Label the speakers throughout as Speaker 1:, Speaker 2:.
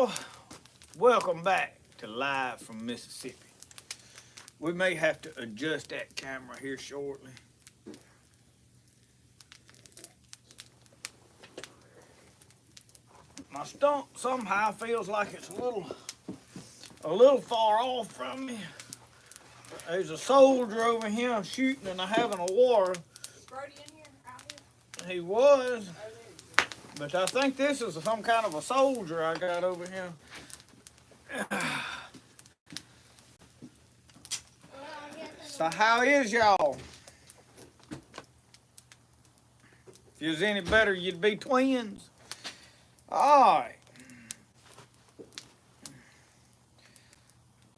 Speaker 1: y'all. Welcome back to Live from Mississippi. We may have to adjust that camera here shortly. My stump somehow feels like it's a little far off from me. There's a soldier over here shooting and I having a war.
Speaker 2: Brody in here? Out here?
Speaker 1: He was. But I think this is some kind of a soldier I got over here. So how is y'all? If you was any better, you'd be twins. All right.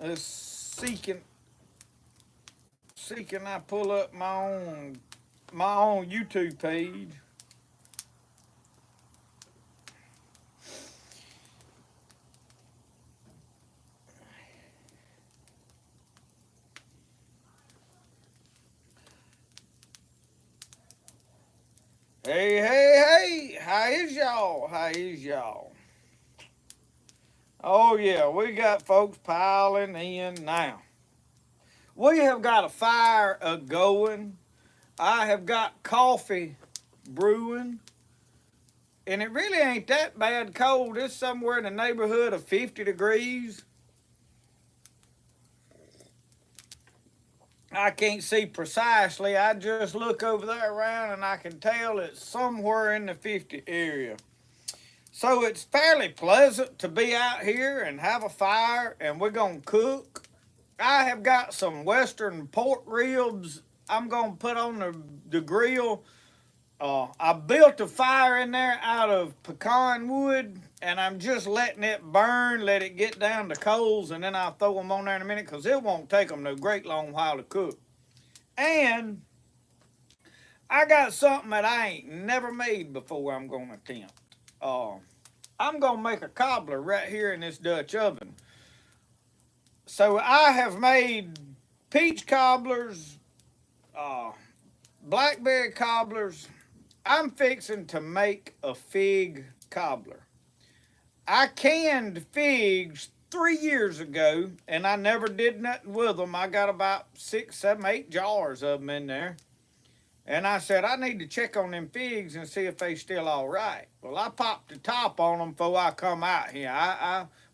Speaker 1: Let's see can I pull up my own YouTube page. Hey, how is y'all? Oh yeah, we got folks piling in now. We have got a fire going. I have got coffee brewing. And it really ain't that bad cold. It's somewhere in the neighborhood of 50 degrees. I can't see precisely. I just look over there around and I can tell it's somewhere in the 50 area. So it's fairly pleasant to be out here and have a fire, and we're going to cook. I have got some western pork ribs I'm going to put on the grill. I built a fire in there out of pecan wood, and I'm just letting it burn, let it get down to coals, and then I'll throw them on there in a minute because it won't take them no great long while to cook. And I got something that I ain't never made before I'm going to attempt. I'm going to make a cobbler right here in this Dutch oven. So I have made peach cobblers, blackberry cobblers. I'm fixing to make a fig cobbler. I canned figs 3 years ago, and I never did nothing with them. I got about 6, 7, 8 jars of them in there. And I said, I need to check on them figs and see if they still all right. Well, I popped the top on them before I come out here.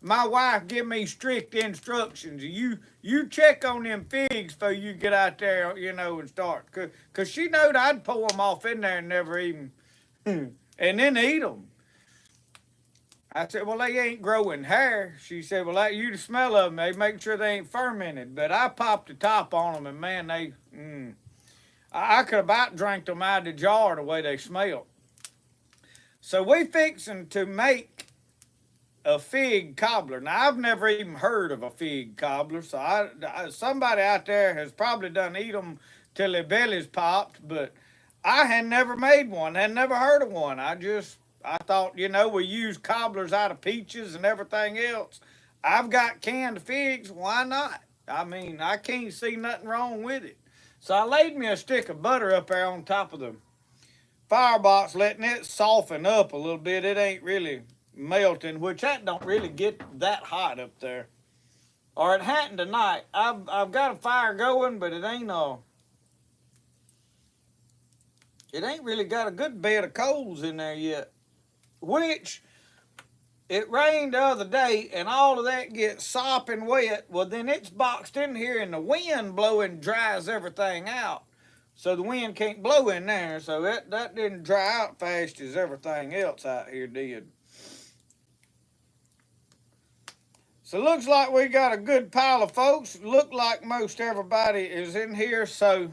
Speaker 1: My wife give me strict instructions. You check on them figs before you get out there, and start. Because she knowed I'd pull them off in there and never even, and then eat them. I said, well, they ain't growing hair. She said, well, you the smell of them, they make sure they ain't fermented. But I popped the top on them, and man, I could about drank them out of the jar the way they smelled. So we fixing to make a fig cobbler. Now, I've never even heard of a fig cobbler, so somebody out there has probably done eat them till their bellies popped, but I had never made one, had never heard of one. I thought, we use cobblers out of peaches and everything else. I've got canned figs, why not? I mean, I can't see nothing wrong with it. So I laid me a stick of butter up there on top of the firebox, letting it soften up a little bit. It ain't really melting, which that don't really get that hot up there. Or it hadn't tonight. I've got a fire going, but it ain't really got a good bed of coals in there yet. Which, it rained the other day, and all of that gets sopping wet. Well, then it's boxed in here, and the wind blowing dries everything out. So the wind can't blow in there, so that didn't dry out fast as everything else out here did. So looks like we got a good pile of folks. Look like most everybody is in here, so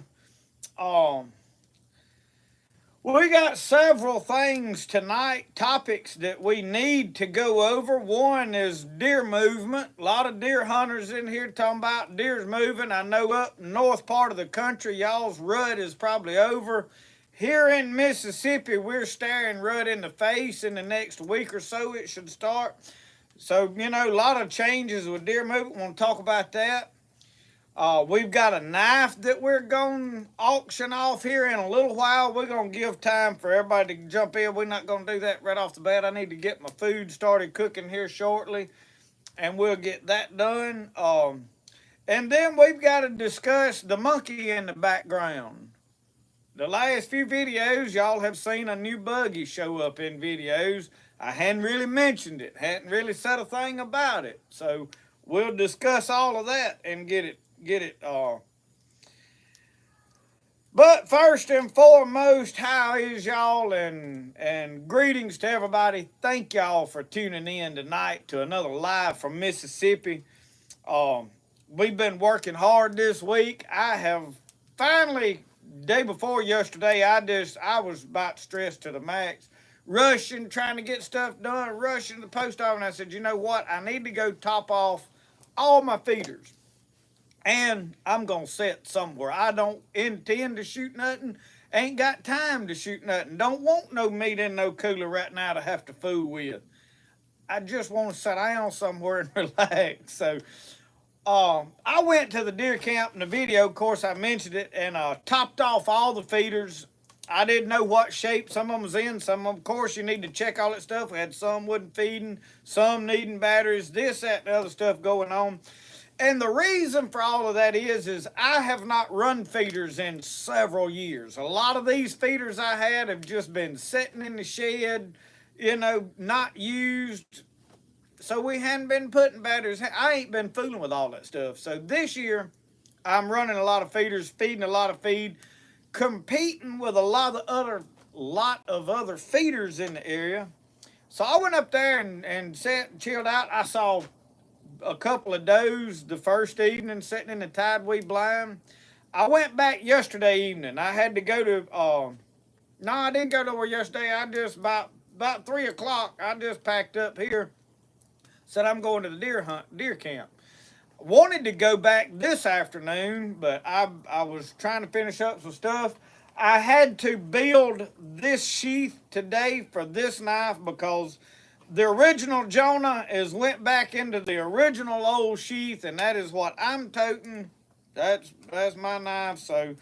Speaker 1: we got several things tonight, topics that we need to go over. One is deer movement. A lot of deer hunters in here talking about deer's moving. I know up north part of the country, y'all's rut is probably over. Here in Mississippi, we're staring rut in the face. In the next week or so, it should start. So, a lot of changes with deer movement. Want to talk about that. We've got a knife that we're going to auction off here in a little while. We're going to give time for everybody to jump in. We're not going to do that right off the bat. I need to get my food started cooking here shortly, and we'll get that done. And then we've got to discuss the monkey in the background. The last few videos, y'all have seen a new buggy show up in videos. I hadn't really mentioned it, hadn't really said a thing about it. So we'll discuss all of that and get it. But first and foremost, how is y'all? And greetings to everybody. Thank y'all for tuning in tonight to another live from Mississippi. We've been working hard this week. I have finally, day before yesterday, I was about stressed to the max, rushing, trying to get stuff done, rushing to the post office. And I said, you know what? I need to go top off all my feeders. And I'm going to set somewhere. I don't intend to shoot nothing. Ain't got time to shoot nothing. Don't want no meat in no cooler right now to have to fool with. I just want to sit down somewhere and relax. So I went to the deer camp in the video. Of course, I mentioned it, and topped off all the feeders. I didn't know what shape some of them was in. Some of them, of course, you need to check all that stuff. We had some wasn't feeding, some needing batteries, this, that, and other stuff going on. And the reason for all of that is I have not run feeders in several years. A lot of these feeders I had have just been sitting in the shed, not used. So we hadn't been putting batteries. I ain't been fooling with all that stuff. So this year, I'm running a lot of feeders, feeding a lot of feed, competing with a lot of other feeders in the area. So I went up there and sat and chilled out. I saw a couple of does the first evening sitting in the tideweed blind. I went back yesterday evening. I had to go to, no, I didn't go nowhere yesterday. I just, about 3 o'clock, I just packed up here, said I'm going to the deer camp. Wanted to go back this afternoon, but I was trying to finish up some stuff. I had to build this sheath today for this knife because the original Jonah went back into the original old sheath, and that is what I'm toting. That's my knife. So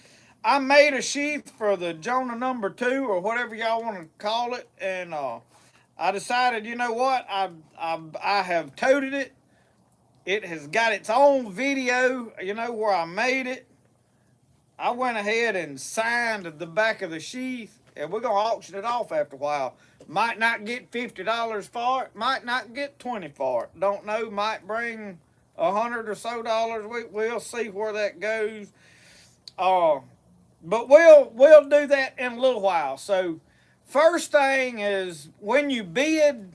Speaker 1: I made a sheath for the Jonah number 2 or whatever y'all want to call it, and I decided, you know what, I have toted it. It has got its own video, where I made it. I went ahead and signed the back of the sheath, and we're going to auction it off after a while. Might not get $50 for it, might not get $20 for it. Don't know, might bring $100 or so. We'll see where that goes. But we'll do that in a little while. So first thing is, when you bid,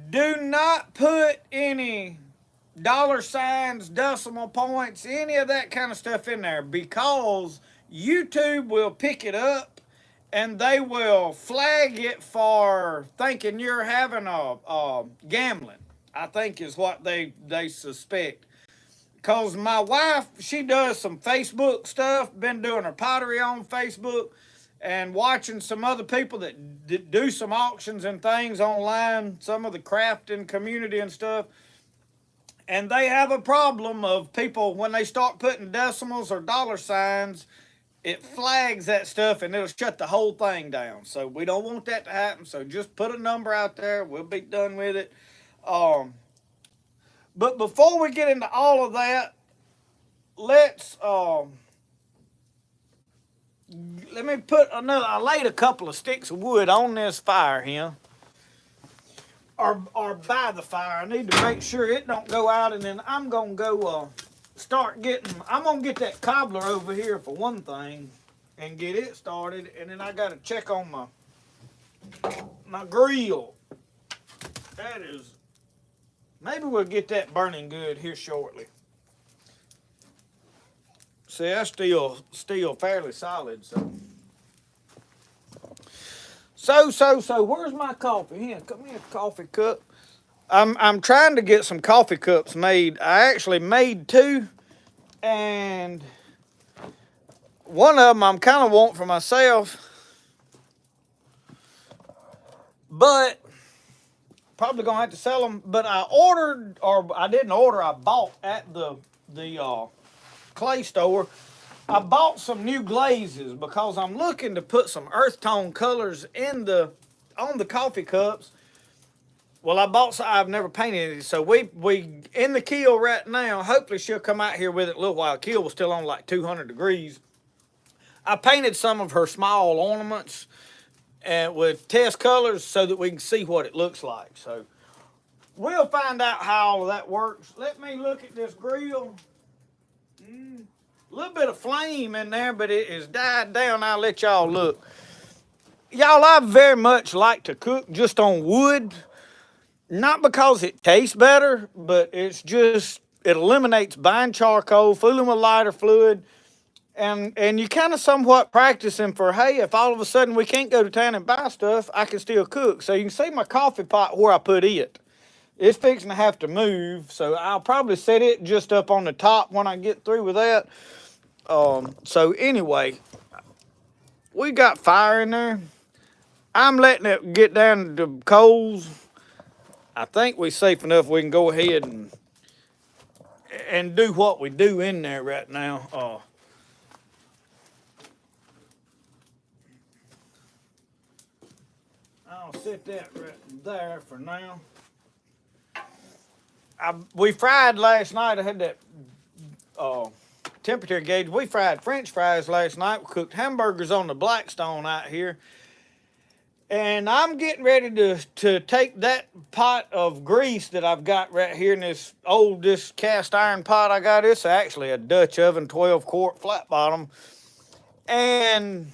Speaker 1: do not put any dollar signs, decimal points, any of that kind of stuff in there, because YouTube will pick it up and they will flag it for thinking you're having a gambling, I think is what they suspect. Because my wife, she does some Facebook stuff, been doing her pottery on Facebook, and watching some other people that do some auctions and things online, some of the crafting community and stuff. And they have a problem of people, when they start putting decimals or dollar signs, it flags that stuff and it'll shut the whole thing down. So we don't want that to happen. So just put a number out there. We'll be done with it. But before we get into all of that, let's let me put I laid a couple of sticks of wood on this fire here. Or by the fire. I need to make sure it don't go out, and then I'm gonna go I'm gonna get that cobbler over here for one thing and get it started, and then I gotta check on my grill. That is, maybe we'll get that burning good here shortly. See, that's still fairly solid, so. So, where's my coffee? Here, come here, coffee cup. I'm trying to get some coffee cups made. I actually made 2, and one of them I'm kind of wanting for myself, but probably gonna have to sell them. But I ordered, or I didn't order, I bought at the clay store, I bought some new glazes because I'm looking to put some earth tone colors on the coffee cups. Well, I've never painted it, so we in the kiln right now. Hopefully she'll come out here with it in a little while. Kiln was still on like 200 degrees. I painted some of her small ornaments and with test colors so that we can see what it looks like. So we'll find out how all of that works. Let me look at this grill. A little bit of flame in there, but it is died down. I'll let y'all look. Y'all, I very much like to cook just on wood. Not because it tastes better, but it's just, it eliminates buying charcoal, fooling with lighter fluid, and you kind of somewhat practicing for, hey, if all of a sudden we can't go to town and buy stuff, I can still cook. So you can see my coffee pot where I put it. It's fixing to have to move, so I'll probably set it just up on the top when I get through with that. So anyway, we got fire in there. I'm letting it get down to coals. I think we're safe enough we can go ahead and do what we do in there right now. I'll set that right there for now. We fried last night. I had that temperature gauge. We fried French fries last night. We cooked hamburgers on the Blackstone out here. And I'm getting ready to take that pot of grease that I've got right here in this cast iron pot I got. It's actually a Dutch oven, 12-quart flat bottom. And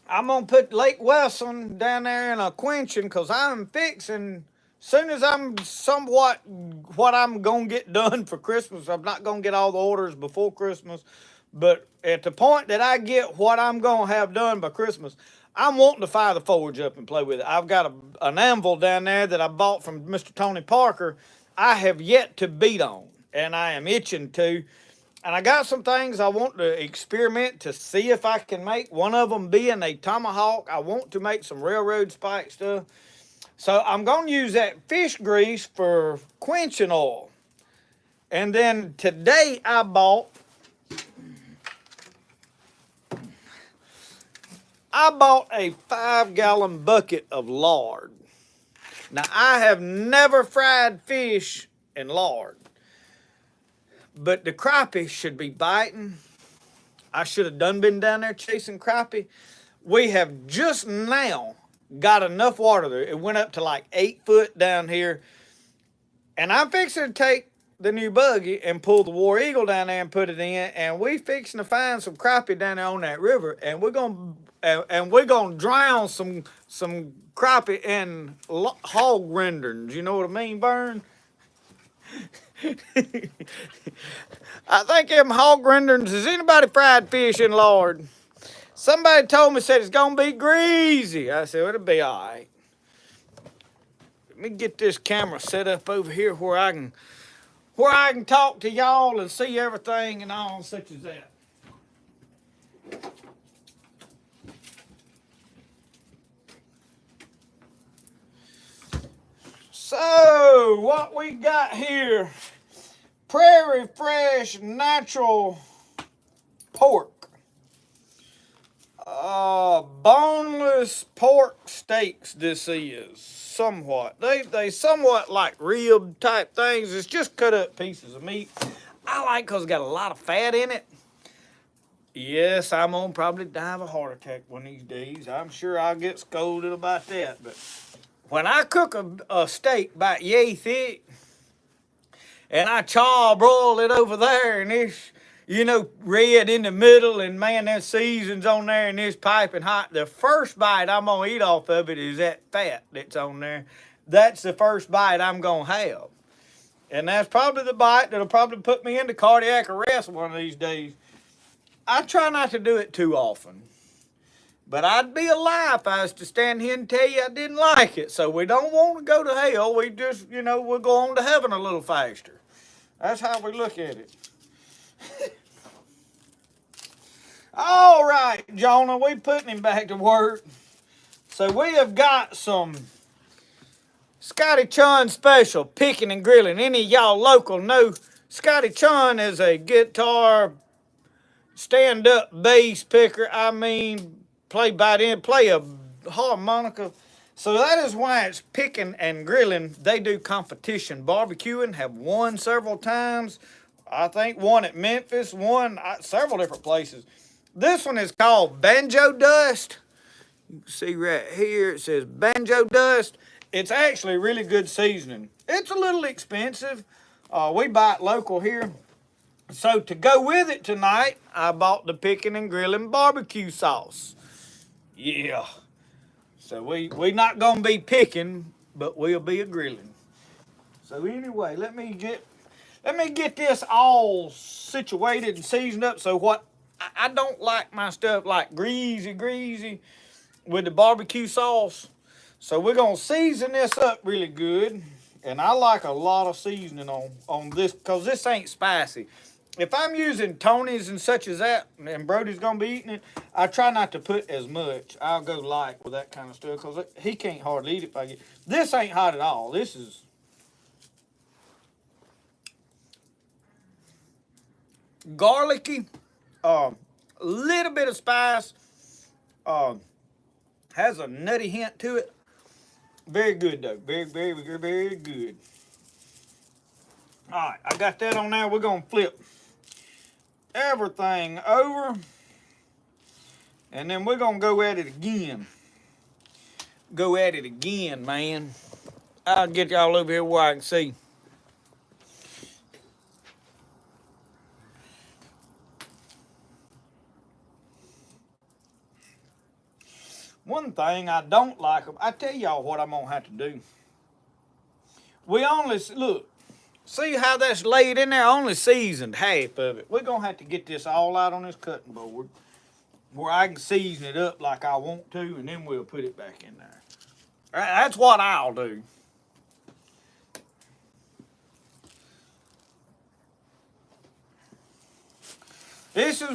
Speaker 1: I'm going to put Lake Wesson down there in a quenching because I'm fixing, soon as I'm somewhat what I'm going to get done for Christmas. I'm not going to get all the orders before Christmas. But at the point that I get what I'm going to have done by Christmas, I'm wanting to fire the forge up and play with it. I've got an anvil down there that I bought from Mr. Tony Parker. I have yet to beat on, and I am itching to. And I got some things I want to experiment to see if I can make. One of them being a tomahawk. I want to make some railroad spike stuff. So I'm going to use that fish grease for quenching oil. And then today I bought a 5-gallon bucket of lard. Now, I have never fried fish in lard, but the crappie should be biting. I should have been down there chasing crappie. We have just now got enough water there. It went up to like 8 foot down here, and I'm fixing to take the new buggy and pull the War Eagle down there and put it in, and we fixing to find some crappie down there on that river, and we're gonna drown some crappie in hog renderings. You know what I mean, Vern? I think them hog renderings. Has anybody fried fish in lard? Somebody told me, said it's gonna be greasy. I said, well, it'll be all right. Let me get this camera set up over here where I can talk to y'all and see everything and all such as that. So, what we got here, Prairie Fresh Natural Pork. Boneless pork steaks this is, somewhat. They somewhat like rib type things. It's just cut up pieces of meat. I like because it's got a lot of fat in it. Yes, I'm going to probably die of a heart attack one of these days. I'm sure I'll get scolded about that, but when I cook a steak about yay thick, and I charbroil it over there, and it's, red in the middle, and man, that season's on there, and it's piping hot, the first bite I'm going to eat off of it is that fat that's on there. That's the first bite I'm going to have. And that's probably the bite that'll probably put me into cardiac arrest one of these days. I try not to do it too often. But I'd be a lie if I was to stand here and tell you I didn't like it. So we don't want to go to hell. We just, we'll go on to heaven a little faster. That's how we look at it. All right, Jonah, we putting him back to work. So we have got some Scotty Chun special picking and grilling. Any of y'all local know Scotty Chun is a guitar stand-up bass picker. I mean, play a harmonica. So that is why it's picking and grilling. They do competition barbecuing. Have won several times. I think one at Memphis, one several different places. This one is called Banjo Dust. You can see right here it says Banjo Dust. It's actually really good seasoning. It's a little expensive. We buy it local here. So to go with it tonight, I bought the picking and grilling barbecue sauce. Yeah. So we not gonna be picking, but we'll be a grilling. So anyway, let me get this all situated and seasoned up. So what I don't like my stuff like greasy with the barbecue sauce. So we're gonna season this up really good. And I like a lot of seasoning on this because this ain't spicy. If I'm using Tony's and such as that, and Brody's gonna be eating it, I try not to put as much. I'll go light with that kind of stuff because he can't hardly eat it if I get. This ain't hot at all. This is garlicky, a little bit of spice, has a nutty hint to it. Very good though. Very good. All right, I got that on there. We're gonna flip everything over, and then we're gonna go at it again. Go at it again, man. I'll get y'all over here where I can see. One thing I don't like, I tell y'all what I'm gonna have to do. We only look. See how that's laid in there? I only seasoned half of it. We're gonna have to get this all out on this cutting board where I can season it up like I want to, and then we'll put it back in there. That's what I'll do. This is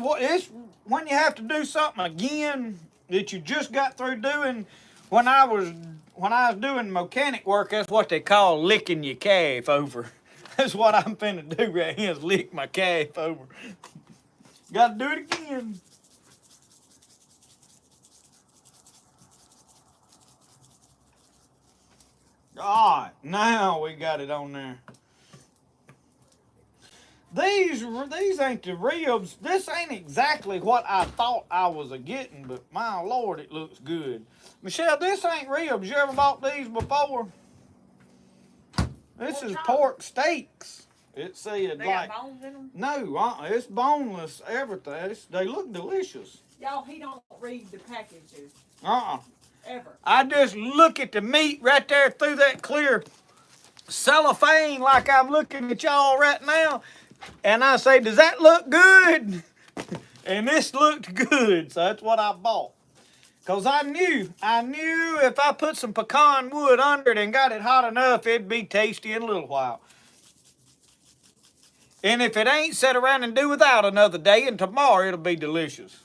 Speaker 1: when you have to do something again that you just got through doing. When I was doing mechanic work, that's what they call licking your calf over. That's what I'm finna do right here is lick my calf over. Gotta do it again. Alright, now we got it on there. These ain't the ribs. This ain't exactly what I thought I was getting, but my Lord, it looks good. Michelle, this ain't ribs. You ever bought these before? This is pork steaks. It said
Speaker 2: They
Speaker 1: like
Speaker 2: got bones in them?
Speaker 1: no, it's boneless. Everything. They look delicious.
Speaker 2: Y'all, he don't read the packages.
Speaker 1: Ever. I just look at the meat right there through that clear cellophane like I'm looking at y'all right now, and I say, does that look good? And this looked good, so that's what I bought. Because I knew if I put some pecan wood under it and got it hot enough, it'd be tasty in a little while. And if it ain't, sit around and do without another day, and tomorrow it'll be delicious.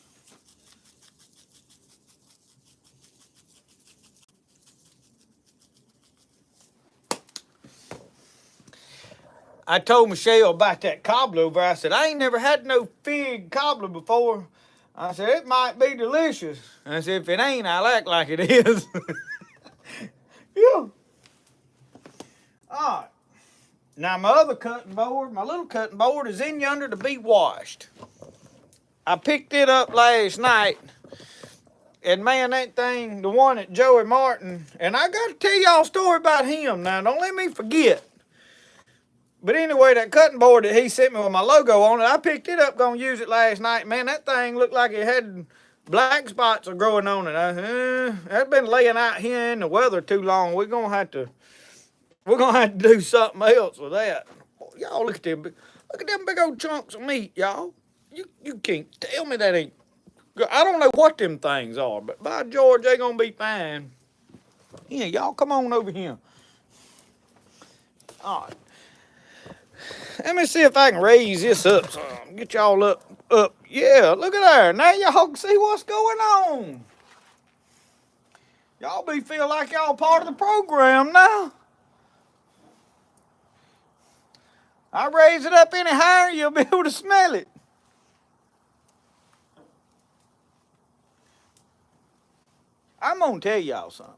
Speaker 1: I told Michelle about that cobbler over. I said, I ain't never had no fig cobbler before. I said, it might be delicious. I said, if it ain't, I'll act like it is. Yeah. All right. Now, my other cutting board, my little cutting board, is in yonder to be washed. I picked it up last night. And man, that thing, the one at Joey Martin, and I got to tell y'all a story about him now. Don't let me forget. But anyway, that cutting board that he sent me with my logo on it, I picked it up, gonna use it last night. Man, that thing looked like it had black spots are growing on it. That's been laying out here in the weather too long. We're gonna have to do something else with that. Y'all look at them big old chunks of meat, y'all. You can't tell me that ain't. I don't know what them things are, but by George, they gonna be fine. Yeah, y'all come on over here. All right. Let me see if I can raise this up some. Get y'all up. Yeah, look at there. Now y'all can see what's going on. Y'all feel like y'all part of the program now. I raise it up any higher, you'll be able to smell it. I'm gonna tell y'all something.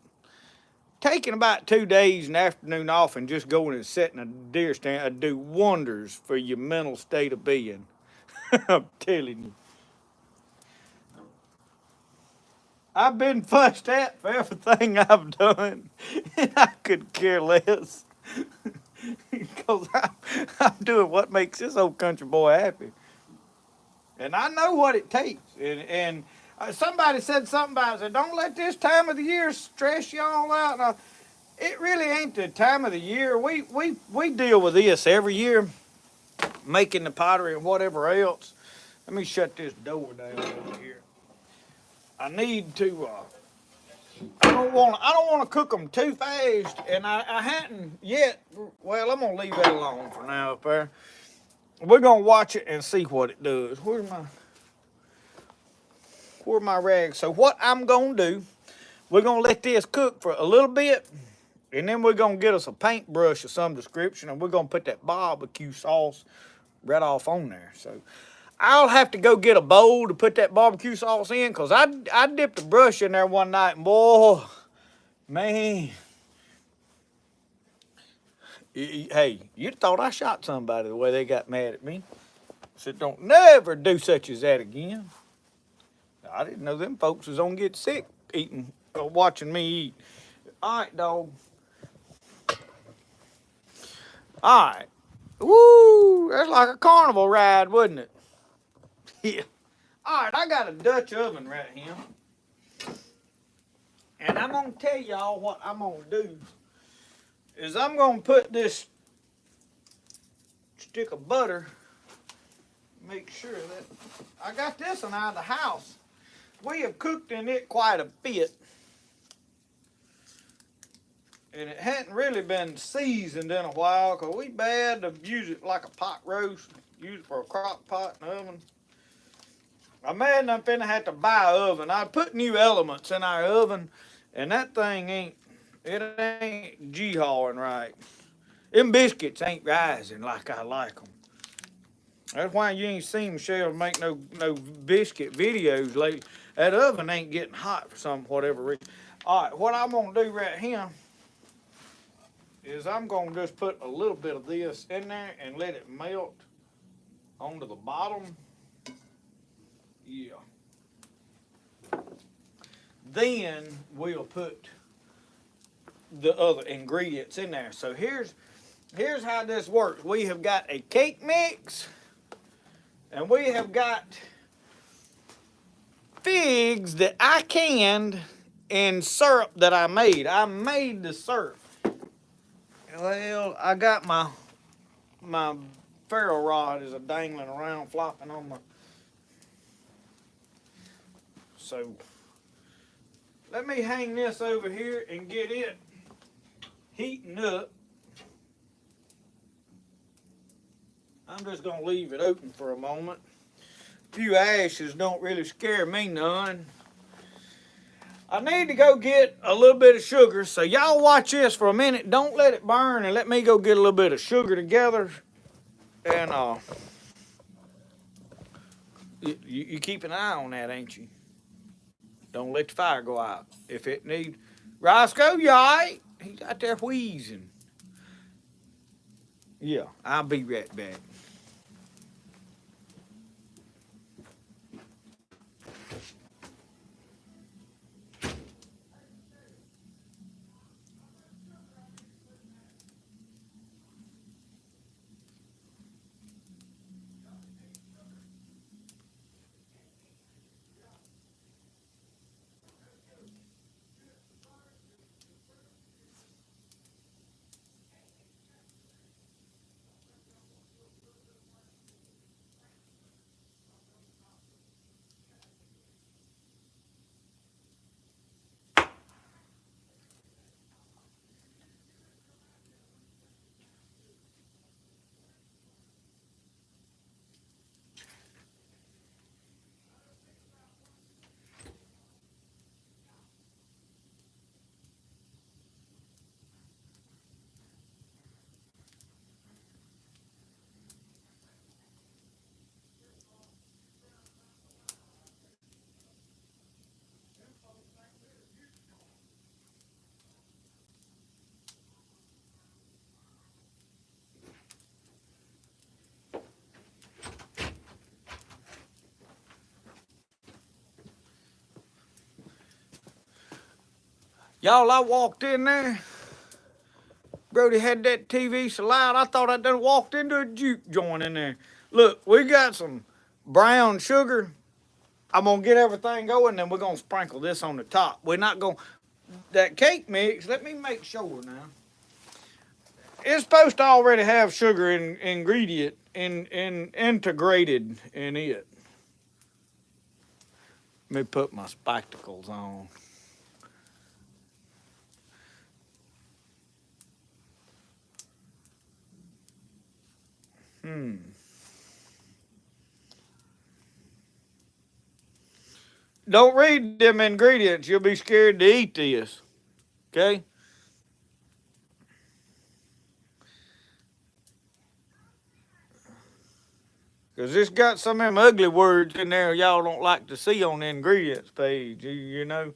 Speaker 1: Taking about 2 days and afternoon off and just going and sitting in a deer stand would do wonders for your mental state of being. I'm telling you. I've been fussed at for everything I've done, and I could care less. Because I'm doing what makes this old country boy happy. And I know what it takes. And somebody said something about it. Said, don't let this time of the year stress y'all out. And it really ain't the time of the year. We deal with this every year, making the pottery and whatever else. Let me shut this door down over here. I need to. I don't want to cook them too fast, and I hadn't yet. Well, I'm gonna leave that alone for now up there. We're gonna watch it and see what it does. Where's my rags? So what I'm gonna do, we're gonna let this cook for a little bit, and then we're gonna get us a paintbrush of some description, and we're gonna put that barbecue sauce right off on there. So I'll have to go get a bowl to put that barbecue sauce in, cause I dipped a brush in there one night, and boy, man. Hey, you'd thought I shot somebody the way they got mad at me. Said, don't never do such as that again. I didn't know them folks was gonna get sick eating, watching me eat. All right, dog. All right. Woo, that's like a carnival ride, wouldn't it? Yeah. All right, I got a Dutch oven right here. And I'm gonna tell y'all what I'm gonna do is I'm gonna put this stick of butter, make sure that I got this one out of the house. We have cooked in it quite a bit. And it hadn't really been seasoned in a while because we bad to use it like a pot roast, use it for a crock pot and oven. I'm mad I'm finna have to buy an oven. I put new elements in our oven and that thing ain't G-hawing right. Them biscuits ain't rising like I like them. That's why you ain't seen Michelle make no biscuit videos lately. That oven ain't getting hot for some whatever reason. All right, what I'm gonna do right here is I'm gonna just put a little bit of this in there and let it melt onto the bottom. Yeah. Then we'll put the other ingredients in there. So here's how this works. We have got a cake mix. And we have got figs that I canned and syrup that I made. I made the syrup. Well, I got my ferro rod is a dangling around, flopping on my. So let me hang this over here and get it heating up. I'm just gonna leave it open for a moment. A few ashes don't really scare me none. I need to go get a little bit of sugar, so y'all watch this for a minute. Don't let it burn, and let me go get a little bit of sugar together. And you keep an eye on that, ain't you? Don't let the fire go out. If it need, Roscoe, you all right? He's out there wheezing. Yeah, I'll be right back. Y'all, I walked in there. Brody had that TV so loud, I thought I done walked into a juke joint in there. Look, we got some brown sugar. I'm going to get everything going, then we're going to sprinkle this on the top. We're not going to... That cake mix, let me make sure now. It's supposed to already have sugar ingredient integrated in it. Let me put my spectacles on. Don't read them ingredients. You'll be scared to eat this. Okay? Because it's got some of them ugly words in there y'all don't like to see on the ingredients page, you know.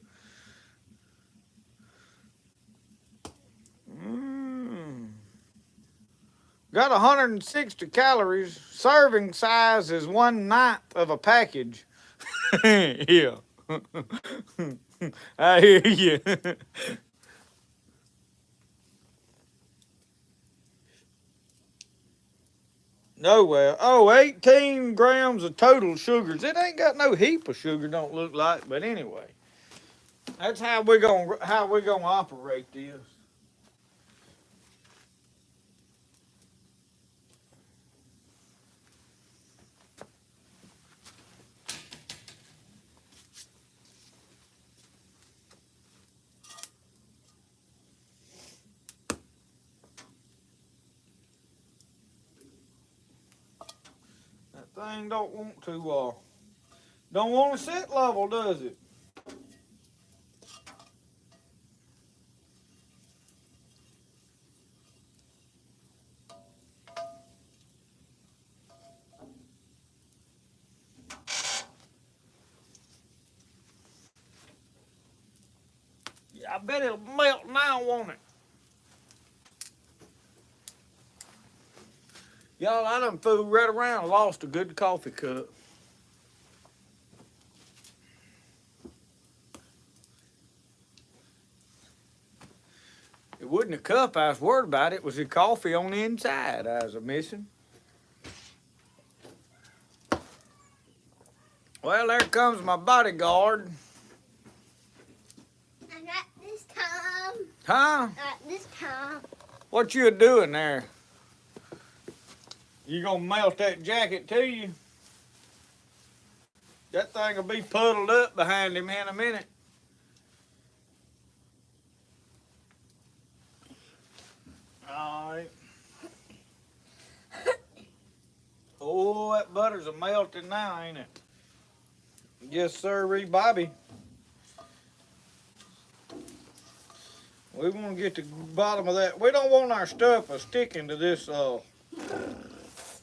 Speaker 1: Got 160 calories. Serving size is 1/9 of a package. Yeah. I hear you. No, well, oh, 18 grams of total sugars. It ain't got no heap of sugar, don't look like, but anyway. That's how we're gonna operate this. That thing don't want to sit level, does it? Yeah, I bet it'll melt now, won't it? Y'all, I done fooled right around, lost a good coffee cup. It wasn't a cup I was worried about. It was the coffee on the inside I was missing. Well, there comes my bodyguard.
Speaker 3: Not this time.
Speaker 1: Huh?
Speaker 3: Not this time.
Speaker 1: What you doing there? You gonna melt that jacket to you? That thing will be puddled up behind him in a minute. All right. Oh, that butter's a melting now, ain't it? Yes, sir, Bobby. We want to get to the bottom of that. We don't want our stuff sticking to this.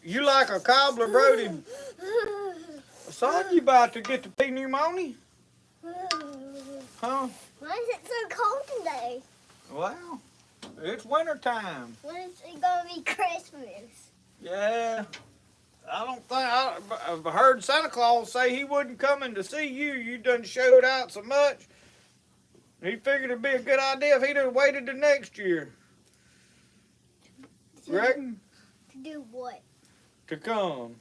Speaker 1: You like a cobbler, Brody? Son, you about to get the pneumonia? Huh?
Speaker 3: Why is it so cold today?
Speaker 1: Well, it's winter time.
Speaker 3: When is it gonna be Christmas?
Speaker 1: Yeah. I don't think I've heard Santa Claus say he wasn't coming to see you. You done showed out so much. He figured it'd be a good idea if he'd have waited the next year. Reckon?
Speaker 3: To do what?
Speaker 1: To come.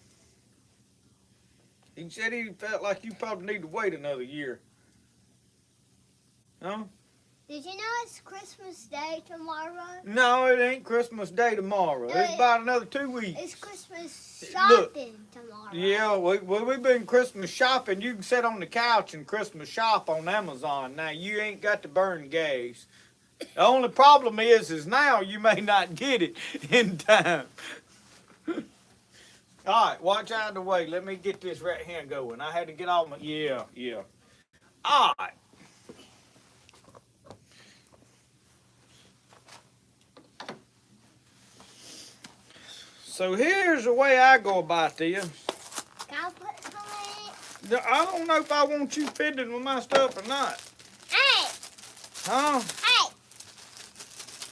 Speaker 1: He said he felt like you probably need to wait another year. Huh?
Speaker 3: Did you know it's Christmas Day tomorrow?
Speaker 1: No, it ain't Christmas Day tomorrow. It's about another 2 weeks.
Speaker 3: It's Christmas shopping tomorrow.
Speaker 1: Yeah, we've been Christmas shopping. You can sit on the couch and Christmas shop on Amazon. Now, you ain't got to burn gas. The only problem is now you may not get it in time. All right, watch out of the way. Let me get this right here going. I had to get all my... Yeah. All right. So here's the way I go about this.
Speaker 3: Can I put some in?
Speaker 1: I don't know if I want you fiddling with my stuff or not.
Speaker 3: Hey!
Speaker 1: Huh?
Speaker 3: Hey!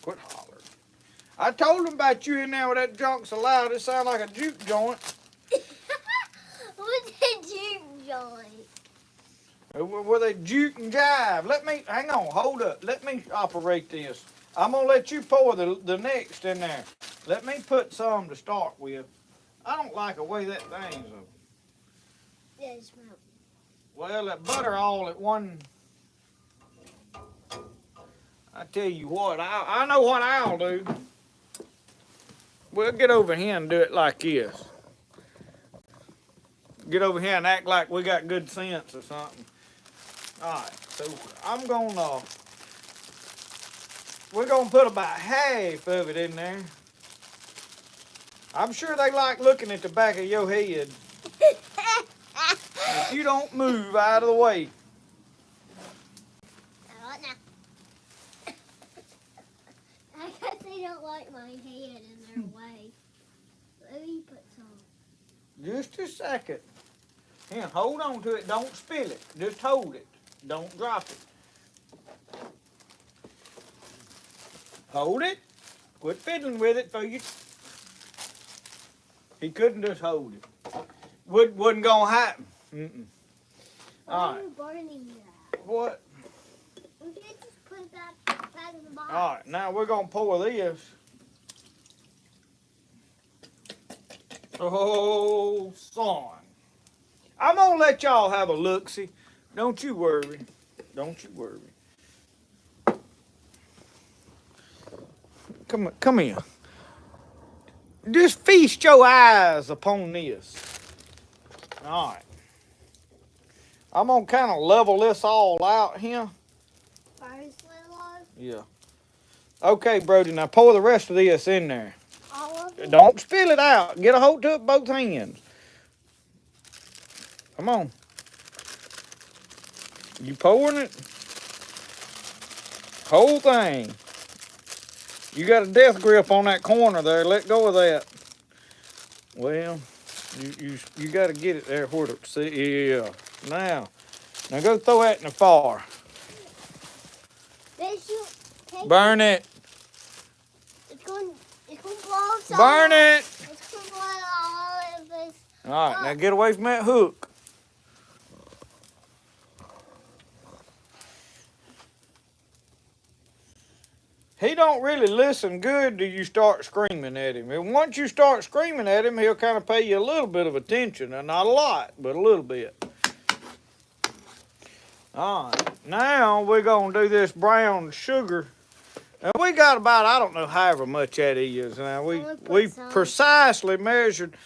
Speaker 1: Quit hollering. I told him about you in there with that junk so loud it sounded like a juke joint.
Speaker 3: What's a juke joint?
Speaker 1: Where they juke and jive. Let me, hang on, hold up. Let me operate this. I'm going to let you pour the next in there. Let me put some to start with. I don't like the way that thing's.
Speaker 3: Yes, ma'am.
Speaker 1: Well, that butter all at one. I tell you what, I know what I'll do. We'll get over here and do it like this. Get over here and act like we got good sense or something. Alright, so we're gonna put about half of it in there. I'm sure they like looking at the back of your head. If you don't move out of the way.
Speaker 3: Not now. I guess they don't like my head in their way. Let me put some.
Speaker 1: Just a second. Here, hold on to it. Don't spill it. Just hold it. Don't drop it. Hold it. Quit fiddling with it for you. He couldn't just hold it. Wasn't gonna happen.
Speaker 3: Why
Speaker 1: All
Speaker 3: are
Speaker 1: right.
Speaker 3: you burning that?
Speaker 1: What?
Speaker 3: We can't just put it back in the box.
Speaker 1: All right. Now we're gonna pour this. Oh, son. I'm gonna let y'all have a look-see. Don't you worry. Don't you worry. Come here. Just feast your eyes upon this. All right. I'm gonna kind of level this all out here.
Speaker 3: First little one,
Speaker 1: Yeah. Okay, Brody. Now pour the rest of this in there.
Speaker 3: all of it.
Speaker 1: Don't spill it out. Get a hold to it both hands. Come on. You pouring it? Whole thing. You got a death grip on that corner there. Let go of that. Well, you got to get it there where to see. Yeah. Now go throw that in the fire.
Speaker 3: This you take
Speaker 1: Burn it.
Speaker 3: It's going to blow some.
Speaker 1: Burn it.
Speaker 3: It's going to blow all of this.
Speaker 1: All right. Now get away from that hook. He don't really listen good till you start screaming at him. And once you start screaming at him, he'll kind of pay you a little bit of attention. And not a lot, but a little bit. All right. Now we're going to do this brown sugar. And we got about, I don't know, however much that is. Now we precisely measured.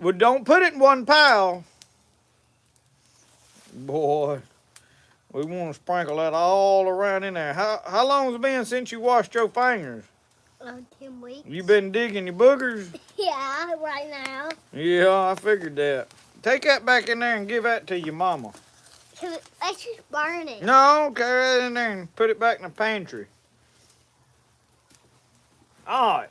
Speaker 1: We don't put it in one pile. Boy. We want to sprinkle that all around in there. How long has it been since you washed your fingers?
Speaker 3: 10 weeks.
Speaker 1: You been digging your boogers?
Speaker 3: Yeah, right now.
Speaker 1: Yeah, I figured that. Take that back in there and give that to your mama.
Speaker 3: Let's just burn it.
Speaker 1: No, carry that in there and put it back in the pantry. All right.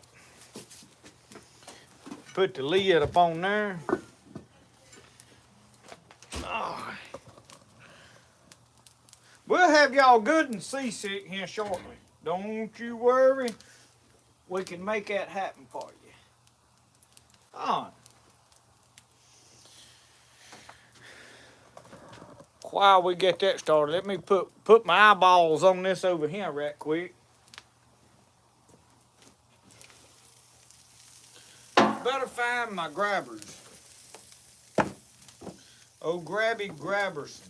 Speaker 1: Put the lid up on there. All right. We'll have y'all good and seasick here shortly. Don't you worry. We can make that happen for you. All right. While we get that started, let me put my eyeballs on this over here right quick. Better find my grabbers. Oh, Grabby Grabberson.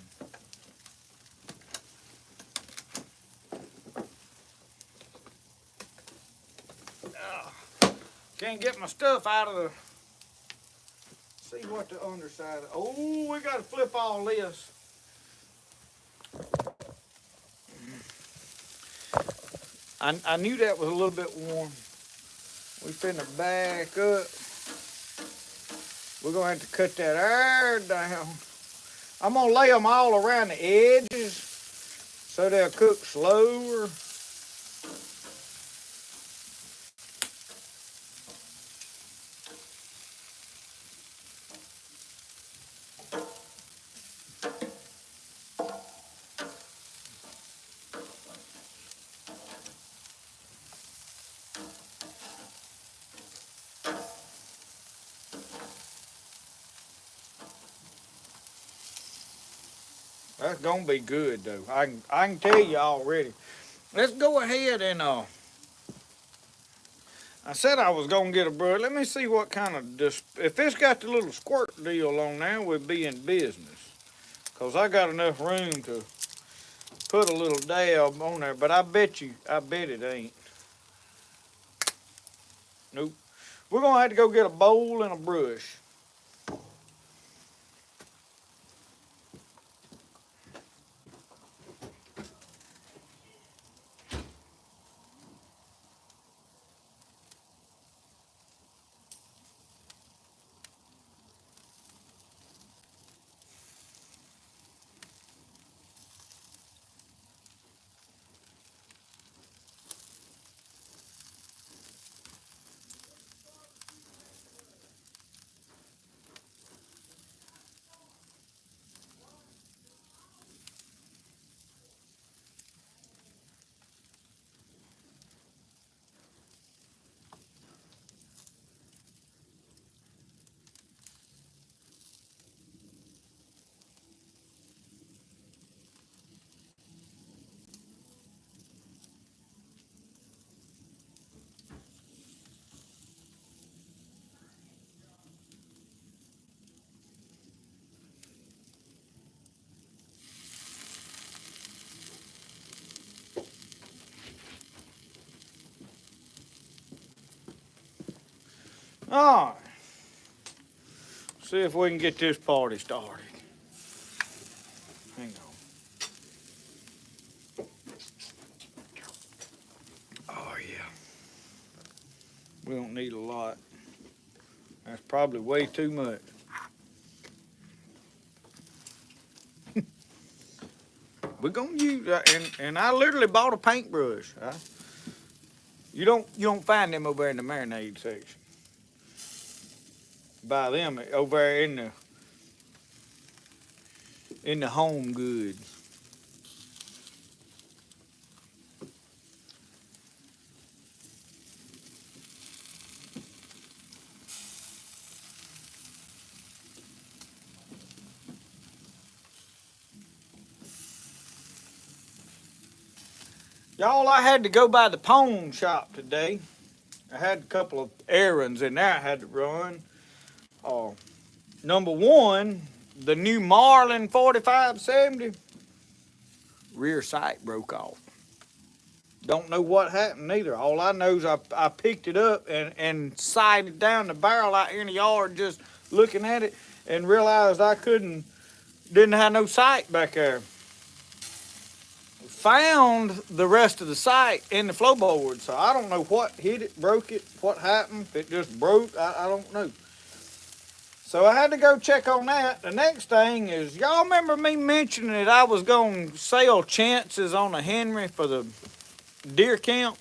Speaker 1: Can't get my stuff out of the... See what the underside... Oh, we got to flip all this. I knew that was a little bit warm. We finna back up. We're going to have to cut that air down. I'm going to lay them all around the edges so they'll cook slower. That's gonna be good though. I can tell you already. Let's go ahead and I said I was gonna get a brush. Let me see what kind of if it's got the little squirt deal on there, we'd be in business. Cause I got enough room to put a little dab on there, but I bet it ain't. Nope. We're gonna have to go get a bowl and a brush. All right. See if we can get this party started. Hang on. Oh yeah. We don't need a lot. That's probably way too much. We're gonna use and I literally bought a paintbrush. You don't find them over there in the marinade section. Buy them over there in the home goods. Y'all, I had to go by the pawn shop today. I had a couple of errands in there I had to run. Number one, the new Marlin 4570 rear sight broke off. Don't know what happened either. All I know is I picked it up and sighted down the barrel out here in the yard just looking at it and realized didn't have no sight back there. Found the rest of the sight in the flowboard, so I don't know what hit it, broke it, what happened. If it just broke, I don't know. So I had to go check on that. The next thing is, y'all remember me mentioning that I was going to sell chances on a Henry for the deer camp?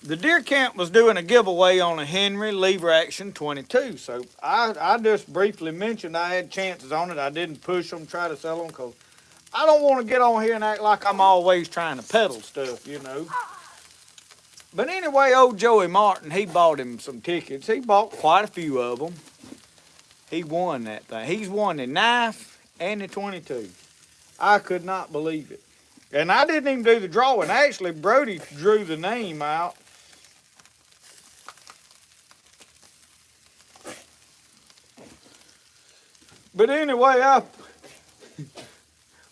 Speaker 1: The deer camp was doing a giveaway on a Henry lever action 22. So I just briefly mentioned I had chances on it. I didn't push them, try to sell them, because I don't want to get on here and act like I'm always trying to peddle stuff, you know. But anyway, old Joey Martin, he bought him some tickets. He bought quite a few of them. He won that thing. He's won the knife and the 22. I could not believe it. And I didn't even do the drawing. Actually, Brody drew the name out. But anyway,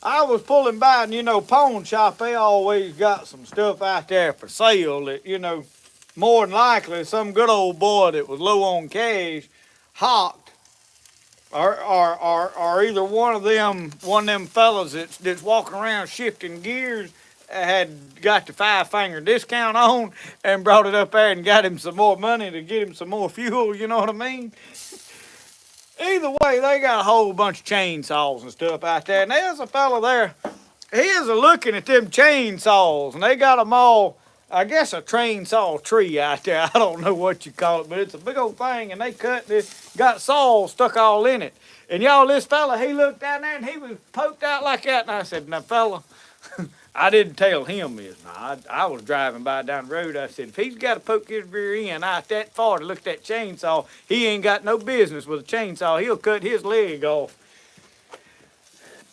Speaker 1: I was pulling by, and, you know, pawn shop, they always got some stuff out there for sale that, you know, more than likely some good old boy that was low on cash hawked, or either one of them fellas that's walking around shifting gears had got the 5-finger discount on and brought it up there and got him some more money to get him some more fuel, you know what I mean? Either way, they got a whole bunch of chainsaws and stuff out there. And there's a fella there. He is looking at them chainsaws. And they got them all, I guess, a chainsaw tree out there. I don't know what you call it, but it's a big old thing. And they got saws stuck all in it. And y'all, this fella, he looked down there and he was poked out like that. And I said, now, fella, I didn't tell him this. No, I was driving by down the road. I said, if he's got to poke his rear end out that far to look at that chainsaw, he ain't got no business with a chainsaw. He'll cut his leg off.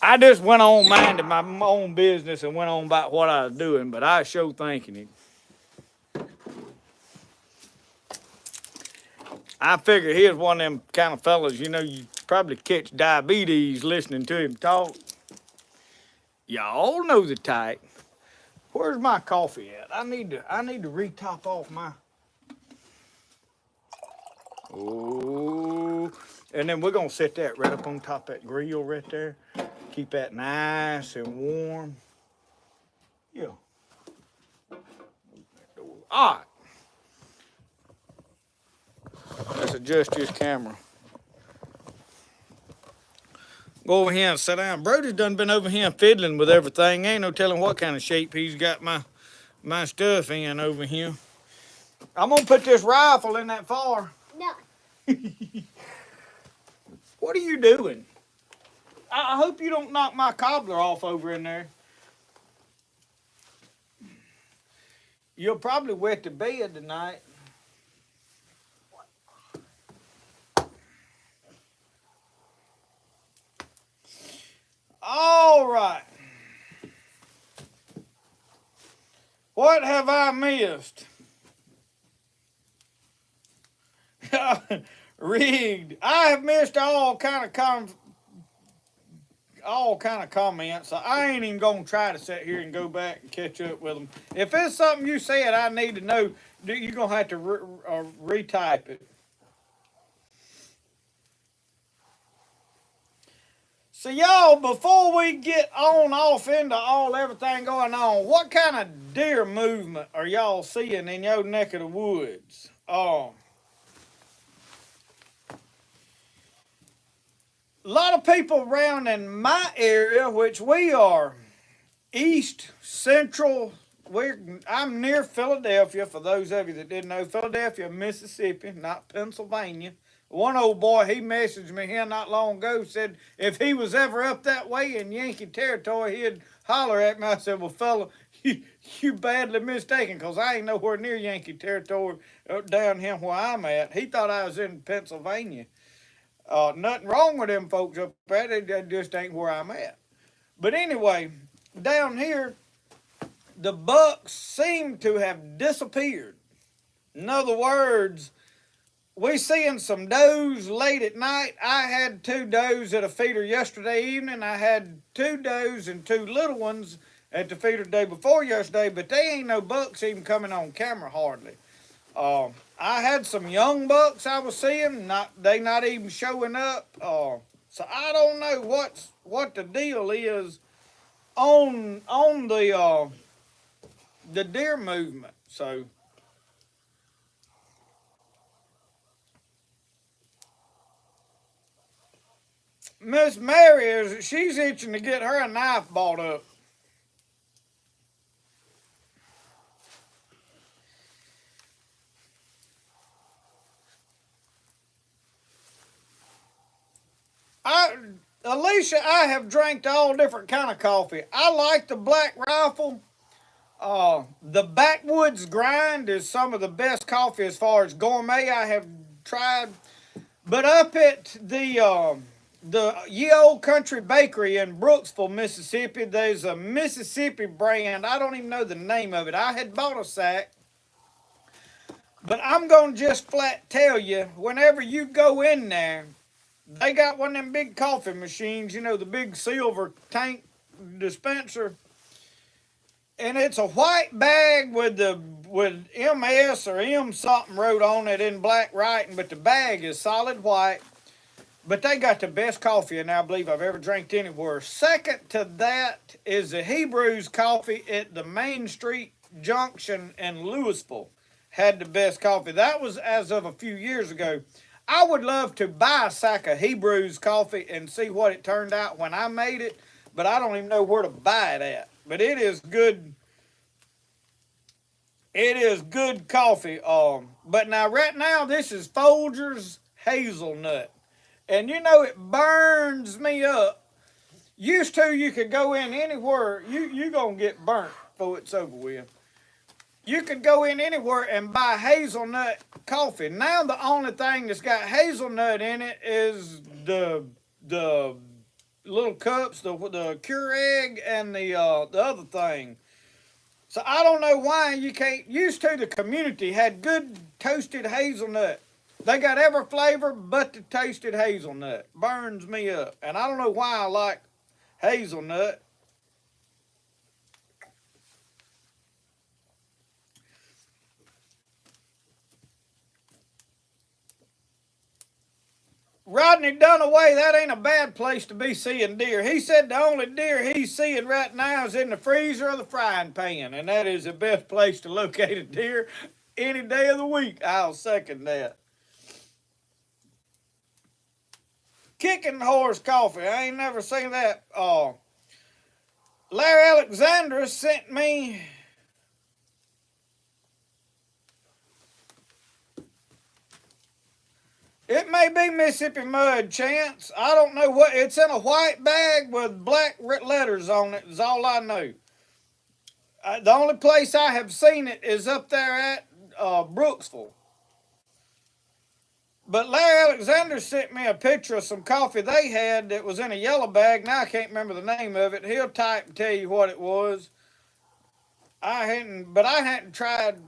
Speaker 1: I just went on minding my own business and went on about what I was doing, but I was sure thinking it. I figured he was one of them kind of fellas, you know, you probably catch diabetes listening to him talk. Y'all know the type. Where's my coffee at? I need to re-top off my. Oh, and then we're gonna set that right up on top of that grill right there. Keep that nice and warm. Yeah. All right. Let's adjust his camera. Go over here and sit down. Brody's done been over here fiddling with everything. Ain't no telling what kind of shape he's got my stuff in over here. I'm gonna put this rifle in that far.
Speaker 3: No.
Speaker 1: What are you doing? I hope you don't knock my cobbler off over in there. You'll probably wet the bed tonight. All right. What have I missed? Rigged. I have missed all kind of comments. So I ain't even gonna try to sit here and go back and catch up with them. If it's something you said I need to know, you're gonna have to retype it. So y'all, before we get on off into everything going on, what kind of deer movement are y'all seeing in your neck of the woods? A lot of people around in my area, which we are east central. I'm near Philadelphia. For those of you that didn't know, Philadelphia, Mississippi, not Pennsylvania. One old boy, he messaged me here not long ago, said if he was ever up that way in Yankee territory, he'd holler at me. I said, well, fella, you badly mistaken, because I ain't nowhere near Yankee territory down here where I'm at. He thought I was in Pennsylvania. Nothing wrong with them folks up there. They just ain't where I'm at. But anyway, down here, the bucks seem to have disappeared. In other words, we seeing some does late at night. I had 2 does at a feeder yesterday evening. I had 2 does and 2 little ones at the feeder the day before yesterday, but they ain't no bucks even coming on camera hardly. I had some young bucks I was seeing, they not even showing up. So I don't know what the deal is on the deer movement. So Miss Mary she's itching to get her a knife bought up. Alicia, I have drank all different kind of coffee. I like the Black Rifle. The Backwoods Grind is some of the best coffee as far as gourmet I have tried. But up at the Ye Old Country Bakery in Brooksville, Mississippi, there's a Mississippi brand. I don't even know the name of it. I had bought a sack. But I'm going to just flat tell you, whenever you go in there, they got one of them big coffee machines, you know, the big silver tank dispenser. And it's a white bag with MS or M something wrote on it in black writing, but the bag is solid white. But they got the best coffee, and I believe I've ever drank anywhere. Second to that is the Hebrews coffee at the Main Street Junction in Louisville. Had the best coffee. That was as of a few years ago. I would love to buy a sack of Hebrews coffee and see what it turned out when I made it, but I don't even know where to buy it at. But it is good. It is good coffee. But now, right now, this is Folgers Hazelnut. And you know, it burns me up. Used to, you could go in anywhere. You're going to get burnt before it's over with. You could go in anywhere and buy hazelnut coffee. Now the only thing that's got hazelnut in it is the little cups, the Keurig and the other thing. So I don't know why you can't. Used to the community had good toasted hazelnut. They got every flavor but the toasted hazelnut. Burns me up, and I don't know why I like hazelnut. Rodney Dunaway, that ain't a bad place to be seeing deer. He said the only deer he's seeing right now is in the freezer or the frying pan, and that is the best place to locate a deer any day of the week. I'll second that. Kicking horse coffee. I ain't never seen that. Larry Alexander sent me it may be Mississippi Mud, Chance. I don't know what. It's in a white bag with black letters on it, is all I know. The only place I have seen it is up there at Brooksville. But Larry Alexander sent me a picture of some coffee they had that was in a yellow bag. Now I can't remember the name of it. He'll type and tell you what it was. I hadn't tried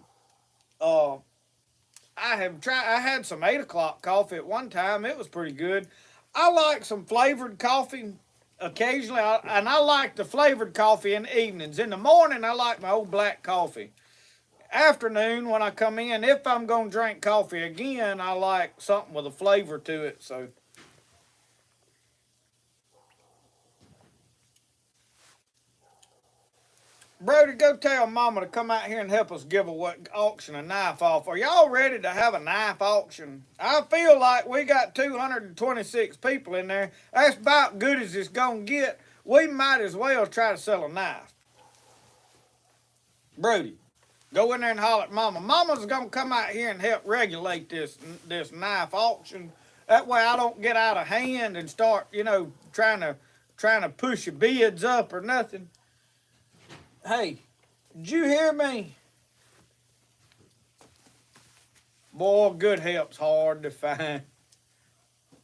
Speaker 1: I had some 8 o'clock coffee at one time. It was pretty good. I like some flavored coffee occasionally, and I like the flavored coffee in the evenings. In the morning, I like my old black coffee. Afternoon, when I come in, if I'm going to drink coffee again, I like something with a flavor to it. So, Brody, go tell Mama to come out here and help us auction a knife off. Are y'all ready to have a knife auction? I feel like we got 226 people in there. That's about good as it's gonna get. We might as well try to sell a knife. Brody, go in there and holler at Mama. Mama's gonna come out here and help regulate this knife auction. That way I don't get out of hand and start, trying to push your bids up or nothing. Hey, did you hear me? Boy, good help's hard to find.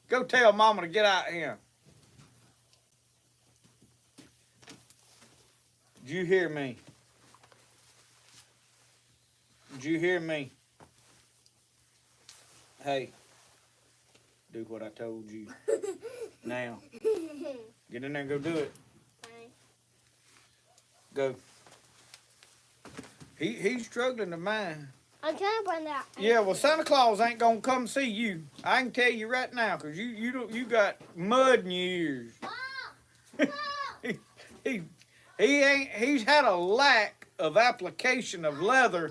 Speaker 1: Go tell Mama to get out here. Did you hear me? Did you hear me? Hey, do what I told you. Now, get in there and go do it. Go. He's struggling to mind.
Speaker 3: I'm trying to find out.
Speaker 1: Yeah, well, Santa Claus ain't gonna come see you. I can tell you right now, cause you got mud in your ears. He's had a lack of application of leather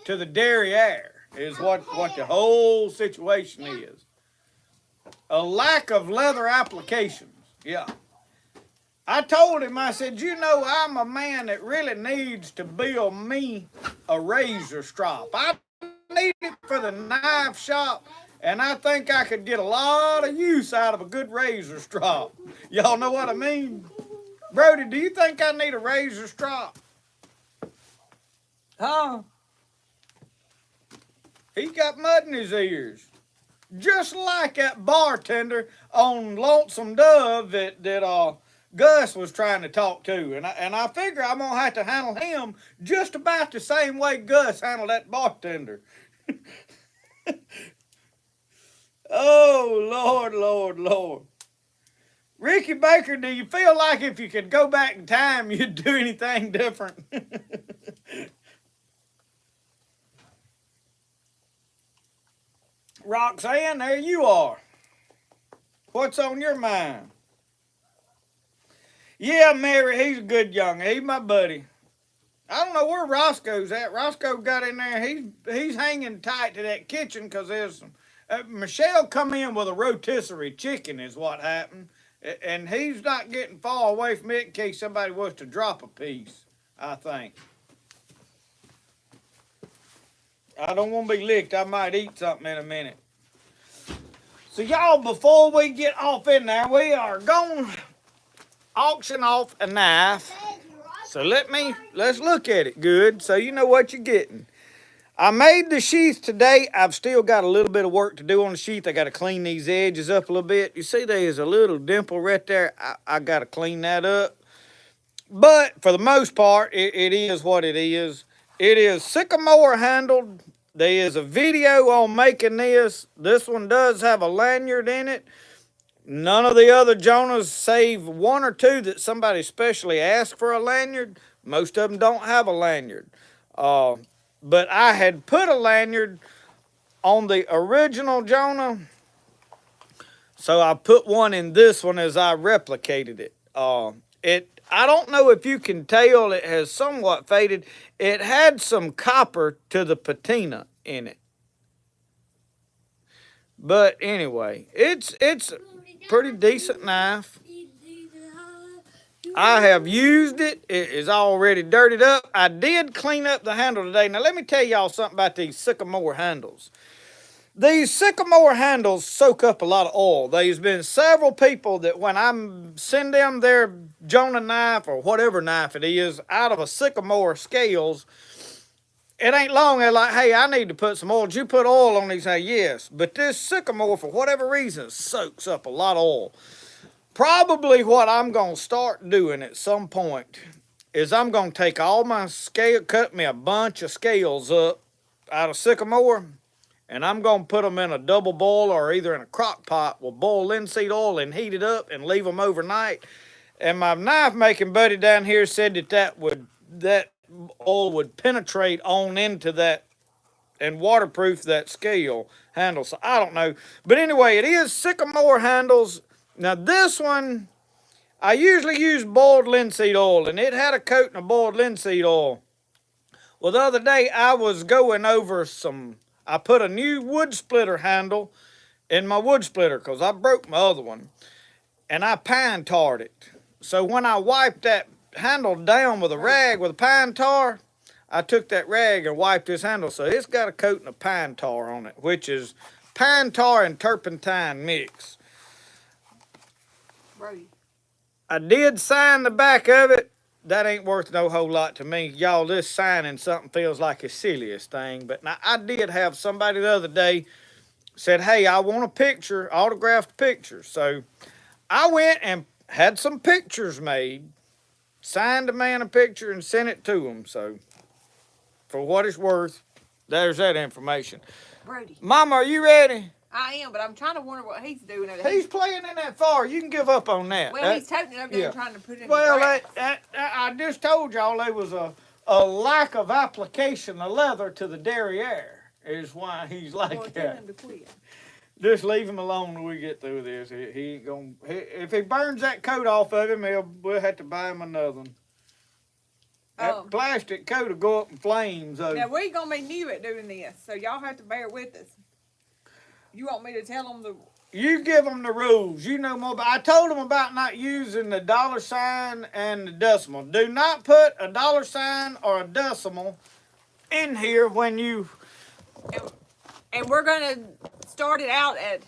Speaker 1: to the derriere is what the whole situation is. A lack of leather applications. Yeah. I told him, I said, I'm a man that really needs to build me a razor strop. I need it for the knife shop, and I think I could get a lot of use out of a good razor strop. Y'all know what I mean? Brody, do you think I need a razor strop? Huh? He got mud in his ears. Just like that bartender on Lonesome Dove that Gus was trying to talk to, and I figure I'm gonna have to handle him just about the same way Gus handled that bartender. Oh, Lord, Lord, Lord. Ricky Baker, do you feel like if you could go back in time, you'd do anything different? Roxanne, there you are. What's on your mind? Yeah, Mary, he's a good young. He's my buddy. I don't know where Roscoe's at. Roscoe got in there. He's hanging tight to that kitchen because there's some. Michelle come in with a rotisserie chicken is what happened. And he's not getting far away from it in case somebody was to drop a piece, I think. I don't want to be licked. I might eat something in a minute. So y'all, before we get off in there, we are going to auction off a knife. So let's look at it good so you know what you're getting. I made the sheath today. I've still got a little bit of work to do on the sheath. I got to clean these edges up a little bit. You see there is a little dimple right there. I got to clean that up. But for the most part, it is what it is. It is sycamore handled. There is a video on making this. This one does have a lanyard in it. None of the other Jonahs, save one or two that somebody specially asked for a lanyard. Most of them don't have a lanyard. But I had put a lanyard on the original Jonah, so I put one in this one as I replicated it. I don't know if you can tell, it has somewhat faded. It had some copper to the patina in it. But anyway, it's a pretty decent knife. I have used it. It is already dirtied up. I did clean up the handle today. Now, let me tell y'all something about these sycamore handles. These sycamore handles soak up a lot of oil. There's been several people that when I send them their Jonah knife or whatever knife it is out of a sycamore scales, it ain't long. They're like, hey, I need to put some oil. Did you put oil on these? Hey, yes. But this sycamore, for whatever reason, soaks up a lot of oil. Probably what I'm going to start doing at some point is I'm going to take all my scale, cut me a bunch of scales up out of sycamore, and I'm going to put them in a double boil or either in a crock pot with boiled linseed oil and heat it up and leave them overnight. And my knife making buddy down here said that oil would penetrate on into that and waterproof that scale handle. So I don't know. But anyway, it is sycamore handles. Now this one, I usually use boiled linseed oil, and it had a coating of boiled linseed oil. Well, the other day I was going over I put a new wood splitter handle in my wood splitter because I broke my other one, and I pine tarred it. So when I wiped that handle down with a rag with a pine tar, I took that rag and wiped this handle. So it's got a coating of pine tar on it, which is pine tar and turpentine mix.
Speaker 2: Brody.
Speaker 1: I did sign the back of it. That ain't worth no whole lot to me. Y'all, this signing something feels like the silliest thing. But now I did have somebody the other day said, hey, I want a picture, autographed picture. So I went and had some pictures made, signed a man a picture and sent it to him. So for what it's worth, there's that information.
Speaker 2: Brody.
Speaker 1: Mama, are you ready?
Speaker 2: I am, but I'm trying to wonder what he's doing.
Speaker 1: He's playing in that far. You can give up on that.
Speaker 2: Well, he's toting it up there and trying to put it in
Speaker 1: well,
Speaker 2: the
Speaker 1: I just told y'all there was a lack of application of leather to the derriere is why he's like
Speaker 2: well,
Speaker 1: that.
Speaker 2: tell him to quit.
Speaker 1: Just leave him alone when we get through this. He ain't gonna. If he burns that coat off of him, we'll have to buy him another one. That plastic coat will go up in flames.
Speaker 2: Now, we're going to be new at doing this, so y'all have to bear with us. You want me to tell them
Speaker 1: You give them the rules. You know more about. I told them about not using the $sign and the decimal. Do not put a $sign or a decimal in here when you.
Speaker 2: And we're going to start it out at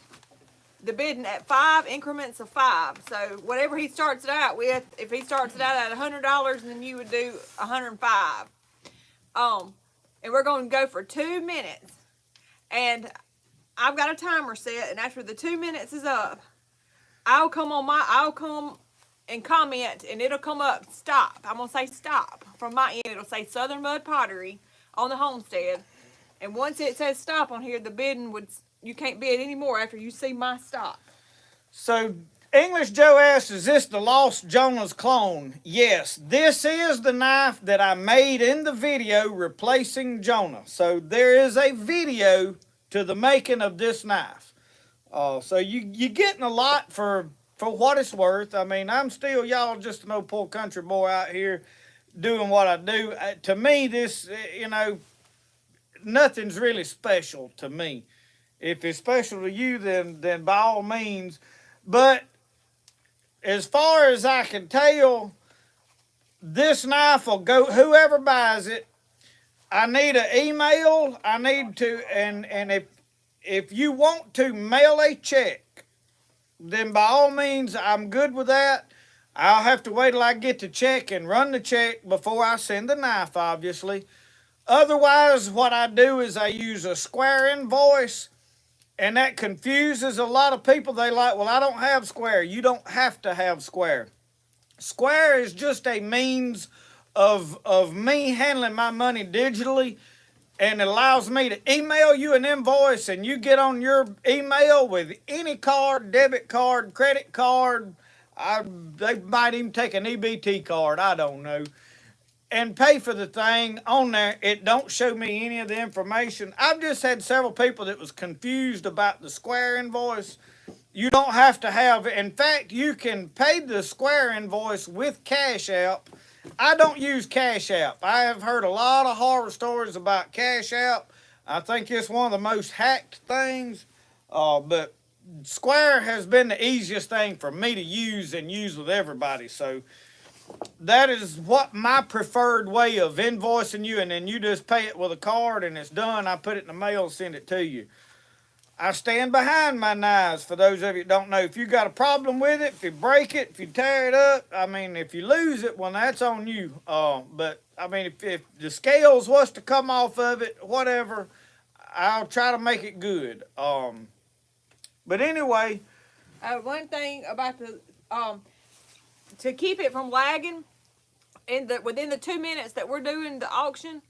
Speaker 2: the bidding at 5 increments of 5. So whatever he starts it out with, if he starts it out at $100, then you would do 105. And we're going to go for 2 minutes. And I've got a timer set, and after the 2 minutes is up, I'll come and comment, and it'll come up, stop. I'm going to say stop. From my end, it'll say Southern Mud Pottery on the homestead. And once it says stop on here, the bidding you can't bid anymore after you see my stop.
Speaker 1: So, English Joe asks, is this the Lost Jonah's clone? Yes, this is the knife that I made in the video replacing Jonah. So, there is a video to the making of this knife. So you're getting a lot for what it's worth. I mean, I'm still, y'all, just an old poor country boy out here doing what I do. To me, this, nothing's really special to me. If it's special to you, then by all means. But as far as I can tell, this knife will go, whoever buys it, I need an email. I need to, and if you want to mail a check, then by all means, I'm good with that. I'll have to wait till I get the check and run the check before I send the knife, obviously. Otherwise, what I do is I use a square invoice, and that confuses a lot of people. They like, well, I don't have Square. You don't have to have Square. Square is just a means of me handling my money digitally, and it allows me to email you an invoice, and you get on your email with any card, debit card, credit card. They might even take an EBT card. I don't know, and pay for the thing on there. It don't show me any of the information. I've just had several people that was confused about the Square invoice. You don't have to have it. In fact, you can pay the Square invoice with Cash App. I don't use Cash App. I have heard a lot of horror stories about Cash App. I think it's one of the most hacked things. But Square has been the easiest thing for me to use and use with everybody. So that is what my preferred way of invoicing you, and then you just pay it with a card and it's done. I put it in the mail and send it to you. I stand behind my knives. For those of you that don't know, if you got a problem with it, if you break it, if you tear it up, I mean, if you lose it, well, that's on you. But I mean, if the scales was to come off of it, whatever, I'll try to make it good. But anyway,
Speaker 2: One thing about the to keep it from lagging within the 2 minutes that we're doing the auction,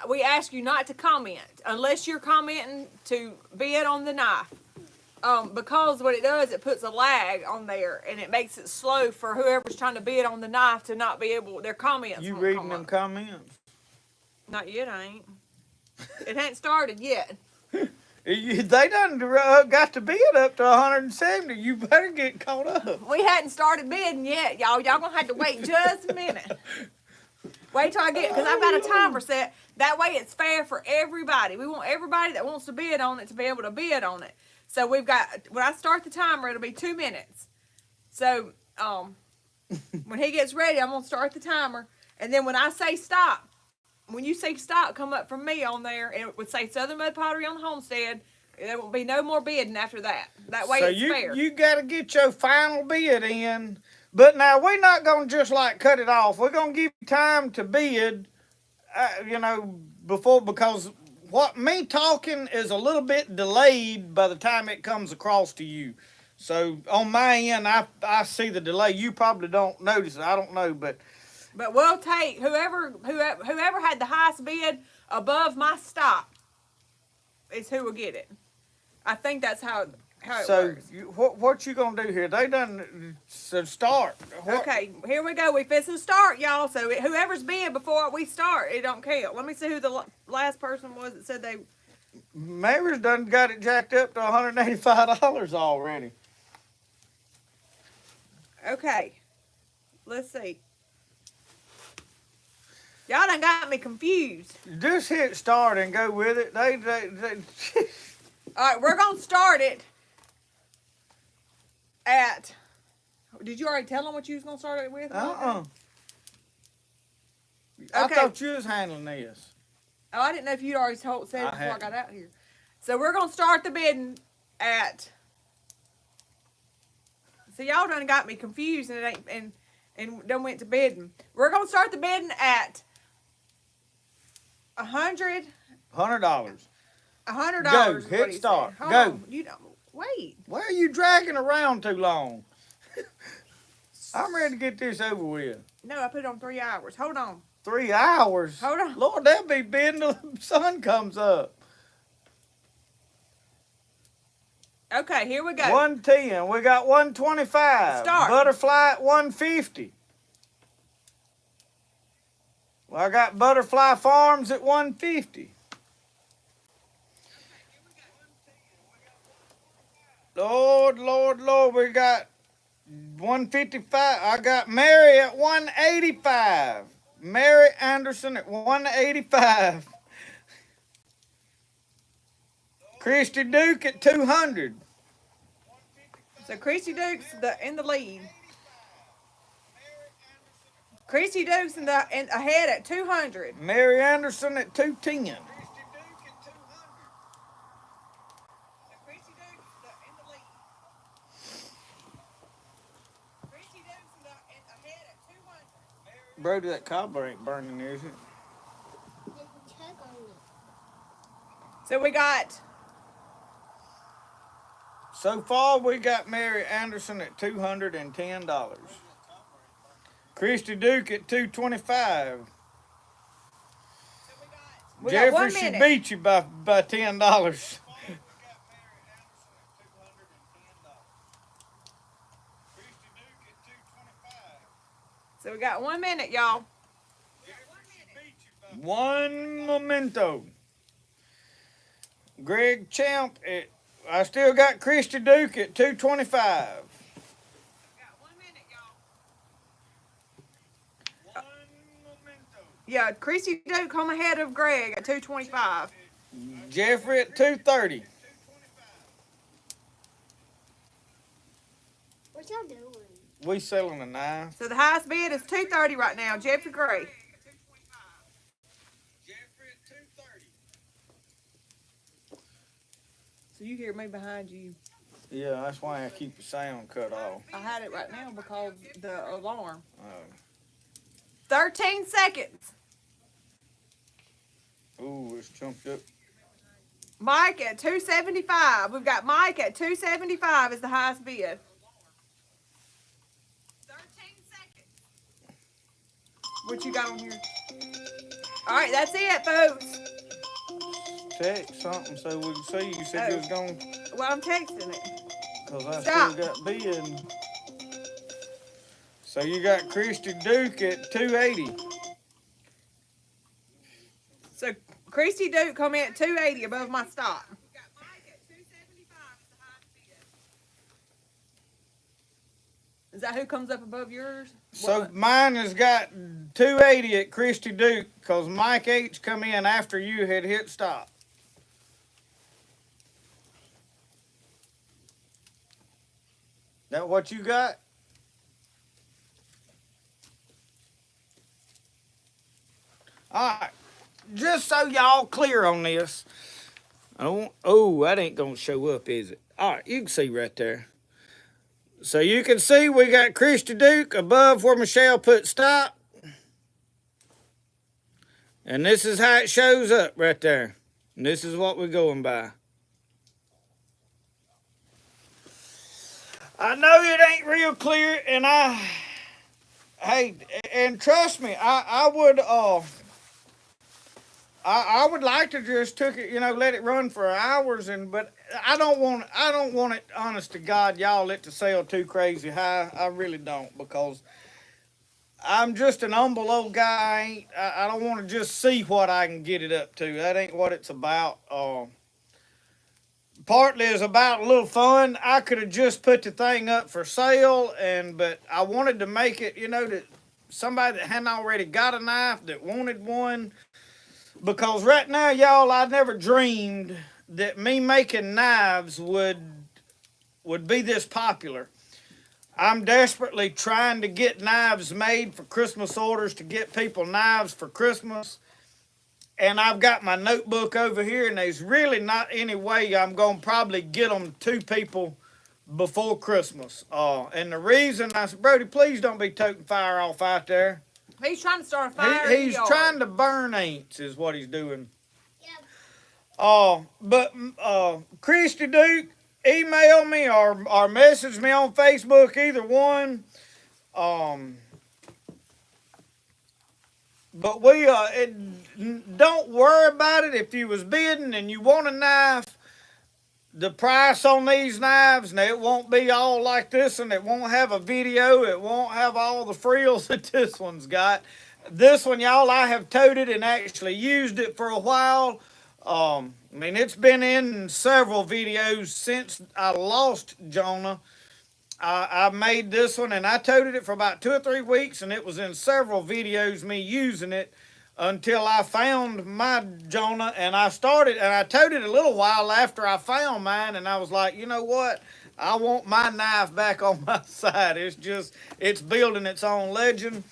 Speaker 2: we ask you not to comment unless you're commenting to bid on the knife. Because what it does, it puts a lag on there and it makes it slow for whoever's trying to bid on the knife to not be able, their comments.
Speaker 1: You
Speaker 2: won't
Speaker 1: reading
Speaker 2: come
Speaker 1: them
Speaker 2: up.
Speaker 1: comments?
Speaker 2: Not yet, I ain't. It ain't started yet.
Speaker 1: They done got the bid up to 170. You better get caught up.
Speaker 2: We hadn't started bidding yet, y'all. Y'all gonna have to wait just a minute. Wait till I get, because I've got a timer set. That way it's fair for everybody. We want everybody that wants to bid on it to be able to bid on it. So we've got, when I start the timer, it'll be 2 minutes. So when he gets ready, I'm gonna start the timer. And then when I say stop, when you see stop come up from me on there, and it would say Southern Mud Pottery on the Homestead, there will be no more bidding after that. That way it's fair.
Speaker 1: You got to get your final bid in. But now we're not going to just like cut it off. We're going to give you time to bid, before, because what me talking is a little bit delayed by the time it comes across to you. So on my end, I see the delay. You probably don't notice it. I don't know, but
Speaker 2: we'll take whoever had the highest bid above my stop is who will get it. I think that's how it works.
Speaker 1: So what you gonna do here? They done start.
Speaker 2: Okay, here we go. We fixing to start, y'all. So whoever's bid before we start, it don't count. Let me see who the last person was that said they.
Speaker 1: Mary's done got it jacked up to $185 already.
Speaker 2: Okay, let's see. Y'all done got me confused.
Speaker 1: Just hit start and go with it. They
Speaker 2: All right, we're gonna start it at. Did you already tell them what you was gonna start it with?
Speaker 1: I
Speaker 2: Okay.
Speaker 1: thought you was handling this.
Speaker 2: Oh, I didn't know if you'd already said it before I got out here. So we're gonna start the bidding at. See, y'all done got me confused and it ain't and done went to bidding. We're gonna start the bidding at $100.
Speaker 1: $100.
Speaker 2: $100.
Speaker 1: Go. Hit start.
Speaker 2: Hold
Speaker 1: Go.
Speaker 2: on. You don't wait.
Speaker 1: Why are you dragging around too long? I'm ready to get this over with.
Speaker 2: No, I put it on 3 hours. Hold on.
Speaker 1: 3 hours?
Speaker 2: Hold on.
Speaker 1: Lord, they'll be bidding till the sun comes up.
Speaker 2: Okay, here we go.
Speaker 1: 110. We got 125.
Speaker 2: Start.
Speaker 1: Butterfly at 150. Well, I got Butterfly Farms at 150. Lord, Lord, Lord, we got 155. I got Mary at 185. Mary Anderson at 185. Christy Duke at 200.
Speaker 2: So Christy Duke's in the lead. Christy Duke's ahead at 200.
Speaker 1: Mary Anderson at 210. Brody, that cobbler ain't burning, is it?
Speaker 2: So we got
Speaker 1: So far, we got Mary Anderson at $210. Christy Duke at $225.
Speaker 2: we got
Speaker 1: Jeffrey,
Speaker 2: 1
Speaker 1: she
Speaker 2: minute.
Speaker 1: beat you by $10.
Speaker 2: So we got 1 minute, y'all.
Speaker 1: One memento. Greg Champ at, I still got Christy Duke at $225.
Speaker 2: Yeah, Christy Duke home ahead of Greg at 225.
Speaker 1: Jeffrey at $230.
Speaker 3: What y'all doing?
Speaker 1: We selling a knife.
Speaker 2: So the highest bid is 230 right now. Jeffrey Gray. So you hear me behind you.
Speaker 1: Yeah, that's why I keep the sound cut off.
Speaker 2: I had it right now because the alarm.
Speaker 1: Oh.
Speaker 2: 13 seconds.
Speaker 1: Ooh, it's chunked up.
Speaker 2: Mike at 275. We've got Mike at 275 is the highest bid. 13 seconds. What you got on here? All right, that's it, folks.
Speaker 1: Text something so we can see. You said you was going.
Speaker 2: Well, I'm texting it.
Speaker 1: Because I
Speaker 2: Stop.
Speaker 1: still got bid. So you got Christy Duke at 280.
Speaker 2: So Christy Duke come in at 280 above my stop. Is that who comes up above yours?
Speaker 1: So
Speaker 2: What?
Speaker 1: mine has got 280 at Christy Duke because Mike H come in after you had hit stop. That what you got? All right. Just so y'all clear on this. Oh, that ain't gonna show up, is it? All right, you can see right there. So you can see we got Christy Duke above where Michelle put stop. And this is how it shows up right there. And this is what we're going by. I know it ain't real clear, and hey, and trust me, I would like to just took it, let it run for hours, but I don't want it, honest to God, y'all let the sale too crazy high. I really don't, because I'm just an humble old guy. I don't want to just see what I can get it up to. That ain't what it's about. Partly is about a little fun. I could have just put the thing up for sale, but I wanted to make it, that somebody that hadn't already got a knife that wanted one. Because right now, y'all, I never dreamed that me making knives would be this popular. I'm desperately trying to get knives made for Christmas orders, to get people knives for Christmas. And I've got my notebook over here, and there's really not any way I'm going to probably get them to people before Christmas. And the reason I said, Brody, please don't be toting fire off out there.
Speaker 2: He's trying to start a fire.
Speaker 1: He's trying to burn ants is what he's doing.
Speaker 3: Yep.
Speaker 1: But Christy Duke, email me or message me on Facebook, either one. But we don't worry about it. If you was bidding and you want a knife, the price on these knives, now it won't be all like this, and it won't have a video. It won't have all the frills that this one's got. This one, y'all, I have toted and actually used it for a while. It's been in several videos since I lost Jonah. I made this one, and I toted it for about 2 or 3 weeks, and it was in several videos, me using it, until I found my Jonah, and I toted a little while after I found mine, and I was like, you know what? I want my knife back on my side. It's building its own legend.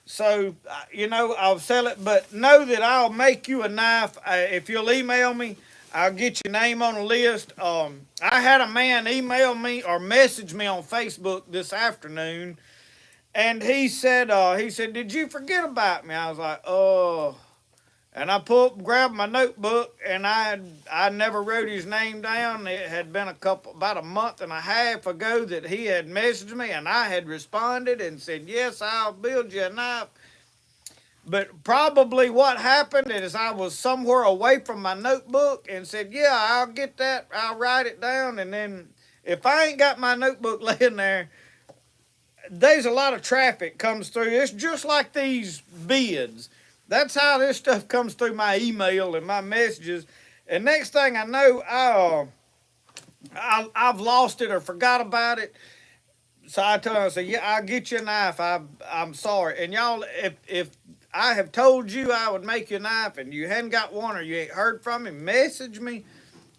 Speaker 1: So, I'll sell it, but know that I'll make you a knife. If you'll email me, I'll get your name on the list. I had a man email me or message me on Facebook this afternoon, and he said, did you forget about me? I was like, And I grabbed my notebook, and I never wrote his name down. It had been about a month and a half ago that he had messaged me, and I had responded and said, yes, I'll build you a knife. But probably what happened is I was somewhere away from my notebook and said, yeah, I'll get that. I'll write it down. And then if I ain't got my notebook laying there, there's a lot of traffic comes through. It's just like these bids. That's how this stuff comes through my email and my messages. And next thing I know, I've lost it or forgot about it. So I told him, I said, yeah, I'll get you a knife. I'm sorry. And y'all, if I have told you I would make you a knife and you hadn't got one or you ain't heard from me, message me,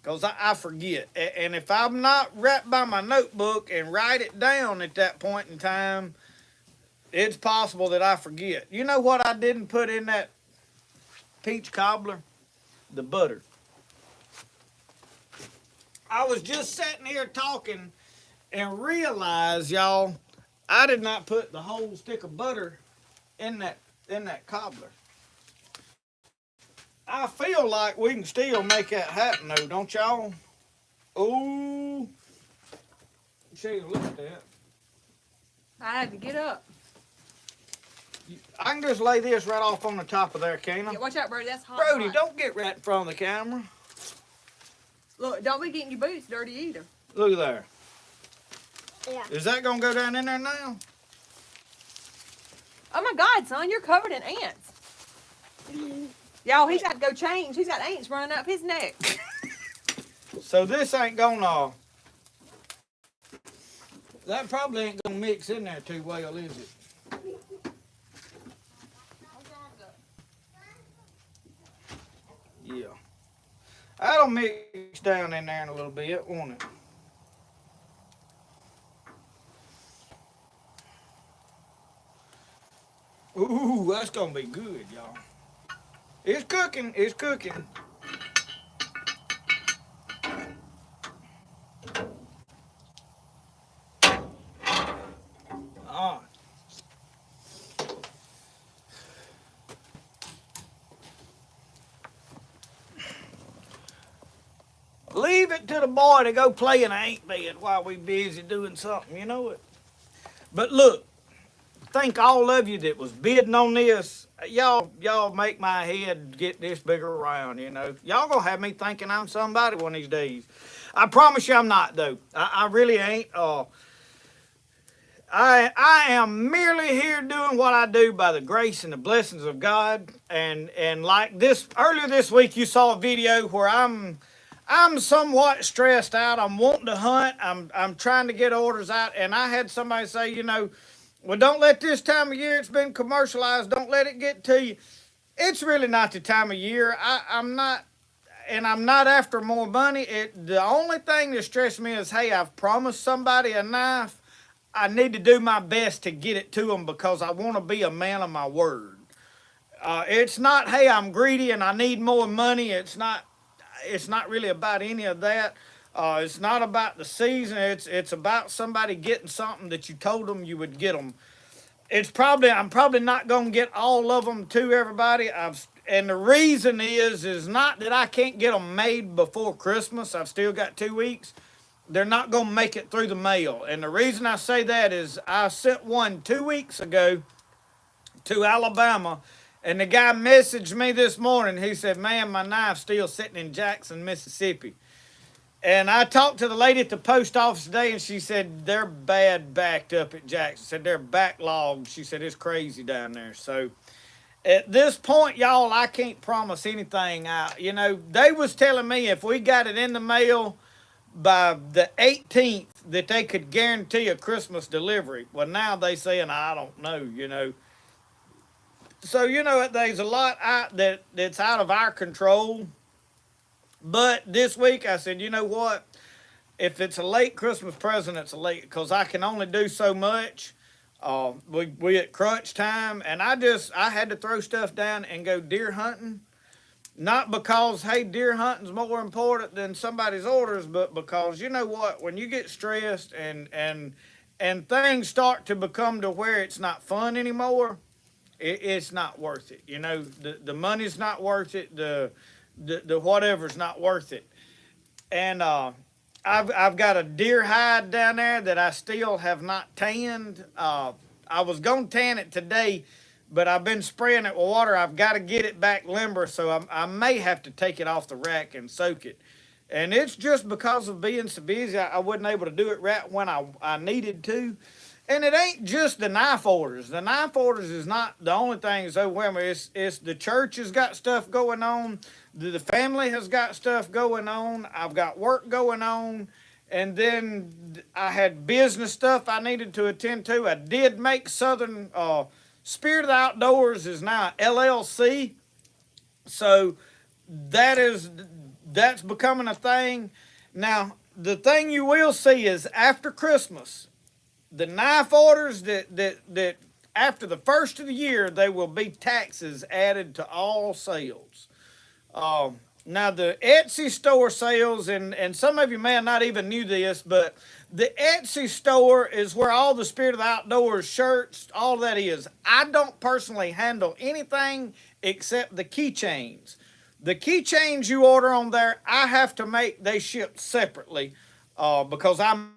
Speaker 1: because I forget. And if I'm not right by my notebook and write it down at that point in time, it's possible that I forget. You know what I didn't put in that peach cobbler? The butter. I was just sitting here talking and realized, y'all, I did not put the whole stick of butter in that cobbler. I feel like we can still make that happen, though, don't y'all? Ooh. Show you, look at that.
Speaker 2: I had to get up.
Speaker 1: I can just lay this right off on the top of there, can't I?
Speaker 2: Yeah, watch out, Brody. That's hot.
Speaker 1: Brody,
Speaker 2: hot.
Speaker 1: don't get right in front of the camera.
Speaker 2: Look, don't be getting your boots dirty either.
Speaker 1: Look there.
Speaker 3: Yeah.
Speaker 1: Is that going to go down in there now?
Speaker 2: Oh my God, son, you're covered in ants. Y'all, he's got to go change. He's got ants running up his neck.
Speaker 1: So this ain't going to... That probably ain't going to mix in there too well, is it? Yeah. That'll mix down in there in a little bit, won't it? Ooh, that's gonna be good, y'all. It's cooking, it's cooking. Ah. Leave it to the boy to go play in the ant bed while we busy doing something, you know it. But look, thank all of you that was bidding on this. Y'all make my head get this bigger around, you know. Y'all gonna have me thinking I'm somebody one of these days. I promise you I'm not, though. I really ain't. I am merely here doing what I do by the grace and the blessings of God. And like this, earlier this week you saw a video where I'm somewhat stressed out. I'm wanting to hunt. I'm trying to get orders out. And I had somebody say, you know, well, don't let this time of year, it's been commercialized, don't let it get to you. It's really not the time of year. I'm not, and I'm not after more money. The only thing that stressed me is, hey, I've promised somebody a knife. I need to do my best to get it to them because I want to be a man of my word. It's not, hey, I'm greedy and I need more money. It's not really about any of that. It's not about the season. It's about somebody getting something that you told them you would get them. I'm probably not going to get all of them to everybody. And the reason is not that I can't get them made before Christmas. I've still got 2 weeks. They're not going to make it through the mail. And the reason I say that is I sent one 2 weeks ago to Alabama. And the guy messaged me this morning. He said, man, my knife's still sitting in Jackson, Mississippi. And I talked to the lady at the post office today, and she said they're bad backed up at Jackson. Said they're backlogged. She said it's crazy down there. So at this point, y'all, I can't promise anything out. You know, they was telling me if we got it in the mail by the 18th that they could guarantee a Christmas delivery. Well, now they saying, I don't know, you know. So, you know, there's a lot out that's out of our control. But this week I said, you know what? If it's a late Christmas present, it's a late, because I can only do so much. We at crunch time, and I had to throw stuff down and go deer hunting. Not because, hey, deer hunting's more important than somebody's orders, but because, you know what? When you get stressed and things start to become to where it's not fun anymore, It's not worth it. You know, the money's not worth it. The whatever's not worth it. And I've got a deer hide down there that I still have not tanned. I was gonna tan it today, but I've been spraying it with water. I've got to get it back limber, so I may have to take it off the rack and soak it. And it's just because of being so busy, I wasn't able to do it right when I needed to. And it ain't just the knife orders. The knife orders is not the only thing that's overwhelming. It's the church has got stuff going on. The family has got stuff going on. I've got work going on. And then I had business stuff I needed to attend to. I did make Southern Spirit of the Outdoors is now LLC. So that's becoming a thing. Now, the thing you will see is after Christmas, the knife orders that after the first of the year, there will be taxes added to all sales. Now the Etsy store sales, and some of you may have not even knew this, but the Etsy store is where all the Spirit of the Outdoors shirts, all that is. I don't personally handle anything except the keychains. The keychains you order on there, I have to make, they ship separately because I'm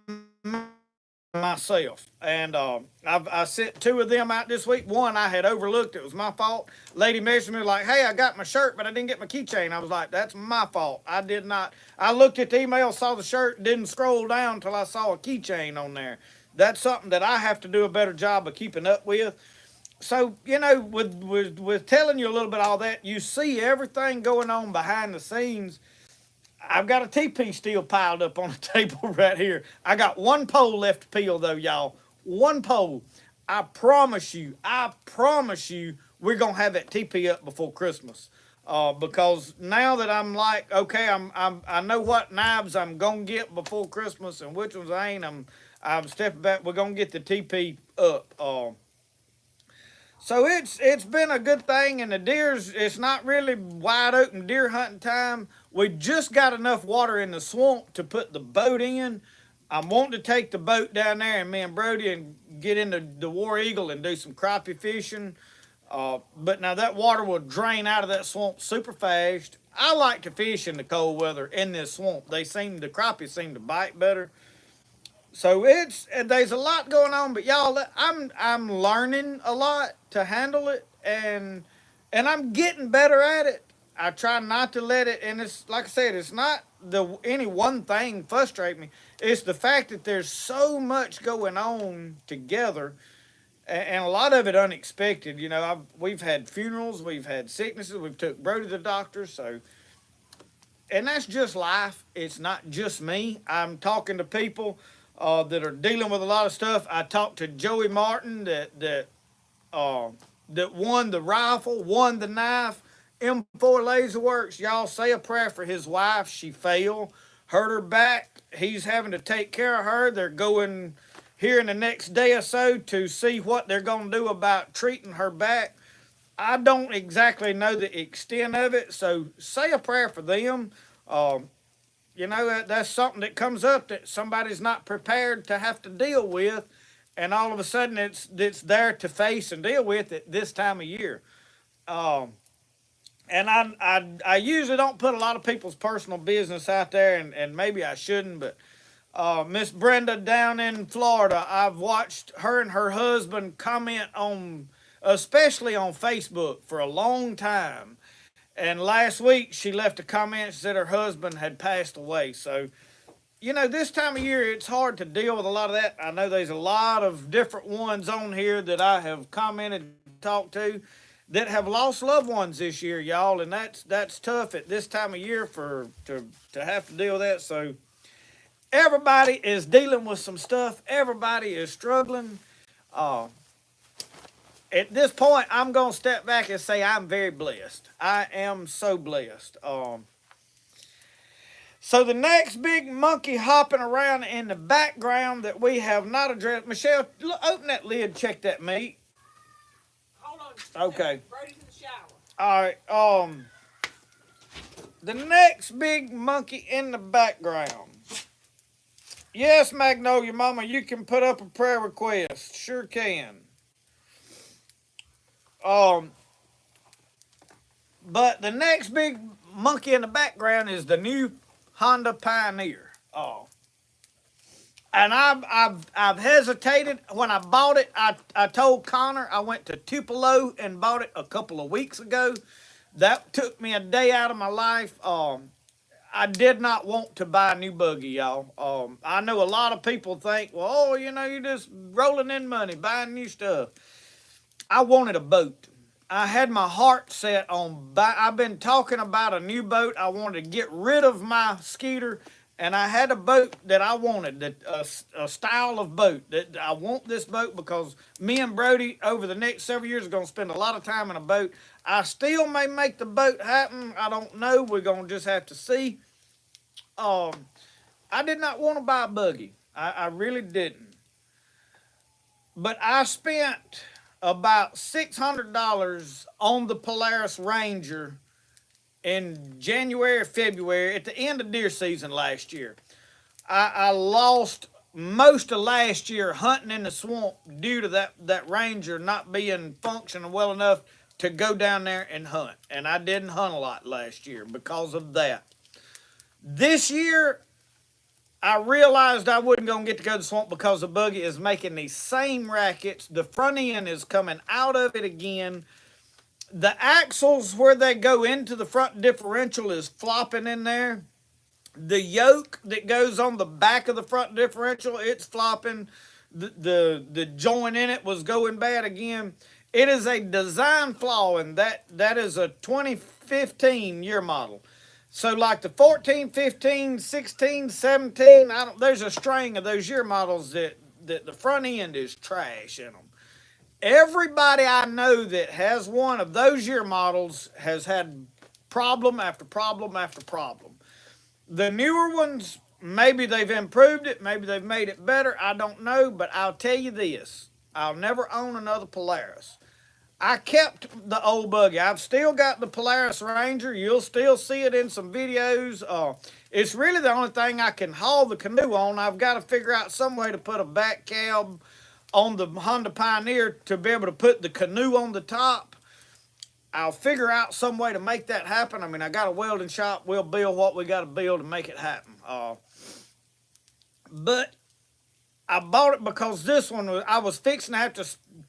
Speaker 1: myself. And I sent 2 of them out this week. One I had overlooked. It was my fault. Lady messaged me like, hey, I got my shirt, but I didn't get my keychain. I was like, that's my fault. I did not. I looked at the email, saw the shirt, didn't scroll down until I saw a keychain on there. That's something that I have to do a better job of keeping up with. So, you know, with telling you a little bit of all that, you see everything going on behind the scenes. I've got a TP still piled up on the table right here. I got one pole left to peel though, y'all. One pole. I promise you, we're gonna have that TP up before Christmas. Because now that I'm like, okay, I know what knives I'm gonna get before Christmas and which ones I ain't. I'm stepping back. We're gonna get the TP up. So it's been a good thing, and the deers, it's not really wide open deer hunting time. We just got enough water in the swamp to put the boat in. I'm wanting to take the boat down there and me and Brody and get into the War Eagle and do some crappie fishing. But now that water will drain out of that swamp super fast. I like to fish in the cold weather in this swamp. The crappie seem to bite better. So there's a lot going on, but y'all, I'm learning a lot to handle it, and I'm getting better at it. I try not to let it, and it's like I said, it's not any one thing frustrate me. It's the fact that there's so much going on together, and a lot of it unexpected. You know, we've had funerals, we've had sicknesses, we've took Brody to the doctor, so. And that's just life. It's not just me. I'm talking to people that are dealing with a lot of stuff. I talked to Joey Martin that won the rifle, won the knife. M4 Laser Works. Y'all say a prayer for his wife. She fell, hurt her back. He's having to take care of her. They're going here in the next day or so to see what they're going to do about treating her back. I don't exactly know the extent of it, so say a prayer for them. You know, that's something that comes up that somebody's not prepared to have to deal with, and all of a sudden it's there to face and deal with at this time of year. And I usually don't put a lot of people's personal business out there, and maybe I shouldn't, but Miss Brenda down in Florida, I've watched her and her husband comment on, especially on Facebook, for a long time. And last week she left a comment, she said her husband had passed away. So, you know, this time of year it's hard to deal with a lot of that. I know there's a lot of different ones on here that I have commented, talked to, that have lost loved ones this year, y'all, and that's tough at this time of year to have to deal with that. So everybody is dealing with some stuff. Everybody is struggling. At this point, I'm going to step back and say I'm very blessed. I am so blessed. So the next big monkey hopping around in the background that we have not addressed. Michelle, open that lid, check that meat.
Speaker 2: Hold on.
Speaker 1: Okay.
Speaker 2: Brody's in the shower.
Speaker 1: All right. The next big monkey in the background. Yes, Magnolia Mama, you can put up a prayer request. Sure can. But the next big monkey in the background is the new Honda Pioneer. And I've hesitated. When I bought it, I told Connor I went to Tupelo and bought it a couple of weeks ago. That took me a day out of my life. I did not want to buy a new buggy, y'all. I know a lot of people think, well, oh, you're just rolling in money, buying new stuff. I wanted a boat. I had my heart set on I've been talking about a new boat. I wanted to get rid of my Skeeter, and I had a boat that I wanted, a style of boat. That I want this boat because me and Brody over the next several years are going to spend a lot of time in a boat. I still may make the boat happen. I don't know. We're going to just have to see. I did not want to buy a buggy. I really didn't. But I spent about $600 on the Polaris Ranger in January, February, at the end of deer season last year. I lost most of last year hunting in the swamp due to that Ranger not being functioning well enough to go down there and hunt. And I didn't hunt a lot last year because of that. This year, I realized I wasn't going to get to go to the swamp because the buggy is making these same rackets. The front end is coming out of it again. The axles where they go into the front differential is flopping in there. The yoke that goes on the back of the front differential, it's flopping. The joint in it was going bad again. It is a design flaw, and that is a 2015 year model. So like the 14, 15, 16, 17, there's a string of those year models that the front end is trash in them. Everybody I know that has one of those year models has had problem after problem after problem. The newer ones, maybe they've improved it, maybe they've made it better, I don't know, but I'll tell you this, I'll never own another Polaris. I kept the old buggy. I've still got the Polaris Ranger. You'll still see it in some videos. It's really the only thing I can haul the canoe on. I've got to figure out some way to put a back cab on the Honda Pioneer to be able to put the canoe on the top. I'll figure out some way to make that happen. I mean, I got a welding shop. We'll build what we got to build to make it happen. But I bought it because this one I was fixing to have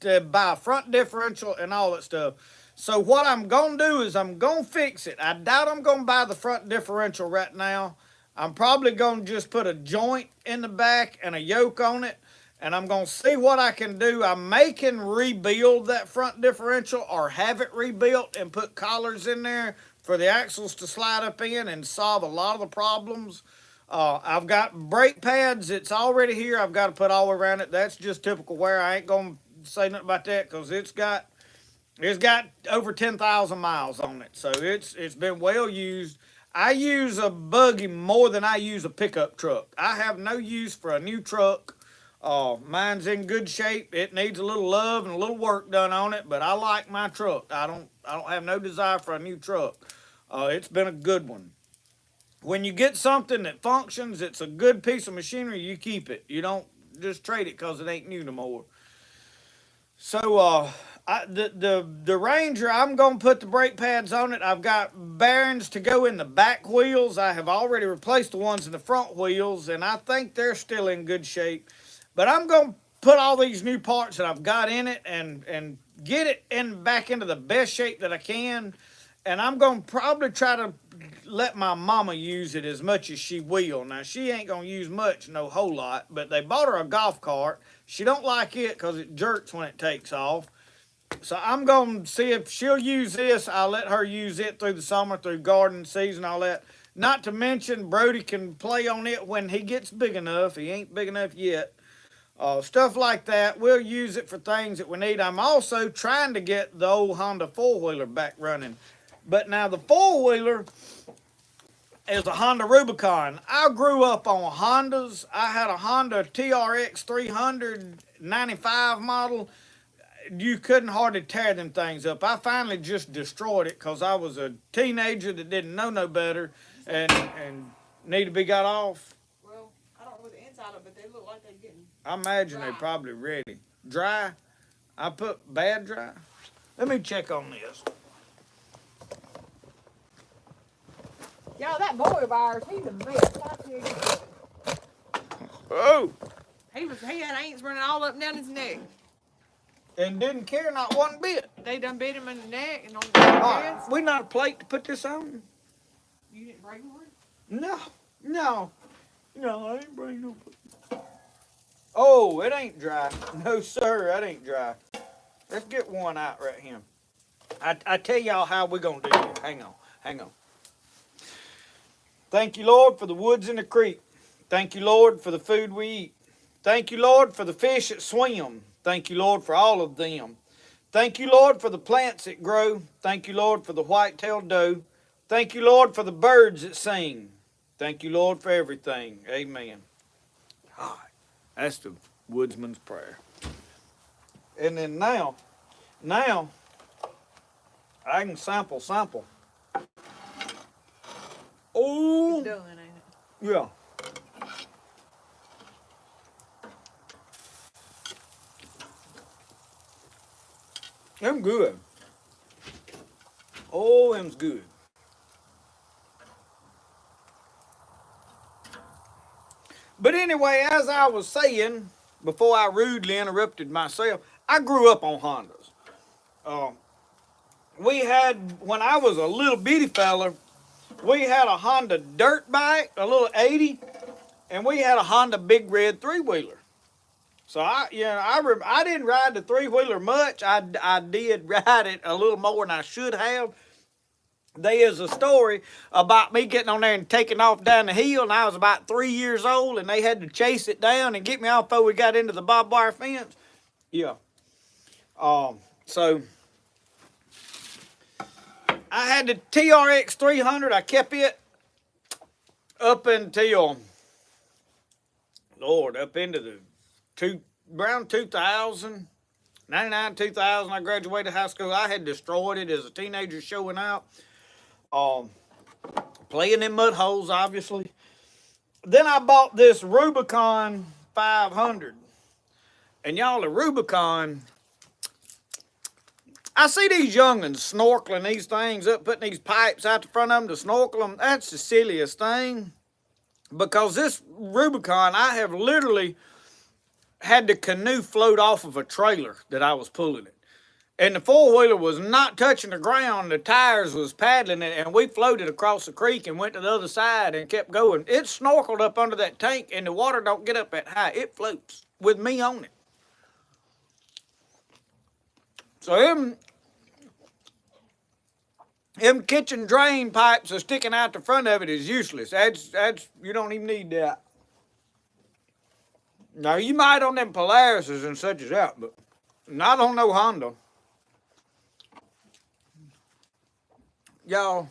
Speaker 1: to buy a front differential and all that stuff. So what I'm going to do is I'm going to fix it. I doubt I'm going to buy the front differential right now. I'm probably going to just put a joint in the back and a yoke on it, and I'm going to see what I can do. I may can rebuild that front differential or have it rebuilt and put collars in there for the axles to slide up in and solve a lot of the problems. I've got brake pads. It's already here. I've got to put all around it. That's just typical wear. I ain't going to say nothing about that because it's got over 10,000 miles on it. So it's been well used. I use a buggy more than I use a pickup truck. I have no use for a new truck. Mine's in good shape. It needs a little love and a little work done on it, but I like my truck. I don't have no desire for a new truck. It's been a good one. When you get something that functions, it's a good piece of machinery, you keep it. You don't just trade it because it ain't new no more. So the Ranger, I'm going to put the brake pads on it. I've got bearings to go in the back wheels. I have already replaced the ones in the front wheels, and I think they're still in good shape. But I'm going to put all these new parts that I've got in it and get it back into the best shape that I can. And I'm going to probably try to let my mama use it as much as she will. Now, she ain't going to use much, no whole lot, but they bought her a golf cart. She don't like it because it jerks when it takes off. So I'm going to see if she'll use this. I'll let her use it through the summer, through garden season, all that. Not to mention, Brody can play on it when he gets big enough. He ain't big enough yet. Stuff like that. We'll use it for things that we need. I'm also trying to get the old Honda four-wheeler back running. But now the four-wheeler is a Honda Rubicon. I grew up on Hondas. I had a Honda TRX 300 95 model. You couldn't hardly tear them things up. I finally just destroyed it because I was a teenager that didn't know no better and needed to be got off.
Speaker 2: Well, I don't know the inside of it, but they look like they're getting
Speaker 1: I imagine
Speaker 2: dry.
Speaker 1: they're probably ready. Dry? I put bad dry? Let me check on this.
Speaker 2: Y'all, that boy of ours, he's a mess. I tell you what.
Speaker 1: Oh,
Speaker 2: He had ants running all up and down his neck.
Speaker 1: and didn't care not one bit.
Speaker 2: They done bit him in the neck and on the
Speaker 1: Right,
Speaker 2: chest.
Speaker 1: we not a plate to put this on?
Speaker 2: You didn't break one?
Speaker 1: No, I ain't bringing no plate. Oh, it ain't dry. No, sir, that ain't dry. Let's get one out right here. I tell y'all how we're going to do this. Hang on. Thank you, Lord, for the woods and the creek. Thank you, Lord, for the food we eat. Thank you, Lord, for the fish that swim. Thank you, Lord, for all of them. Thank you, Lord, for the plants that grow. Thank you, Lord, for the white-tailed doe. Thank you, Lord, for the birds that sing. Thank you, Lord, for everything. Amen. All right. That's the woodsman's prayer. And then now, I can sample. Oh,
Speaker 2: It's done, ain't it?
Speaker 1: yeah. Them good. Oh, them's good. But anyway, as I was saying, before I rudely interrupted myself, I grew up on Hondas. We had, when I was a little bitty fella, we had a Honda dirt bike, a little 80, and we had a Honda big red three-wheeler. So I didn't ride the three-wheeler much. I did ride it a little more than I should have. There is a story about me getting on there and taking off down the hill, and I was about 3 years old, and they had to chase it down and get me off before we got into the barbed wire fence. Yeah. So I had the TRX 300. I kept it up until, Lord, up into the around 2000. 99, 2000, I graduated high school. I had destroyed it as a teenager showing out. Playing in mud holes, obviously. Then I bought this Rubicon 500. And y'all, the Rubicon, I see these young'uns snorkeling these things up, putting these pipes out the front of them to snorkel them. That's the silliest thing. Because this Rubicon, I have literally had the canoe float off of a trailer that I was pulling it. And the four-wheeler was not touching the ground. The tires was paddling it, and we floated across the creek and went to the other side and kept going. It snorkeled up under that tank, and the water don't get up that high. It floats with me on it. So them kitchen drain pipes are sticking out the front of it is useless. That's you don't even need that. Now, you might on them Polarises and such as that, but not on no Honda. Y'all,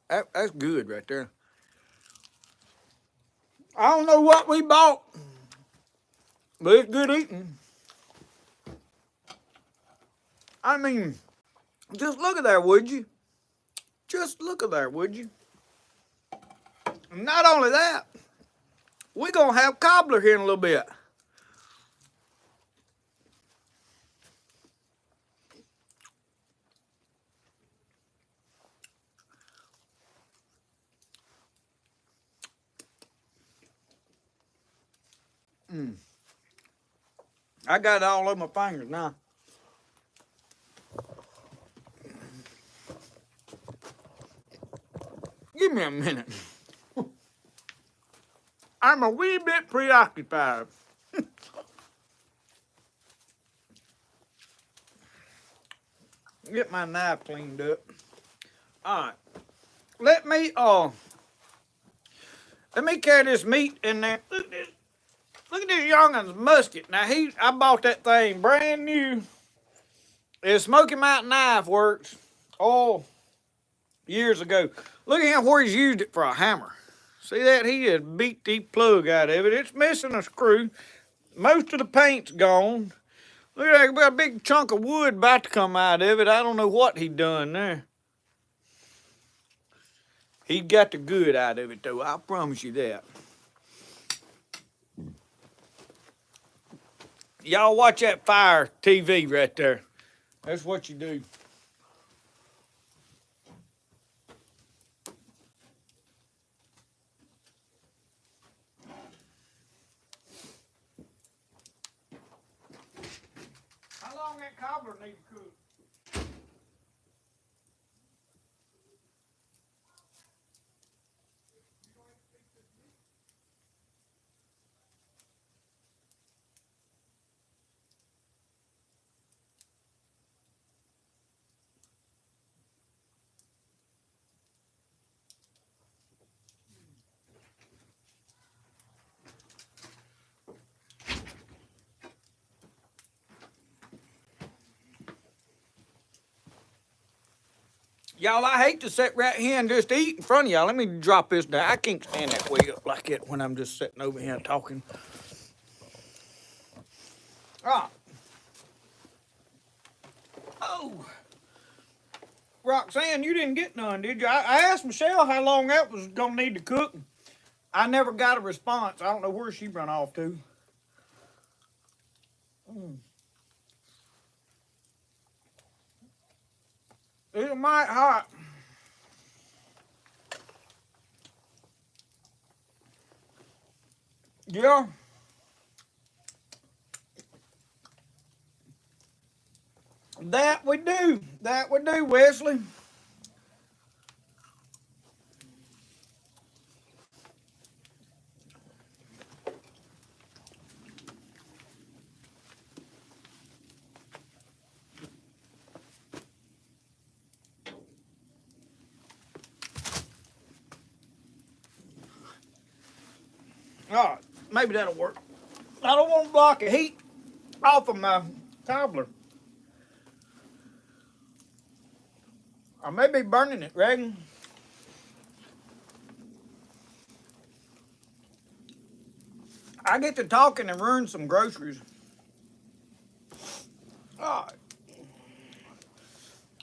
Speaker 1: that's good right there. I don't know what we bought, but it's good eating. I mean, just look at there, would you? Just look at there, would you? And not only that, we're going to have cobbler here in a little bit. I got it all over my fingers now. Give me a minute. I'm a wee bit preoccupied. Get my knife cleaned up. All right. Let me carry this meat in there. Look at this. Look at this youngin's musket. Now I bought that thing brand new. It's Smoky Mountain Knife Works. Oh, years ago. Look at him where he's used it for a hammer. See that? He just beat the plug out of it. It's missing a screw. Most of the paint's gone. Look at that, got a big chunk of wood about to come out of it. I don't know what he done there. He got the good out of it, though. I promise you that. Y'all watch that fire TV right there. That's what you do. that cobbler need to cook? Y'all, I hate to sit right here and just eat in front of y'all. Let me drop this down. I can't stand that way up like it when I'm just sitting over here talking. Ah. Oh. Roxanne, you didn't get none, did you? I asked Michelle how long that was going to need to cook. I never got a response. I don't know where she run off to. It's mighty hot. Yeah. That we do. That we do, Wesley. All right, maybe that'll work. I don't want to block the heat off of my cobbler. I may be burning it, Reagan. I get to talking and ruin some groceries. All right.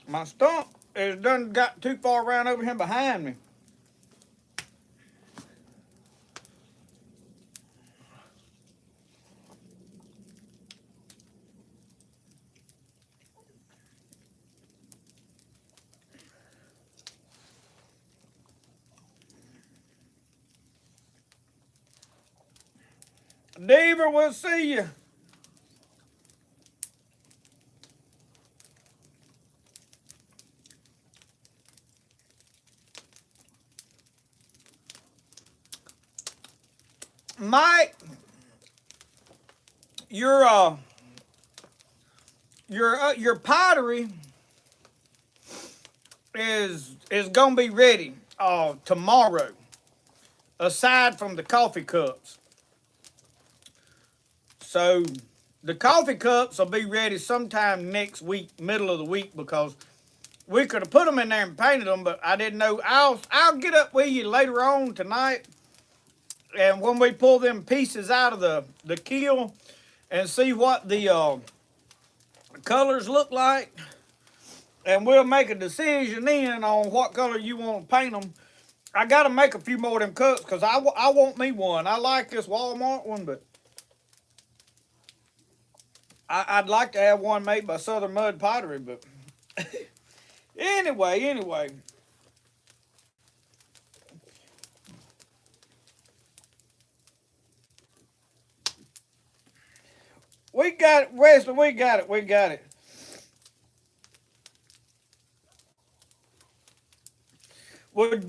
Speaker 1: My stump has done got too far around over here behind me. Deaver, we'll see you. Mike, your pottery is gonna be ready tomorrow. Aside from the coffee cups, so the coffee cups will be ready sometime next week, middle of the week, because we could have put them in there and painted them, but I didn't know. I'll get up with you later on tonight, and when we pull them pieces out of the kiln and see what the colors look like, and we'll make a decision then on what color you want to paint them. I got to make a few more of them cups because I want me one. I like this Walmart one, but I'd like to have one made by Southern Mud Pottery. But anyway. We got it, Wesley. We got it. Well,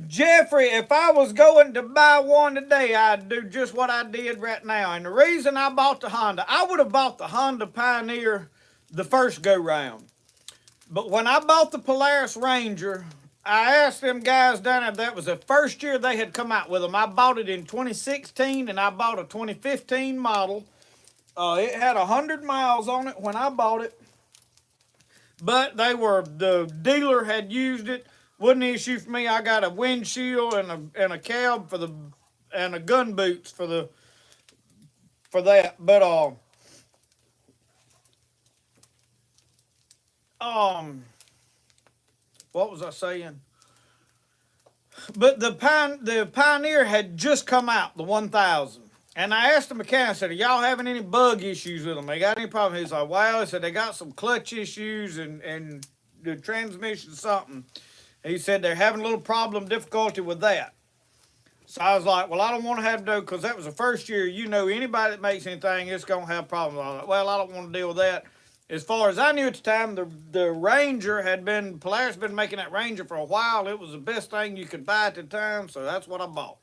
Speaker 1: Jeffrey, if I was going to buy one today, I'd do just what I did right now. And the reason I bought the Honda, I would have bought the Honda Pioneer the first go round. But when I bought the Polaris Ranger, I asked them guys down there, that was the first year they had come out with them. I bought it in 2016 and I bought a 2015 model. It had 100 miles on it when I bought it. But the dealer had used it. Wasn't an issue for me. I got a windshield and a cab and a gun boots for that. But what was I saying? But the Pioneer had just come out, the 1000. And I asked the mechanic, I said, are y'all having any bug issues with them? They got any problem? He's like, well, he said they got some clutch issues and the transmission something. He said they're having a little difficulty with that. So I was like, well, I don't want to have to do, because that was the first year, anybody that makes anything, it's going to have problems. I was like, well, I don't want to deal with that. as far as I knew at the time, the Ranger Polaris been making that Ranger for a while. It was the best thing you could buy at the time, so that's what I bought.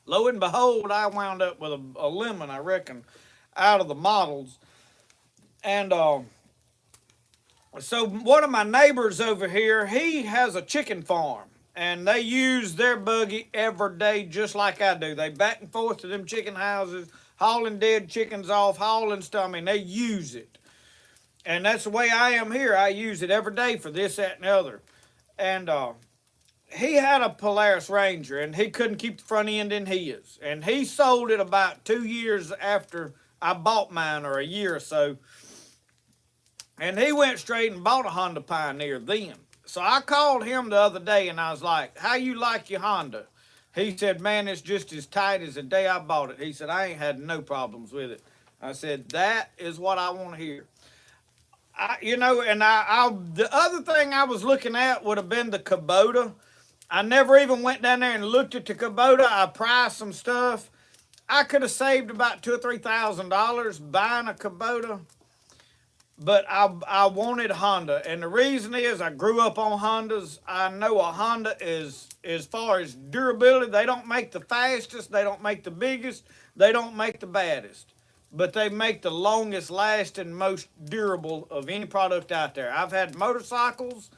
Speaker 1: Lo and behold, I wound up with a lemon, I reckon, out of the models. And so one of my neighbors over here, he has a chicken farm. And they use their buggy every day just like I do. They back and forth to them chicken houses, hauling dead chickens off, hauling stuff. I mean, they use it. And that's the way I am here. I use it every day for this, that, and the other. And he had a Polaris Ranger, and he couldn't keep the front end in his. And he sold it about 2 years after I bought mine, or a year or so. And he went straight and bought a Honda Pioneer then. So I called him the other day, and I was like, how you like your Honda? He said, man, it's just as tight as the day I bought it. He said, I ain't had no problems with it. I said, that is what I want to hear. The other thing I was looking at would have been the Kubota. I never even went down there and looked at the Kubota. I priced some stuff. I could have saved about $2,000 or $3,000 buying a Kubota, but I wanted Honda, and the reason is I grew up on Hondas. I know a Honda is, as far as durability, they don't make the fastest, they don't make the biggest, they don't make the baddest, but they make the longest lasting, most durable of any product out there. I've had motorcycles.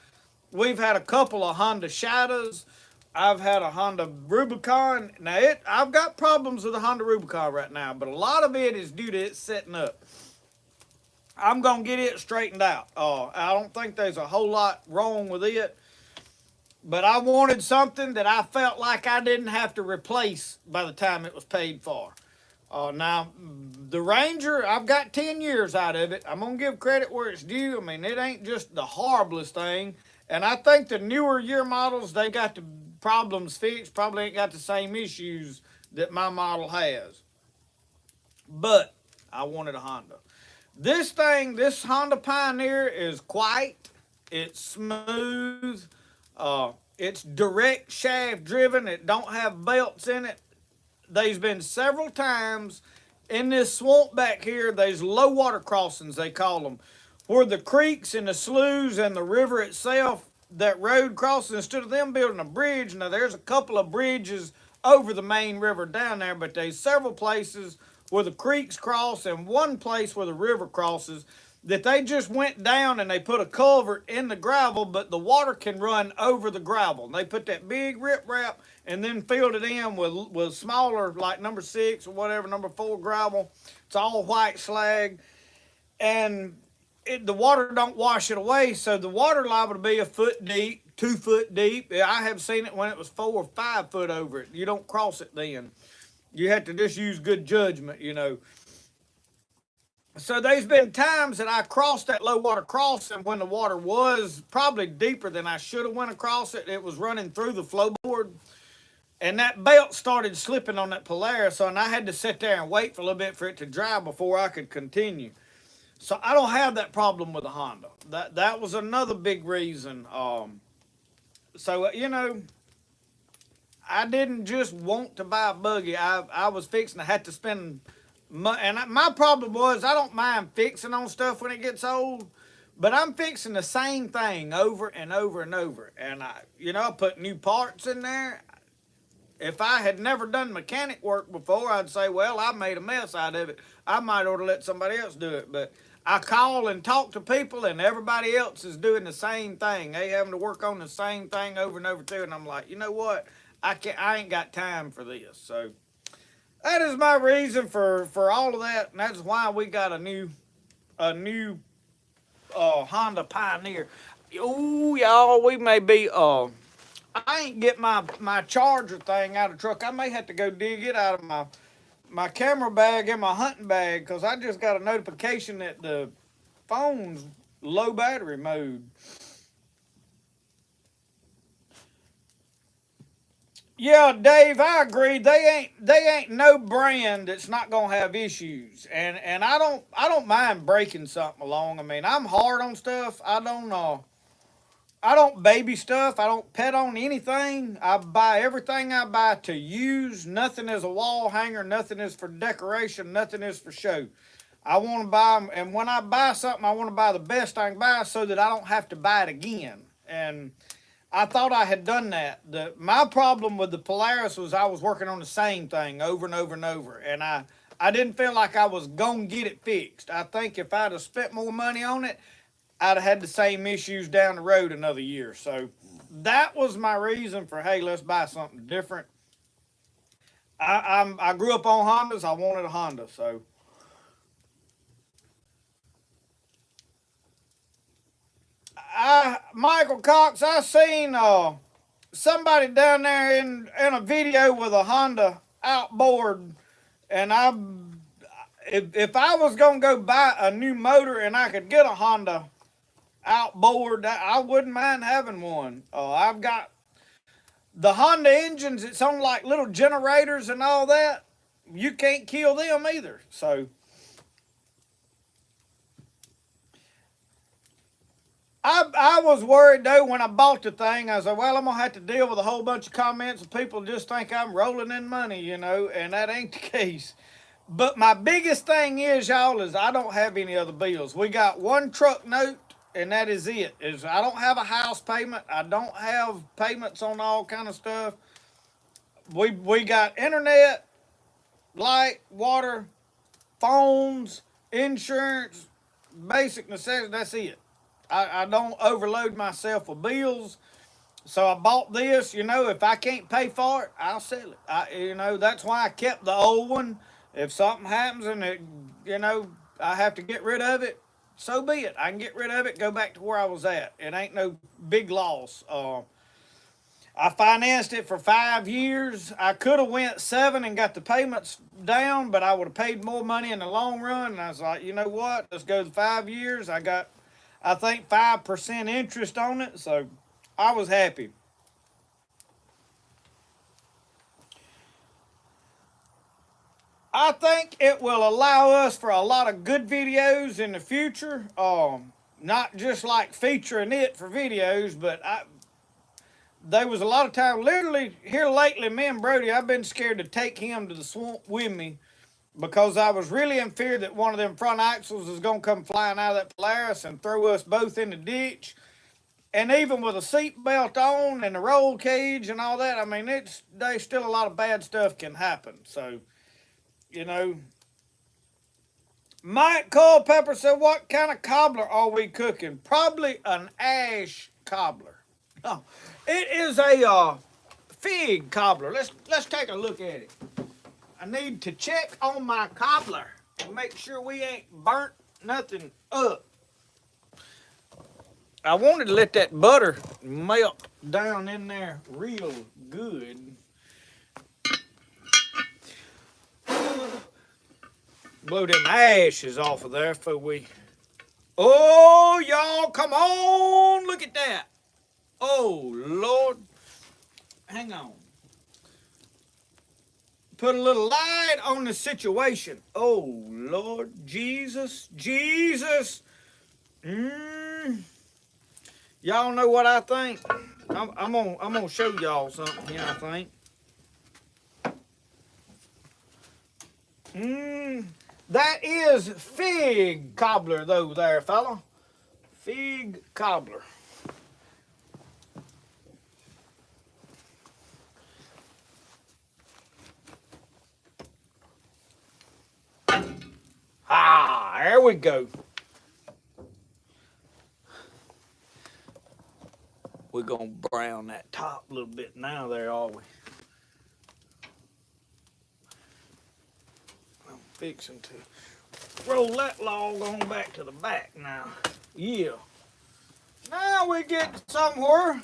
Speaker 1: We've had a couple of Honda Shadows. I've had a Honda Rubicon. Now, I've got problems with the Honda Rubicon right now, but a lot of it is due to it setting up. I'm going to get it straightened out. I don't think there's a whole lot wrong with it, but I wanted something that I felt like I didn't have to replace by the time it was paid for. Now, the Ranger, I've got 10 years out of it. I'm going to give credit where it's due. I mean, it ain't just the horriblest thing. And I think the newer year models, they got the problems fixed. Probably ain't got the same issues that my model has. But I wanted a Honda. This Honda Pioneer is quiet. It's smooth. It's direct shaft driven. It don't have belts in it. There's been several times in this swamp back here, there's low water crossings, they call them, where the creeks and the sloughs and the river itself, that road crosses, instead of them building a bridge. Now, there's a couple of bridges over the main river down there, but there's several places where the creeks cross and one place where the river crosses that they just went down and they put a culvert in the gravel, but the water can run over the gravel. And they put that big riprap and then filled it in with smaller, like number 6 or whatever, number 4 gravel. It's all white slag. And the water don't wash it away, so the water liable to be a foot deep, 2 foot deep. I have seen it when it was 4 or 5 foot over it. You don't cross it then. You have to just use good judgment, So there's been times that I crossed that low water crossing when the water was probably deeper than I should have went across it. It was running through the flowboard, and that belt started slipping on that Polaris, and I had to sit there and wait for a little bit for it to dry before I could continue. So I don't have that problem with the Honda. That was another big reason. I didn't just want to buy a buggy. I was fixing to have to spend money. And my problem was I don't mind fixing on stuff when it gets old, but I'm fixing the same thing over and over and over. And I put new parts in there. If I had never done mechanic work before, I'd say, well, I made a mess out of it. I might ought to let somebody else do it. But I call and talk to people, and everybody else is doing the same thing. They having to work on the same thing over and over too. And I'm like, you know what? I ain't got time for this. So that is my reason for all of that, and that's why we got a new Honda Pioneer. Oh, y'all, we may be I ain't get my charger thing out of the truck. I may have to go dig it out of my camera bag and my hunting bag, because I just got a notification that the phone's low battery mode. Yeah, Dave, I agree. They ain't no brand that's not gonna have issues, and I don't mind breaking something along. I mean, I'm hard on stuff. I don't baby stuff. I don't pet on anything. I buy everything I buy to use. Nothing is a wall hanger. Nothing is for decoration. Nothing is for show. I want to buy them, and when I buy something, I want to buy the best I can buy so that I don't have to buy it again. And I thought I had done that. My problem with the Polaris was I was working on the same thing over and over and over, and I didn't feel like I was gonna get it fixed. I think if I'd have spent more money on it, I'd have had the same issues down the road another year. So that was my reason for, hey, let's buy something different. I grew up on Hondas. I wanted a Honda, so. Michael Cox, I seen somebody down there in a video with a Honda outboard, and if I was gonna go buy a new motor and I could get a Honda outboard, I wouldn't mind having one. I've got the Honda engines. It's on like little generators and all that. You can't kill them either. So I was worried though when I bought the thing. I said, well, I'm gonna have to deal with a whole bunch of comments and people just think I'm rolling in money, you know, and that ain't the case. But my biggest thing is, y'all, is I don't have any other bills. We got one truck note, and that is it. Is I don't have a house payment. I don't have payments on all kind of stuff. We got internet, light, water, phones, insurance, basic necessities. That's it. I don't overload myself with bills. So I bought this, you know, if I can't pay for it, I'll sell it. You know, that's why I kept the old one. If something happens and it, you know, I have to get rid of it, so be it. I can get rid of it, go back to where I was at. It ain't no big loss. I financed it for 5 years. I could have went 7 and got the payments down, but I would have paid more money in the long run. And I was like, you know what? Let's go to 5 years. I got, I think, 5% interest on it. So I was happy. I think it will allow us for a lot of good videos in the future. Not just like featuring it for videos, but there was a lot of time, literally here lately, me and Brody, I've been scared to take him to the swamp with me because I was really in fear that one of them front axles is going to come flying out of that Polaris and throw us both in the ditch. And even with a seatbelt on and the roll cage and all that, I mean, there's still a lot of bad stuff can happen. So, you know, Mike Culpepper said, what kind of cobbler are we cooking? Probably an ash cobbler. Oh, it is a fig cobbler. Let's take a look at it. I need to check on my cobbler and make sure we ain't burnt nothing up. I wanted to let that butter melt down in there real good. Blow them ashes off of there before we... Oh, y'all, come on. Look at that. Oh, Lord. Hang on. Put a little light on the situation. Oh, Lord. Jesus. Jesus. Y'all know what I think? I'm gonna show y'all something here, I think. That is fig cobbler, though, there, fella. Fig cobbler. Ah, there we go. We're gonna brown that top a little bit now there, are we? I'm fixing to roll that log on back to the back now. Yeah. Now we get somewhere.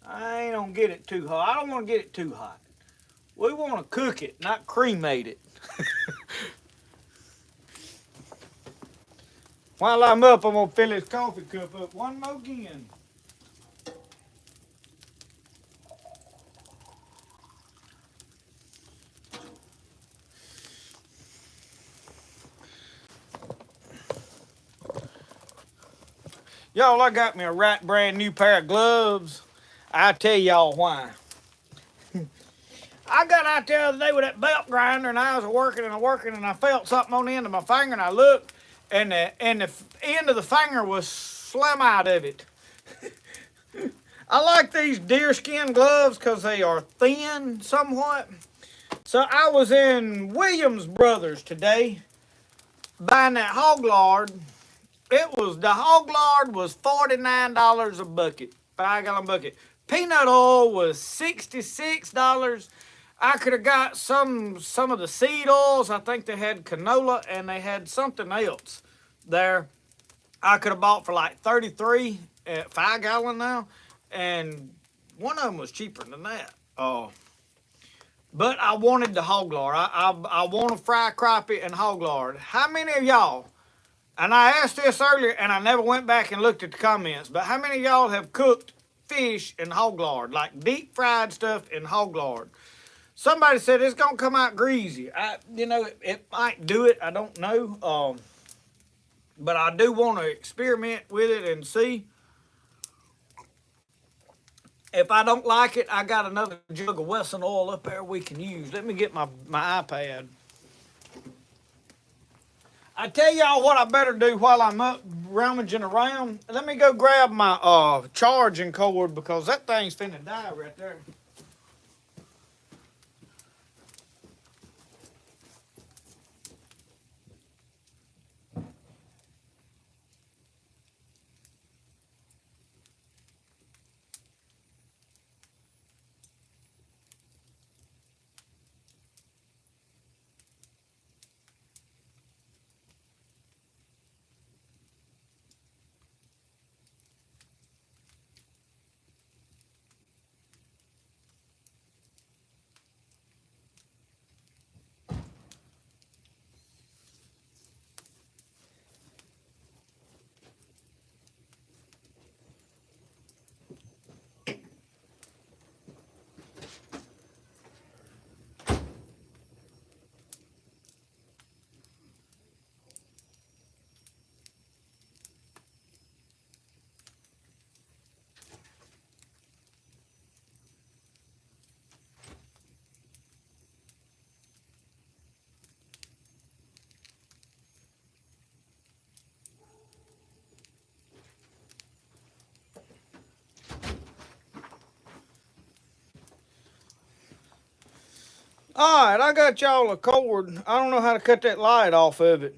Speaker 1: I ain't gonna get it too hot. I don't wanna get it too hot. We wanna cook it, not cremate it. While I'm up, I'm gonna fill this coffee cup up one more again. Y'all, I got me a right brand new pair of gloves. I tell y'all why. I got out the other day with that belt grinder, and I was working and working, and I felt something on the end of my finger, and I looked, and the end of the finger was slim out of it. I like these deerskin gloves because they are thin somewhat. So I was in Williams Brothers today buying that hog lard. The hog lard was $49 a bucket, 5-gallon bucket. Peanut oil was $66. I could have got some of the seed oils. I think they had canola and they had something else there. I could have bought for like 33 at 5-gallon now, and one of them was cheaper than that. But I wanted the hog lard. I want to fry crappie and hog lard. How many of y'all? And I asked this earlier, and I never went back and looked at the comments, but how many of y'all have cooked fish in hog lard, like deep fried stuff in hog lard? Somebody said it's gonna come out greasy. It might do it. I don't know. But I do want to experiment with it and see. If I don't like it, I got another jug of Wesson oil up there we can use. Let me get my iPad. I tell y'all what I better do while I'm up rummaging around. Let me go grab my charging cord because that thing's finna die right there. All right, I got y'all a cord. I don't know how to cut that light off of it.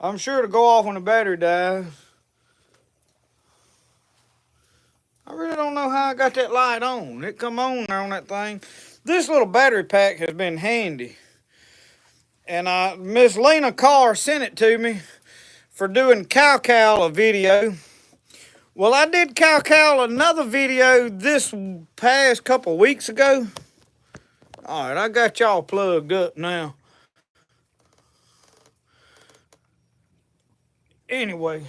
Speaker 1: I'm sure it'll go off when the battery dies. I really don't know how I got that light on. It come on there on that thing. This little battery pack has been handy. And Miss Lena Carr sent it to me for doing cow a video. Well, I did cow another video this past couple weeks ago. All right, I got y'all plugged up now. Anyway,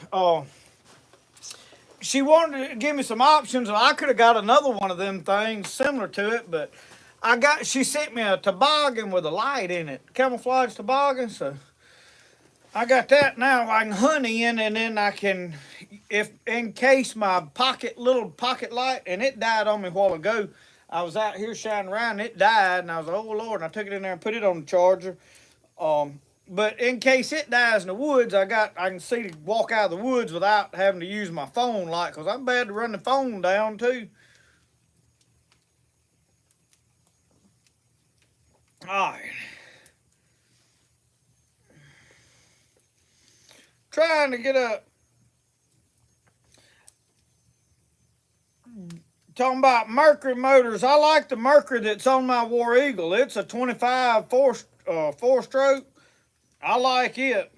Speaker 1: she wanted to give me some options. I could have got another one of them things similar to it, but she sent me a toboggan with a light in it, camouflage toboggan. So I got that now. I can hunt in, and then I can, if in case my little pocket light, and it died on me a while ago. I was out here shining around, it died, and I was like, oh Lord, and I took it in there and put it on the charger. But in case it dies in the woods, I can see to walk out of the woods without having to use my phone light, because I'm bad to run the phone down too. All right. Trying to get up. Talking about Mercury motors. I like the Mercury that's on my War Eagle. It's a 25 four-stroke. I like it.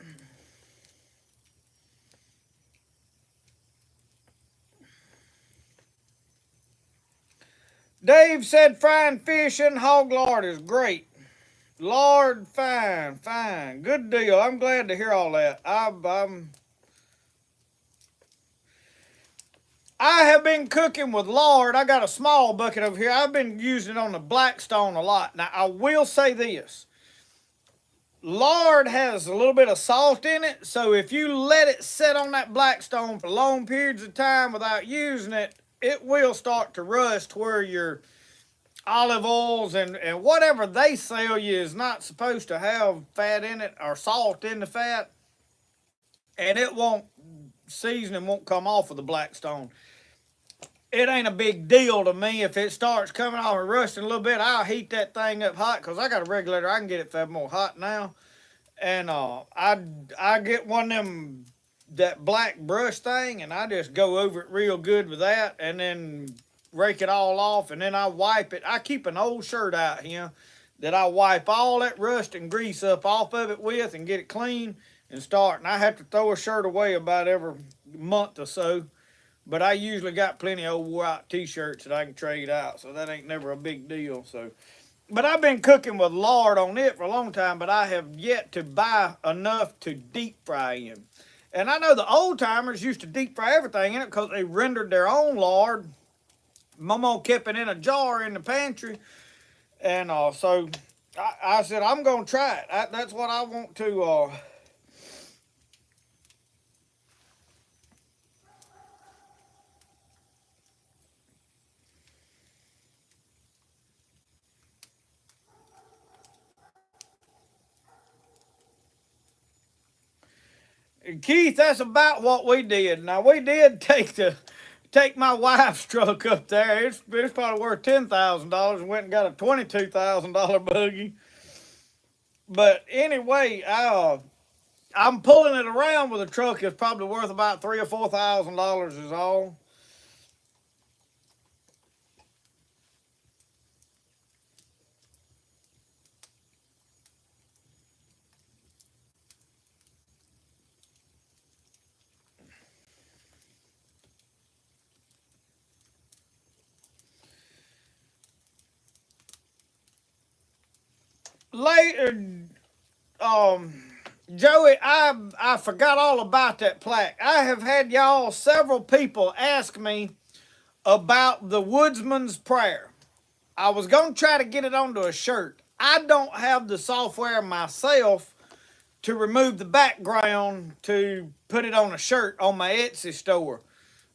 Speaker 1: Dave said frying fish in hog lard is great. Lard, fine. Good deal. I'm glad to hear all that. I have been cooking with lard. I got a small bucket over here. I've been using it on the Blackstone a lot. Now, I will say this. Lard has a little bit of salt in it, so if you let it sit on that Blackstone for long periods of time without using it, it will start to rust where your olive oils and whatever they sell you is not supposed to have fat in it or salt in the fat, and it won't seasoning won't come off of the Blackstone. It ain't a big deal to me if it starts coming off and rusting a little bit. I'll heat that thing up hot because I got a regulator. I can get it fed more hot now, and I get one of them that black brush thing, and I just go over it real good with that, and then rake it all off, and then I wipe it. I keep an old shirt out here that I wipe all that rust and grease up off of it with and get it clean and start. And I have to throw a shirt away about every month or so. But I usually got plenty of old wore out t-shirts that I can trade out, so that ain't never a big deal. So, but I've been cooking with lard on it for a long time, but I have yet to buy enough to deep fry in. And I know the old timers used to deep fry everything in it because they rendered their own lard. Mama kept it in a jar in the pantry, and so I said I'm gonna try it. That's what I want to. Keith, that's about what we did. Now we did take my wife's truck up there. It's probably worth $10,000, and went and got a $22,000 buggy. But anyway, I'm pulling it around with a truck that's probably worth about $3,000 or $4,000 is all. Later, Joey, I forgot all about that plaque. I have had several people ask me about the Woodsman's prayer. I was going to try to get it onto a shirt. I don't have the software myself to remove the background to put it on a shirt on my Etsy store.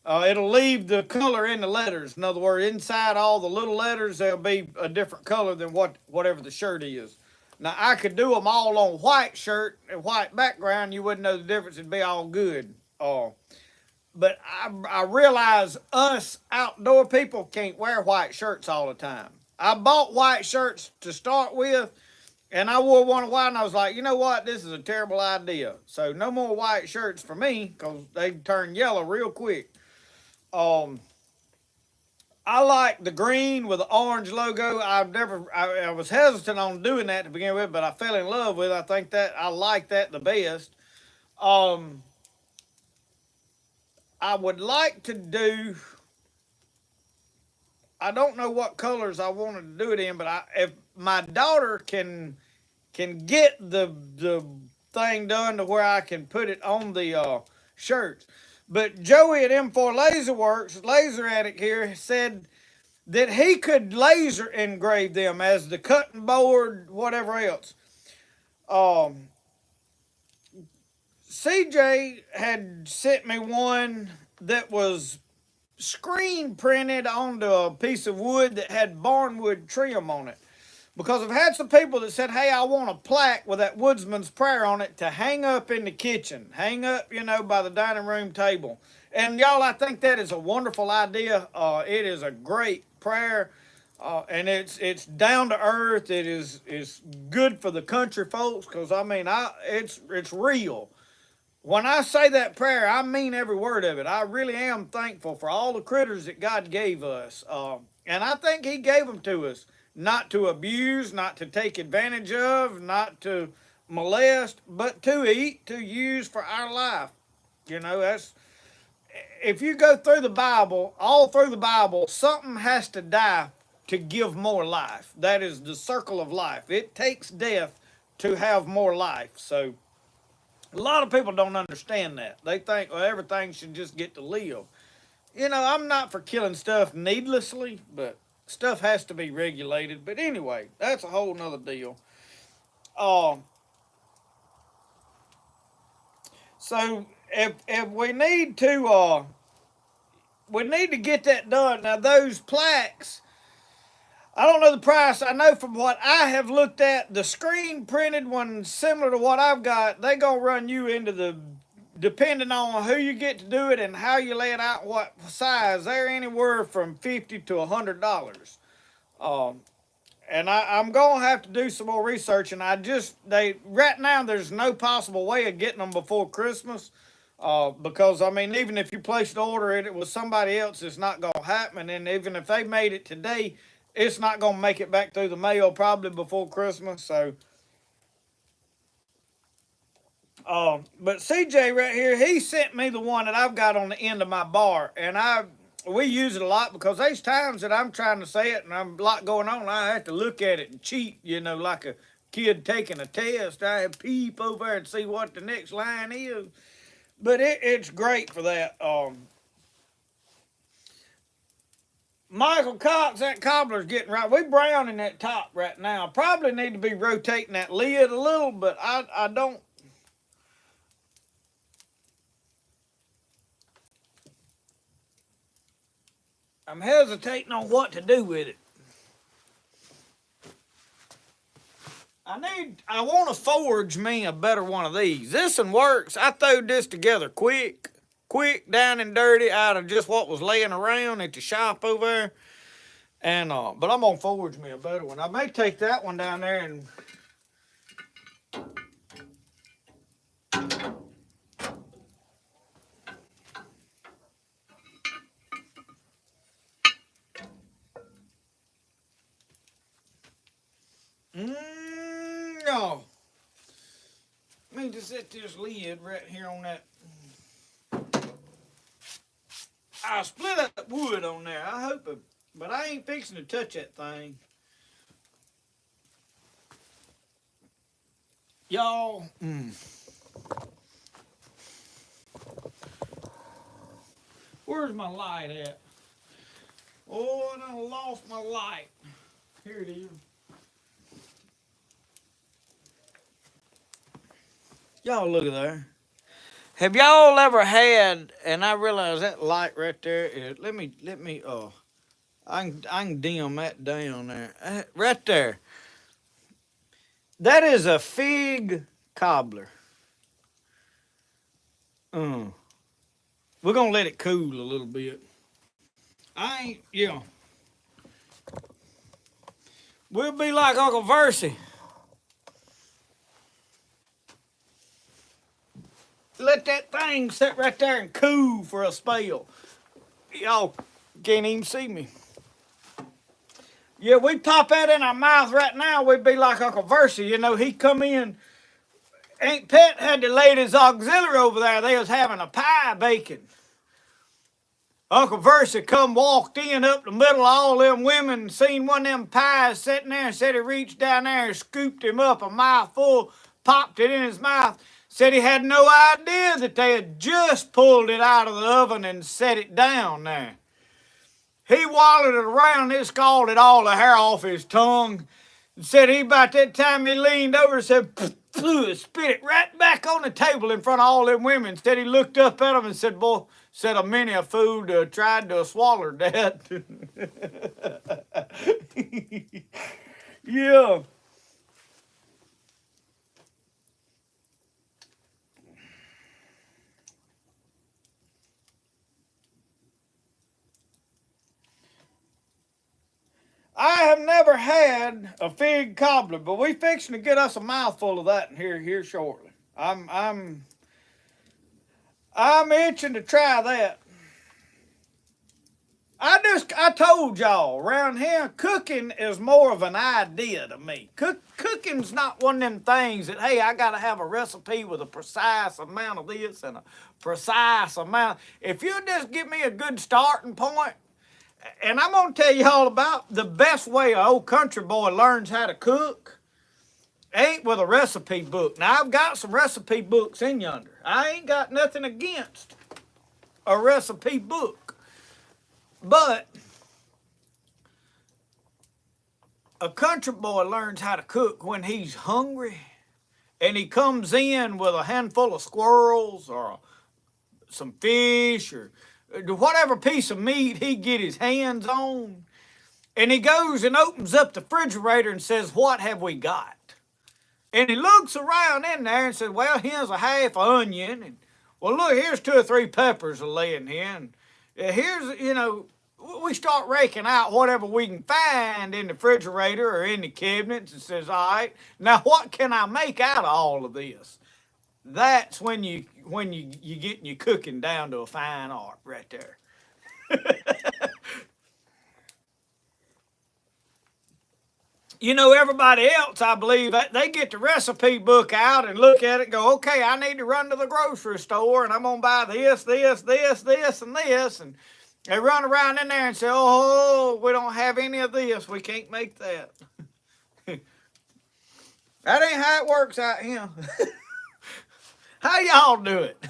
Speaker 1: It'll leave the color in the letters. In other words, inside all the little letters, they'll be a different color than whatever the shirt is. Now, I could do them all on white shirt and white background. You wouldn't know the difference. It'd be all good. But I realize us outdoor people can't wear white shirts all the time. I bought white shirts to start with, and I wore one a while, and I was like, you know what? This is a terrible idea. So no more white shirts for me because they turn yellow real quick. I like the green with the orange logo. I was hesitant on doing that to begin with, but I fell in love with it. I think that I like that the best. I would like to do, I don't know what colors I wanted to do it in, but if my daughter can get the thing done to where I can put it on the shirts. But Joey at M4 Laser Works, laser addict here, said that he could laser engrave them as the cutting board, whatever else. CJ had sent me one that was screen printed onto a piece of wood that had barnwood trim on it. Because I've had some people that said, hey, I want a plaque with that Woodsman's prayer on it to hang up in the kitchen, hang up, by the dining room table. And y'all, I think that is a wonderful idea. It is a great prayer, and it's down to earth. It's good for the country folks because it's real. When I say that prayer, I mean every word of it. I really am thankful for all the critters that God gave us, and I think He gave them to us. Not to abuse, not to take advantage of, not to molest, but to eat, to use for our life. That's, if you go through the Bible, all through the Bible, something has to die to give more life. That is the circle of life. It takes death to have more life. So a lot of people don't understand that. They think, well, everything should just get to live. I'm not for killing stuff needlessly, but stuff has to be regulated. But anyway, that's a whole nother deal. So if we need to get that done. Now those plaques, I don't know the price. I know from what I have looked at, the screen printed one similar to what I've got, they gonna run you into the, depending on who you get to do it and how you lay it out, what size, they're anywhere from $50 to $100. And I'm gonna have to do some more research. And right now there's no possible way of getting them before Christmas, because I mean, even if you placed an order and it was somebody else, it's not gonna happen. And even if they made it today, it's not gonna make it back through the mail probably before Christmas. So, but CJ right here, he sent me the one that I've got on the end of my bar, and we use it a lot because there's times that I'm trying to say it and I'm a lot going on. I have to look at it and cheat, like a kid taking a test. I have to peep over there and see what the next line is. But it's great for that. Michael Cox, that cobbler's getting right. We browning that top right now. Probably need to be rotating that lid a little, but I don't. I'm hesitating on what to do with it. I want to forge me a better one of these. This one works. I throwed this together quick, down and dirty out of just what was laying around at the shop over there. And but I'm gonna forge me a better one. I may take that one down there and no. Let me just set this lid right here on that. I split up wood on there. I hope it, but I ain't fixing to touch that thing. Y'all. Where's my light at? Oh, I done lost my light. Here it is. Y'all look at there. Have y'all ever had, and I realize that light right there is, let me, I can dim that down there. Right there. That is a fig cobbler. We're going to let it cool a little bit. We'll be like Uncle Versey. Let that thing sit right there and cool for a spell. Y'all can't even see me. Yeah, we pop that in our mouth right now, we'd be like Uncle Versey. He come in. Aunt Pet had the ladies auxiliary over there. They was having a pie baking. Uncle Versey come walked in up the middle of all them women and seen one of them pies sitting there and said he reached down there and scooped him up a mouthful, popped it in his mouth. Said he had no idea that they had just pulled it out of the oven and set it down there. He wallowed it around, it scalded all the hair off his tongue. And said about that time he leaned over and said, spit it right back on the table in front of all them women. Said he looked up at them and said, boy, said a many a fool tried to swallow that. Yeah. I have never had a fig cobbler, but we fixing to get us a mouthful of that here shortly. I'm itching to try that. I told y'all around here, cooking is more of an idea to me. Cooking's not one of them things that, hey, I gotta have a recipe with a precise amount of this and a precise amount. If you just give me a good starting point. And I'm going to tell you all about the best way an old country boy learns how to cook ain't with a recipe book. Now, I've got some recipe books in yonder. I ain't got nothing against a recipe book. But a country boy learns how to cook when he's hungry and he comes in with a handful of squirrels or some fish or whatever piece of meat he get his hands on, And he goes and opens up the refrigerator and says, "What have we got?" And he looks around in there and says, "Well, here's a half onion. And, well, look, here's 2 or 3 peppers laying here. And here's, we start raking out whatever we can find in the refrigerator or in the cabinets and says, all right, now what can I make out of all of this?" That's when you getting your cooking down to a fine art right there. Everybody else, I believe, they get the recipe book out and look at it and go, okay, I need to run to the grocery store and I'm going to buy this, this, this, this, and this. And they run around in there and say, oh, we don't have any of this. We can't make that. That ain't how it works out here. How y'all do it?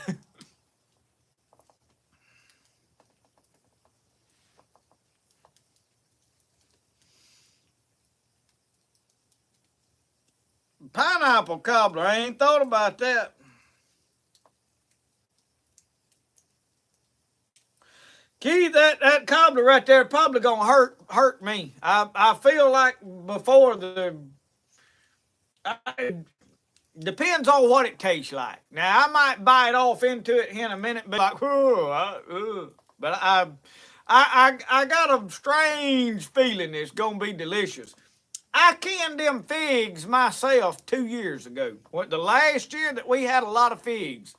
Speaker 1: Pineapple cobbler, I ain't thought about that. Keith, that cobbler right there probably gonna hurt me. I feel like before depends on what it tastes like. Now I might bite off into it in a minute, but like, but I got a strange feeling it's gonna be delicious. I canned them figs myself 2 years ago. The last year that we had a lot of figs.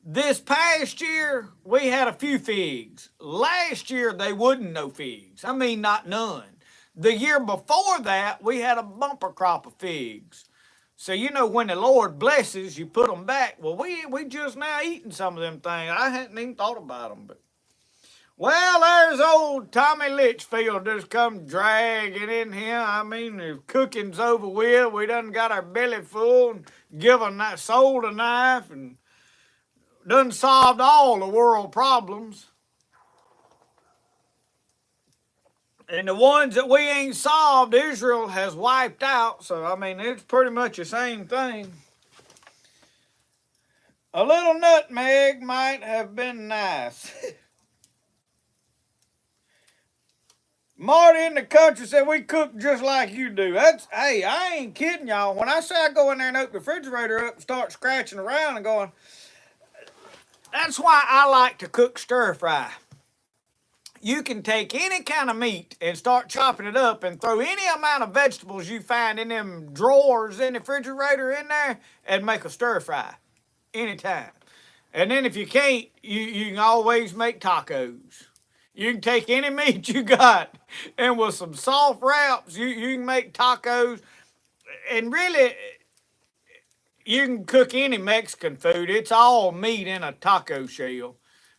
Speaker 1: This past year, we had a few figs. Last year, they wouldn't no figs. I mean, not none. The year before that, we had a bumper crop of figs. So, when the Lord blesses, you put them back. Well, we just now eating some of them things. I hadn't even thought about them, but well, there's old Tommy Litchfield just come dragging in here. I mean, the cooking's over with. We done got our belly full and sold a knife and done solved all the world problems. And the ones that we ain't solved, Israel has wiped out. So, I mean, it's pretty much the same thing. A little nutmeg might have been nice. Marty in the country said we cook just like you do. Hey, I ain't kidding y'all. When I say I go in there and open the refrigerator up and start scratching around and going, that's why I like to cook stir fry. You can take any kind of meat and start chopping it up and throw any amount of vegetables you find in them drawers in the refrigerator in there and make a stir fry anytime. And then if you can't, you can always make tacos. You can take any meat you got and with some soft wraps, you can make tacos. And really, you can cook any Mexican food. It's all meat in a taco shell.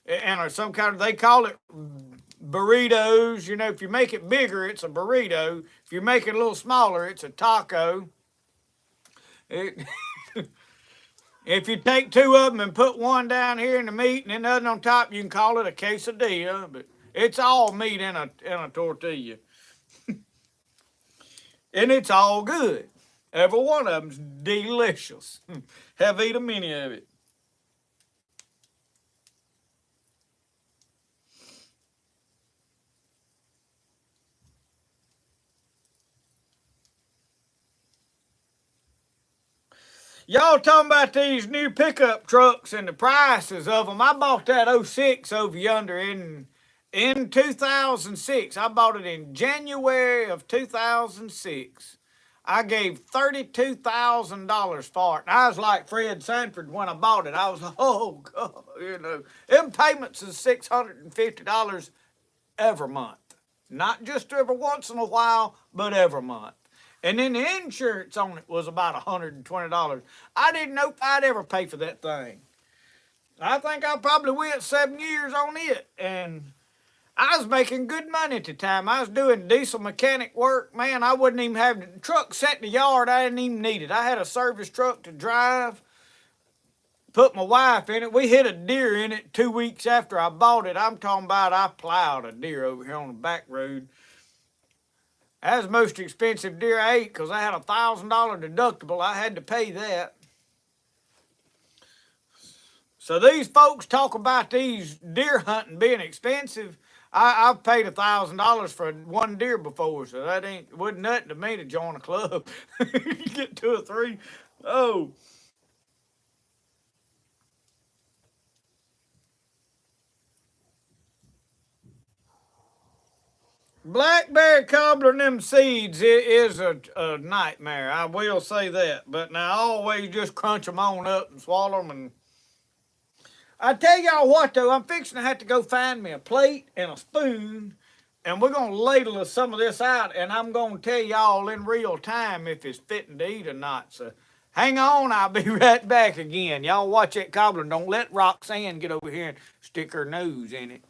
Speaker 1: And some kind of, they call it burritos. If you make it bigger, it's a burrito. If you make it a little smaller, it's a taco. If you take 2 of them and put one down here in the meat and then the other on top, you can call it a quesadilla. But it's all meat in a tortilla. And it's all good. Every one of them's delicious. Have eaten many of it. Y'all talking about these new pickup trucks and the prices of them. I bought that 06 over yonder in 2006. I bought it in January of 2006. I gave $32,000 for it. And I was like Fred Sanford when I bought it. I was like, oh, God, them payments is $650 every month. Not just every once in a while, but every month. And then the insurance on it was about $120. I didn't know if I'd ever pay for that thing. I think I probably went 7 years on it. And I was making good money at the time. I was doing diesel mechanic work. Man, I wouldn't even have the truck set in the yard. I didn't even need it. I had a service truck to drive. Put my wife in it. We hit a deer in it 2 weeks after I bought it. I'm talking about I plowed a deer over here on the back road. That was the most expensive deer I ate because I had a $1,000 deductible. I had to pay that. So these folks talk about these deer hunting being expensive. I've paid $1,000 for one deer before, so that wasn't nothing to me to join a club. Get two or three. Oh, blackberry cobbling them seeds is a nightmare. I will say that. But now I always just crunch them on up and swallow them. And I tell y'all what though, I'm fixing to have to go find me a plate and a spoon, and we're gonna ladle some of this out, and I'm gonna tell y'all in real time if it's fitting to eat or not. So hang on, I'll be right back again. Y'all watch that cobbler. Don't let Roxanne get over here and stick her nose in it.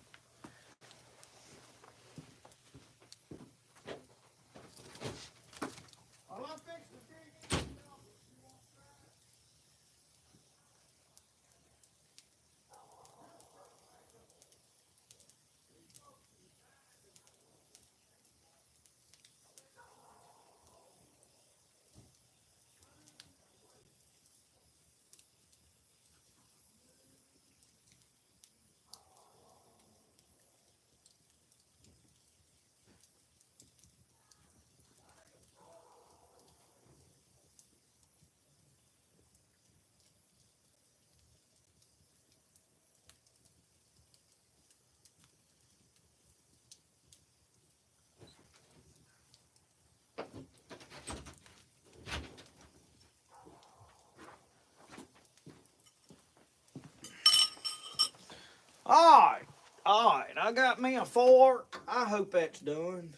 Speaker 1: All right, I got me a fork. I hope that's done.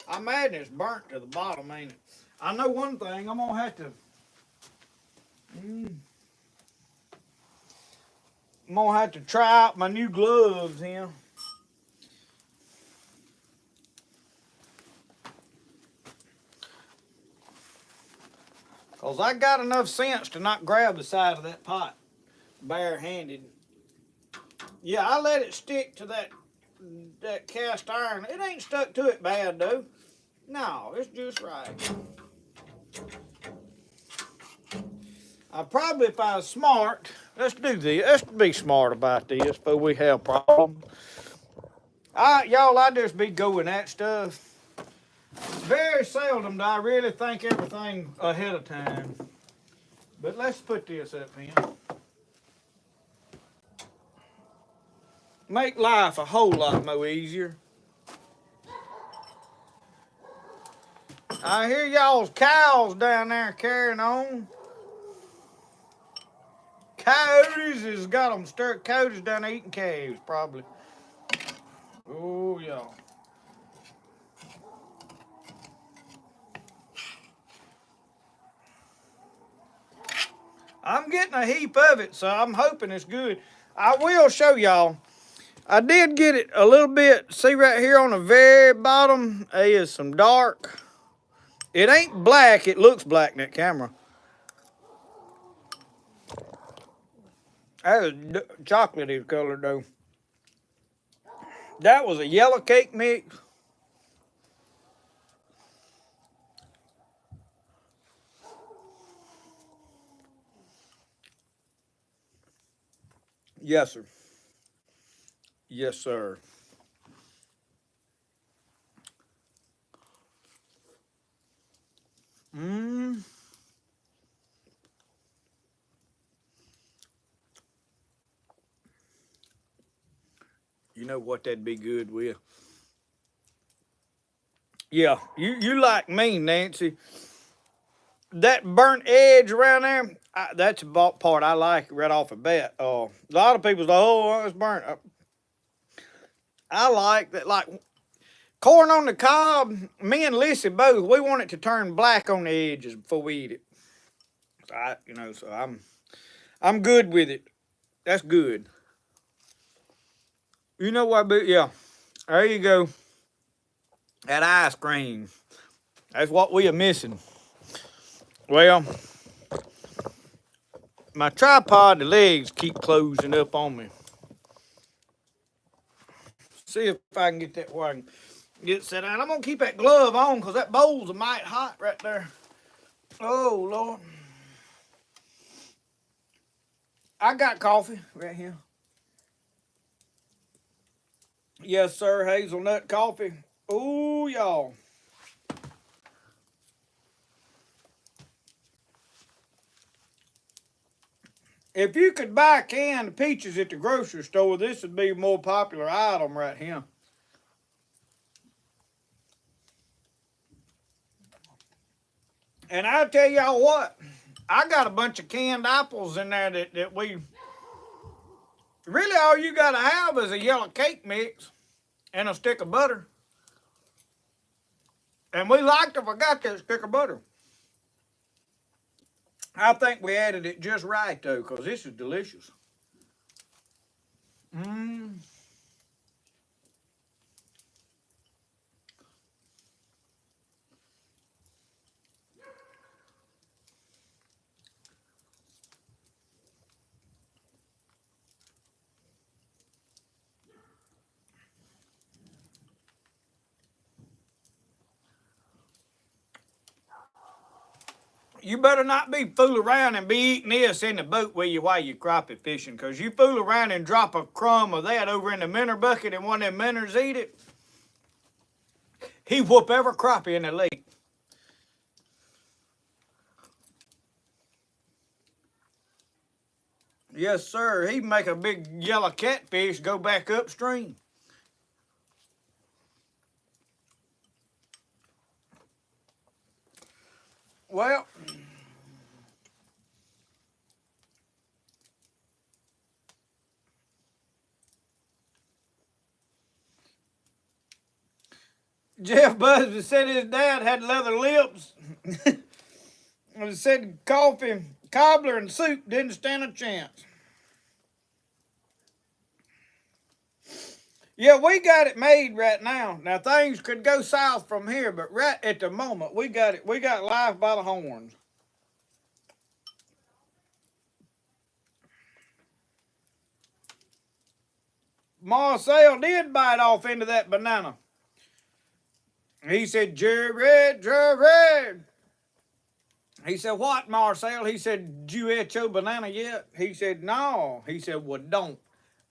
Speaker 1: I imagine it's burnt to the bottom, ain't it? I know one thing, I'm gonna have to, I'm gonna have to try out my new gloves here. Cause I got enough sense to not grab the side of that pot barehanded. Yeah, I let it stick to that cast iron. It ain't stuck to it bad though. No, it's just right. I probably, if I was smart, let's do this. Let's be smart about this before we have problems. Y'all, I just be going at stuff. Very seldom do I really think everything ahead of time. But let's put this up here. Make life a whole lot more easier. I hear y'all's cows down there carrying on. Coyotes has got them stirred. Coyotes down there eating calves, probably. Oh, y'all. I'm getting a heap of it, so I'm hoping it's good. I will show y'all. I did get it a little bit. See right here on the very bottom, there is some dark. It ain't black. It looks black in that camera. That was chocolatey color though. That was a yellow cake mix. Yes, sir. Yes, sir. Mmm. You know what that'd be good with? Yeah, you like me, Nancy. That burnt edge around there, that's the part I like right off the bat. A lot of people say, oh, it's burnt. I like that, like corn on the cob. Me and Lissy both, we want it to turn black on the edges before we eat it. So I'm good with it. That's good. You know what? Yeah, there you go. That ice cream. That's what we are missing. Well, my tripod, the legs keep closing up on me. See if I can get that where I can get set down. I'm gonna keep that glove on because that bowl's a mite hot right there. Oh Lord. I got coffee right here. Yes, sir, hazelnut coffee. Ooh, y'all. If you could buy canned peaches at the grocery store, this would be a more popular item right here. And I tell y'all what, I got a bunch of canned apples in there that we really all you gotta have is a yellow cake mix and a stick of butter. And we liked if I got that stick of butter. I think we added it just right though, because this is delicious. Mmm. You better not be fooling around and be eating this in the boat with you while you're crappie fishing, because you fool around and drop a crumb of that over in the minnow bucket and one of them minnows eat it, he whoop every crappie in the lake. Yes, sir. He'd make a big yellow catfish go back upstream. Well, Jeff Busby said his dad had leather lips. And said coffee, cobbler, and soup didn't stand a chance. Yeah, we got it made right now. Now things could go south from here, but right at the moment we got it. We got life by the horns. Marcel did bite off into that banana. He said, Jared, Jared. He said, what, Marcel? He said, did you eat your banana yet? He said, no. He said, well, don't.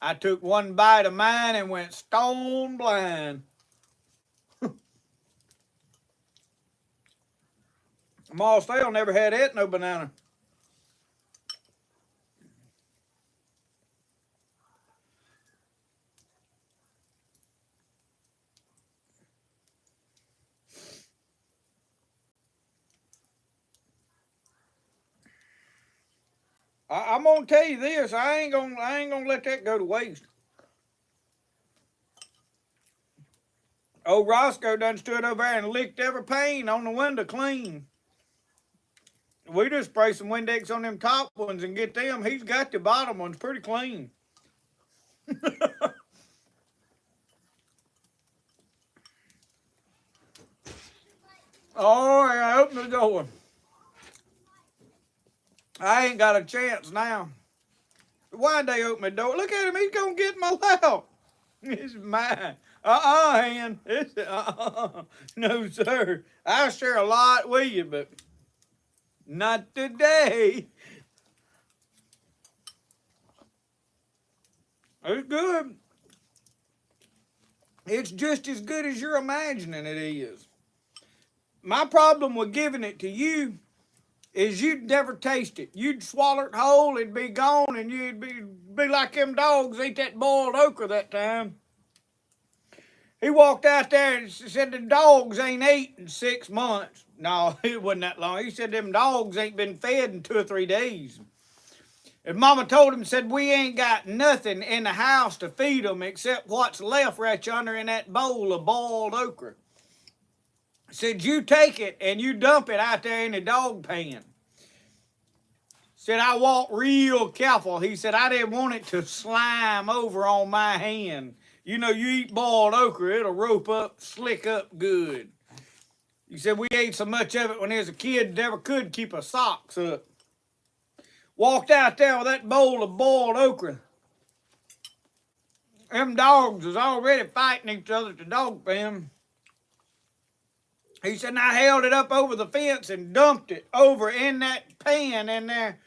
Speaker 1: I took one bite of mine and went stone blind. Marcel never had ate no banana. I'm gonna tell you this. I ain't gonna let that go to waste. Old Roscoe done stood over there and licked every pane on the window clean. We just spray some Windex on them top ones and get them. He's got the bottom ones pretty clean. Oh, yeah, open the door. I ain't got a chance now. Why'd they open the door? Look at him. He's gonna get my lap. It's mine. Han. It's No, sir. I share a lot with you, but not today. It's good. It's just as good as you're imagining it is. My problem with giving it to you is you'd never taste it. You'd swallow it whole, it'd be gone, and you'd be like them dogs ate that boiled okra that time. He walked out there and said the dogs ain't ate in 6 months. No, it wasn't that long. He said them dogs ain't been fed in 2 or 3 days. And Mama told him, said, we ain't got nothing in the house to feed them except what's left right yonder in that bowl of boiled okra. Said, you take it and you dump it out there in the dog pan. Said, I walked real careful. He said, I didn't want it to slime over on my hand. You know, you eat boiled okra, it'll rope up, slick up good. He said, we ate so much of it when he was a kid, never could keep our socks up. Walked out there with that bowl of boiled okra. Them dogs was already fighting each other at the dog pen. He said, and I held it up over the fence and dumped it over in that pan in there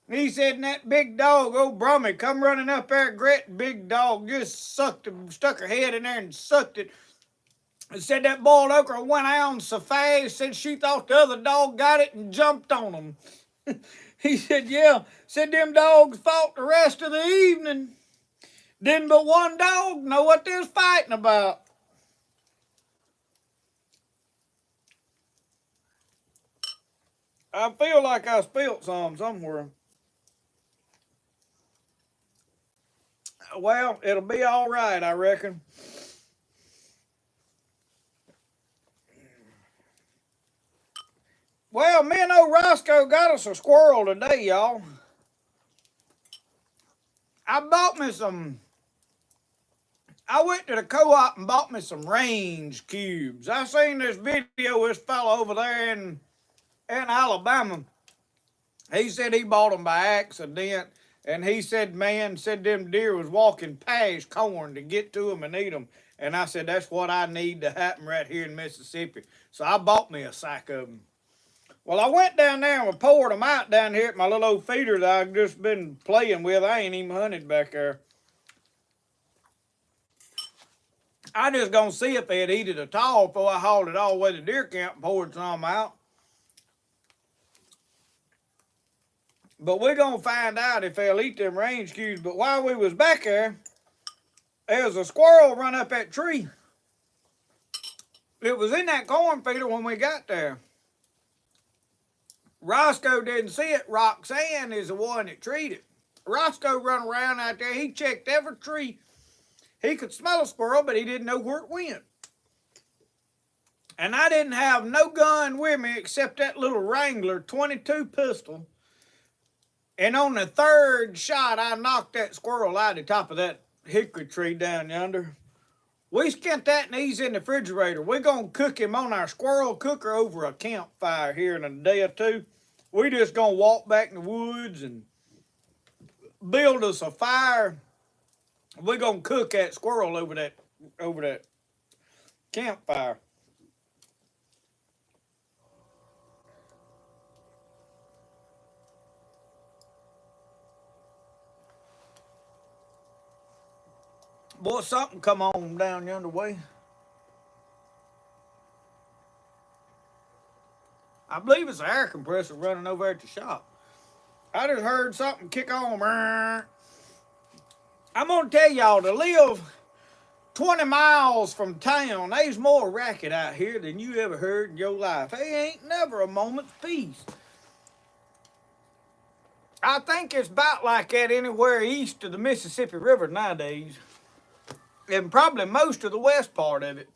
Speaker 1: He said, and that big dog, old Brummy, come running up there, great big dog, just stuck her head in there and sucked it. And said that boiled okra went out so fast, said she thought the other dog got it and jumped on him. He said, yeah, said them dogs fought the rest of the evening. Didn't but one dog know what they was fighting about. I feel like I spilled some somewhere. Well, it'll be all right, I reckon. Well, me and old Roscoe got us a squirrel today, y'all. I went to the co-op and bought me some range cubes. I seen this video of this fella over there in Alabama. He said he bought them by accident. And he said, man, said them deer was walking past corn to get to them and eat them. And I said, that's what I need to happen right here in Mississippi. So I bought me a sack of them. Well, I went down there and poured them out down here at my little old feeder that I've just been playing with. I ain't even hunted back there. I just gonna see if they'd eat it at all before I hauled it all the way to deer camp and poured some out. But we're gonna find out if they'll eat them range cubes. But while we was back there was a squirrel run up that tree. It was in that corn feeder when we got there. Roscoe didn't see it. Roxanne is the one that treated it. Roscoe run around out there. He checked every tree. He could smell a squirrel, but he didn't know where it went. And I didn't have no gun with me except that little Wrangler 22 pistol. And on the third shot, I knocked that squirrel out of the top of that hickory tree down yonder. We skinned that and he's in the refrigerator. We're going to cook him on our squirrel cooker over a campfire here in a day or two. We just going to walk back in the woods and build us a fire. We're going to cook that squirrel over that campfire. Boy, something come on down yonder way. I believe it's an air compressor running over at the shop. I just heard something kick on. I'm going to tell y'all, to live 20 miles from town, there's more racket out here than you ever heard in your life. There ain't never a moment's peace. I think it's about like that anywhere east of the Mississippi River nowadays. And probably most of the west part of it.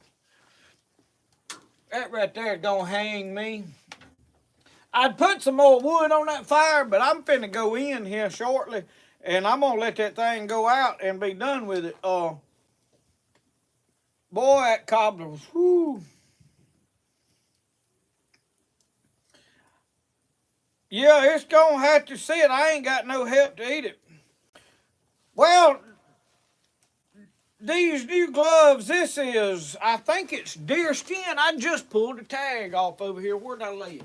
Speaker 1: That right there is going to hang me. I'd put some more wood on that fire, but I'm finna go in here shortly. And I'm going to let that thing go out and be done with it. Boy, that cobbler was, whew. Yeah, it's going to have to sit. I ain't got no help to eat it. Well, these new gloves, this is, I think it's deer skin. I just pulled the tag off over here. Where'd I lay it?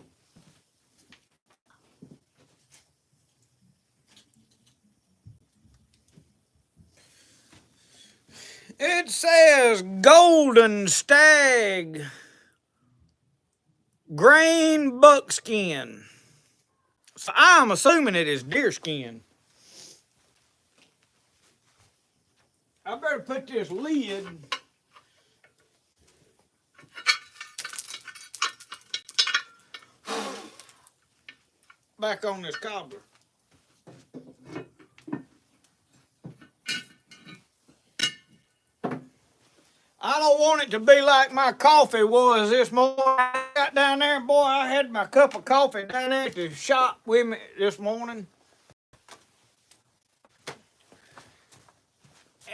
Speaker 1: It says Golden Stag Grain Buckskin. So I'm assuming it is deer skin. I better put this lid back on this cobbler. I don't want it to be like my coffee was this morning. I got down there, boy, I had my cup of coffee down there at the shop with me this morning.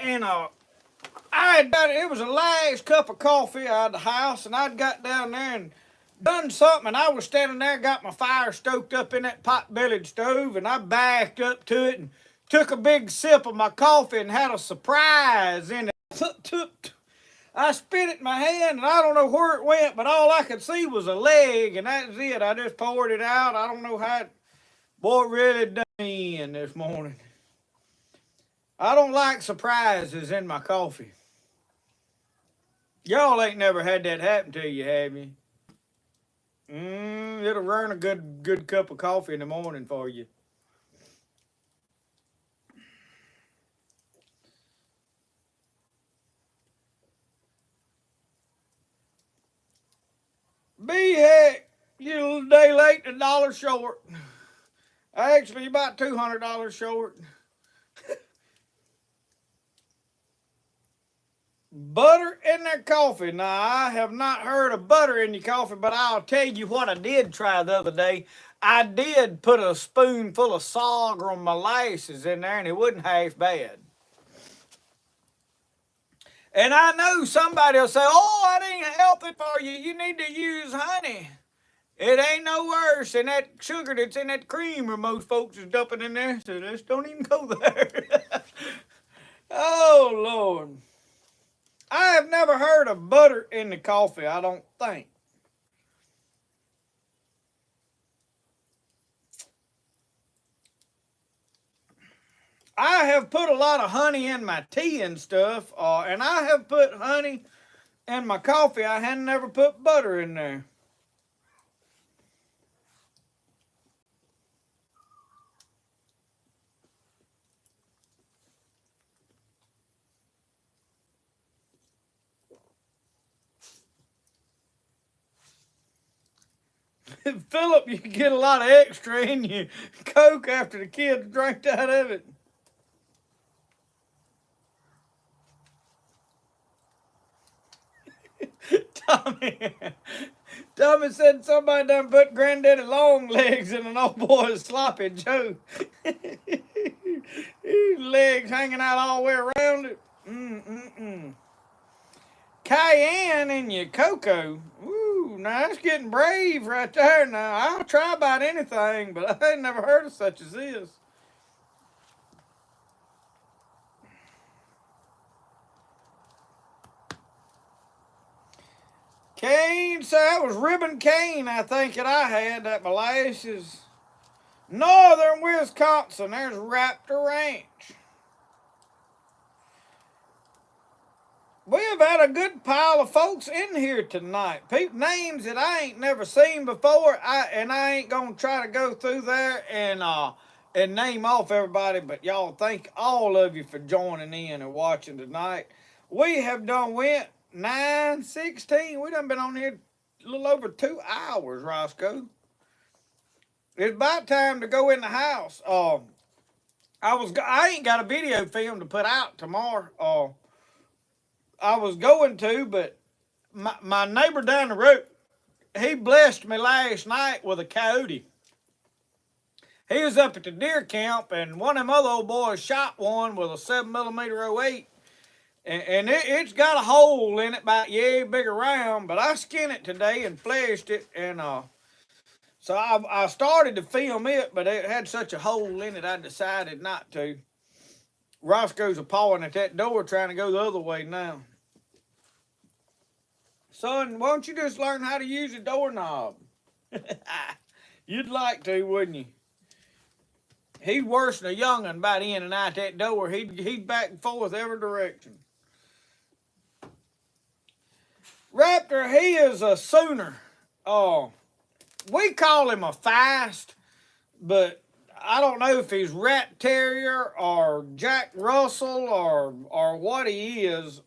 Speaker 1: And I had got it was the last cup of coffee out of the house, and I'd got down there and done something, and I was standing there, got my fire stoked up in that pot-bellied stove, and I backed up to it and took a big sip of my coffee and had a surprise in it. I spit it in my hand, and I don't know where it went, but all I could see was a leg, and that's it. I just poured it out. I don't know how it Boy, it really done me in this morning. I don't like surprises in my coffee. Y'all ain't never had that happen to you, have you? It'll run a good cup of coffee in the morning for you. Be heck, you a day late, $1 short. Actually, about $200 short. Butter in their coffee. Now, I have not heard of butter in your coffee, but I'll tell you what I did try the other day. I did put a spoonful of sorghum molasses in there, and it wasn't half bad. And I know somebody will say, oh, that ain't healthy for you. You need to use honey. It ain't no worse than that sugar that's in that cream where most folks is dumping in there. So just don't even go there. Oh, Lord. I have never heard of butter in the coffee, I don't think. I have put a lot of honey in my tea and stuff, and I have put honey in my coffee. I hadn't never put butter in there. Philip, you get a lot of extra in your Coke after the kids drank out of it. Tommy, Tommy said somebody done put Granddaddy long legs in an old boy's sloppy Joe. His legs hanging out all the way around it. Cayenne in your cocoa. Ooh, now that's getting brave right there. Now, I'll try about anything, but I ain't never heard of such as this. Cane, so that was ribbon cane, I think, that I had, that molasses. Northern Wisconsin, there's Raptor Ranch. We have had a good pile of folks in here tonight. Names that I ain't never seen before. I ain't gonna try to go through there and name off everybody, but y'all, thank all of you for joining in and watching tonight. We have done went 9:16. We done been on here a little over 2 hours, Roscoe. It's about time to go in the house. I ain't got a video film to put out tomorrow. I was going to, but my neighbor down the road, he blessed me last night with a coyote. He was up at the deer camp, and one of them other old boys shot one with a 7mm .08, and it's got a hole in it about yay big around, but I skinned it today and fleshed it, and so I started to film it, but it had such a hole in it I decided not to. Roscoe's a pawing at that door trying to go the other way now. Son, why don't you just learn how to use a doorknob? You'd like to, wouldn't you? He's worse than a young'un about in and out that door. He'd back and forth every direction. Raptor, he is a Sooner. We call him a Feist, but I don't know if he's Rat Terrier or Jack Russell or what he is.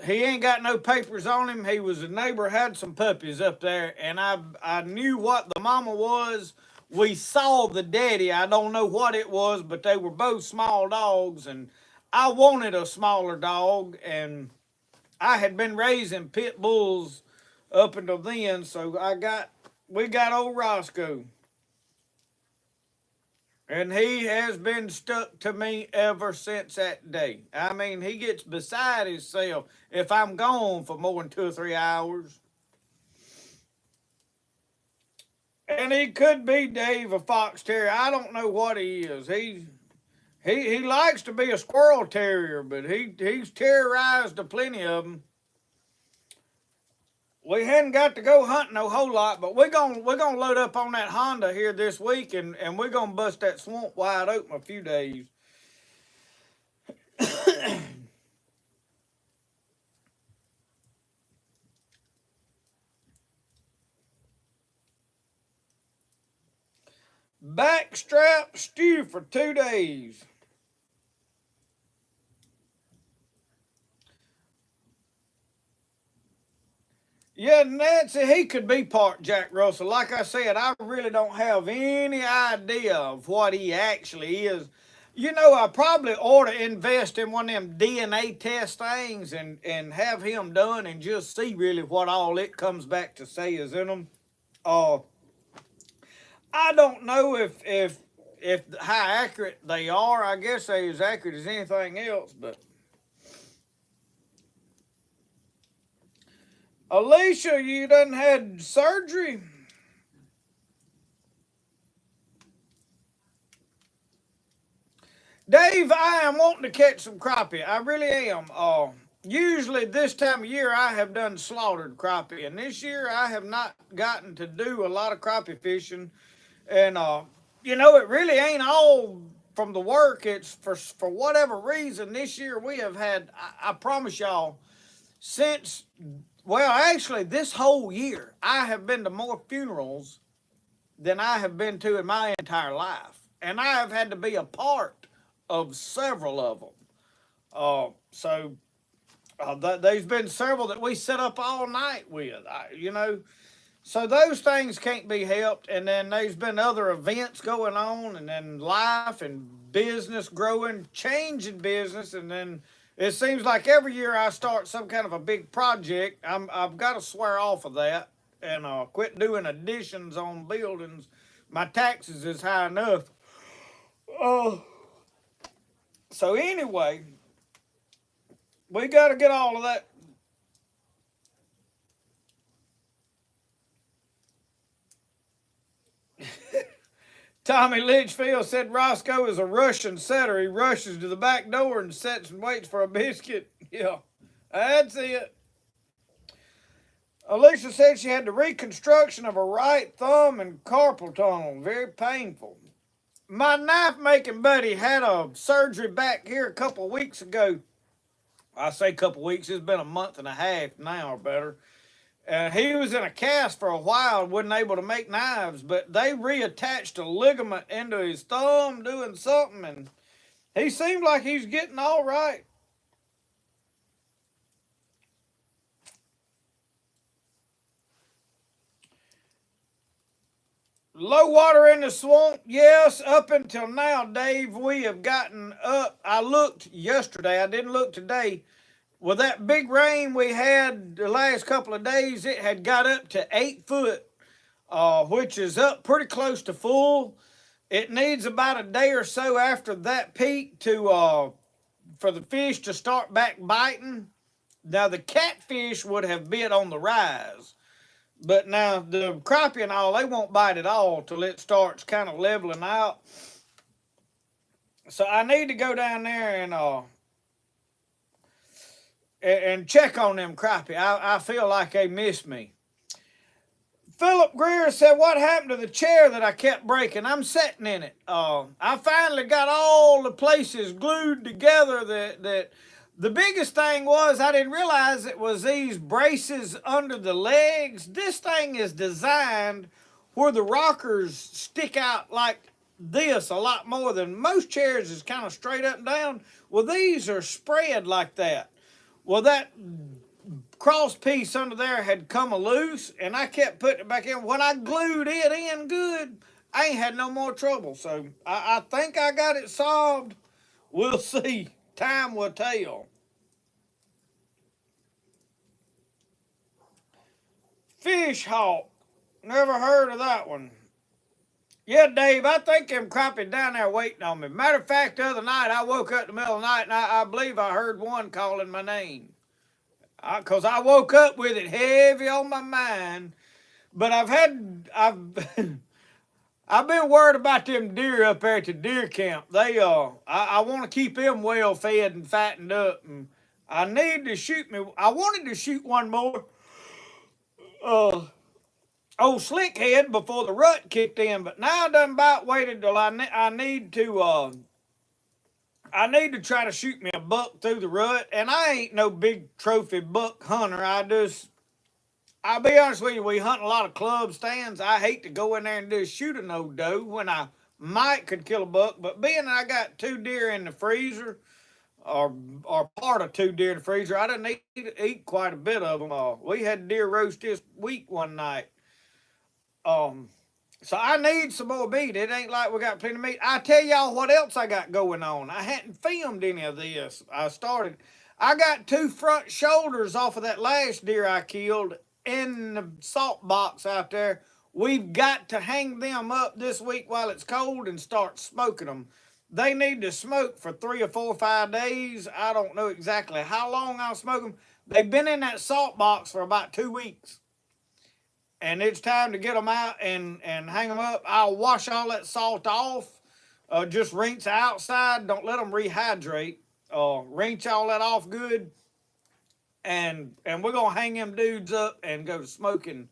Speaker 1: He ain't got no papers on him. He was a neighbor, had some puppies up there, and I knew what the mama was. We saw the daddy. I don't know what it was, but they were both small dogs, and I wanted a smaller dog, and I had been raising pit bulls up until then, so we got old Roscoe. And he has been stuck to me ever since that day. I mean, he gets beside himself if I'm gone for more than 2 or 3 hours. And he could be Dave, a fox terrier. I don't know what he is. He likes to be a squirrel terrier, but he's terrorized a plenty of them. we hadn't got to go hunting a whole lot, but we're gonna load up on that Honda here this week, and we're gonna bust that swamp wide open a few days. Backstrap stew for 2 days. Yeah, Nancy, he could be part Jack Russell. Like I said, I really don't have any idea of what he actually is. You know, I probably ought to invest in one of them DNA test things and have him done and just see really what all it comes back to say is in them. Uh, I don't know if how accurate they are. I guess they're as accurate as anything else, but Alicia, you done had surgery? Dave, I am wanting to catch some crappie. I really am. Usually this time of year I have done slaughtered crappie, and this year I have not gotten to do a lot of crappie fishing. And you know, it really ain't all from the work. It's for whatever reason this year we have had. I promise y'all, since well, actually, this whole year I have been to more funerals than I have been to in my entire life, and I have had to be a part of several of them. There's been several that we set up all night with. You know, so those things can't be helped. And then there's been other events going on, and then life and business growing, changing business, and then it seems like every year I start some kind of a big project. I've got to swear off of that and quit doing additions on buildings. My taxes is high enough. Oh, so anyway, we got to get all of that. Tommy Litchfield said Roscoe is a Russian setter. He rushes to the back door and sits and waits for a biscuit. Yeah, that's it. Alicia said she had the reconstruction of her right thumb and carpal tunnel. Very painful. My knife making buddy had a surgery back here a couple of weeks ago. I say a couple of weeks, it's been a month and a half now or better. He was in a cast for a while, wasn't able to make knives, but they reattached a ligament into his thumb doing something, and he seemed like he's getting all right. Low water in the swamp, yes, up until now, Dave, we have gotten up. I looked yesterday, I didn't look today. With that big rain we had the last couple of days, it had got up to 8 foot, which is up pretty close to full. It needs about a day or so after that peak to for the fish to start back biting. Now the catfish would have bit on the rise, but now the crappie and all, they won't bite at all till it starts kind of leveling out. So I need to go down there and check on them crappie. I feel like they miss me. Philip Greer said, what happened to the chair that I kept breaking? I'm sitting in it. I finally got all the places glued together. That the biggest thing was I didn't realize it was these braces under the legs. This thing is designed where the rockers stick out like this a lot more than most chairs is kind of straight up and down. Well, these are spread like that. Well, that cross piece under there had come loose, and I kept putting it back in. When I glued it in good, I ain't had no more trouble. So I think I got it solved. We'll see. Time will tell. Fish hawk. Never heard of that one. Yeah, Dave, I think them crappie down there waiting on me. Matter of fact, the other night, I woke up in the middle of the night, and I believe I heard one calling my name. Because I woke up with it heavy on my mind. But I've I've been worried about them deer up there at the deer camp. I want to keep them well fed and fattened up. And I wanted to shoot one more. old Slickhead before the rut kicked in. But now I done about waited till I need to try to shoot me a buck through the rut, and I ain't no big trophy buck hunter. I'll be honest with you, we hunt a lot of club stands. I hate to go in there and just shoot a no doe when I might could kill a buck, but being I got 2 deer in the freezer, or part of 2 deer in the freezer, I didn't eat quite a bit of them. We had deer roast this week one night. Um, so I need some more meat. It ain't like we got plenty of meat. I tell y'all what else I got going on. I hadn't filmed any of this. I got 2 front shoulders off of that last deer I killed in the salt box out there. We've got to hang them up this week while it's cold and start smoking them. They need to smoke for 3 or 4 or 5 days. I don't know exactly how long I'll smoke them. They've been in that salt box for about 2 weeks. And it's time to get them out and hang them up. I'll wash all that salt off. Just rinse the outside. Don't let them rehydrate. Rinse all that off good. And we're going to hang them dudes up and go to smoking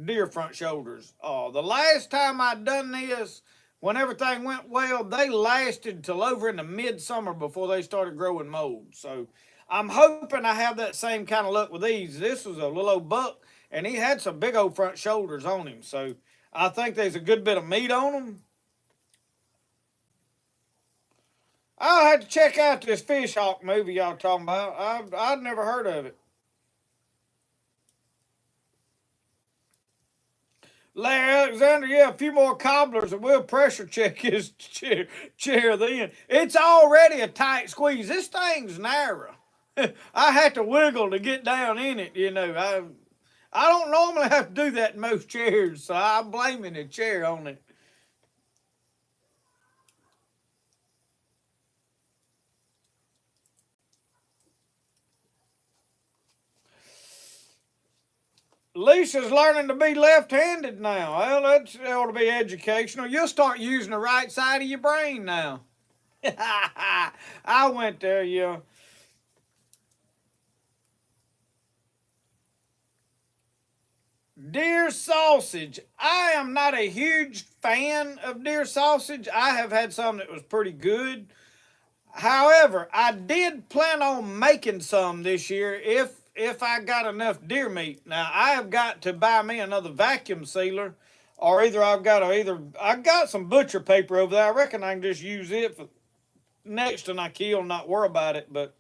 Speaker 1: deer front shoulders. The last time I done this, when everything went well, they lasted till over in the midsummer before they started growing mold. So I'm hoping I have that same kind of luck with these. This was a little old buck, and he had some big old front shoulders on him. So I think there's a good bit of meat on him. I'll have to check out this Fish Hawk movie y'all talking about. I'd never heard of it. Larry Alexander, yeah, a few more cobblers and we'll pressure check his chair then. It's already a tight squeeze. This thing's narrow. I had to wiggle to get down in it, you know. I don't normally have to do that in most chairs, so I'm blaming the chair on it. Lisa's learning to be left-handed now. Well, that ought to be educational. You'll start using the right side of your brain now. I went there, yeah. Deer sausage. I am not a huge fan of deer sausage. I have had some that was pretty good. However, I did plan on making some this year if I got enough deer meat. Now I have got to buy me another vacuum sealer, or I've got some butcher paper over there. I reckon I can just use it for next time I kill and not worry about it. But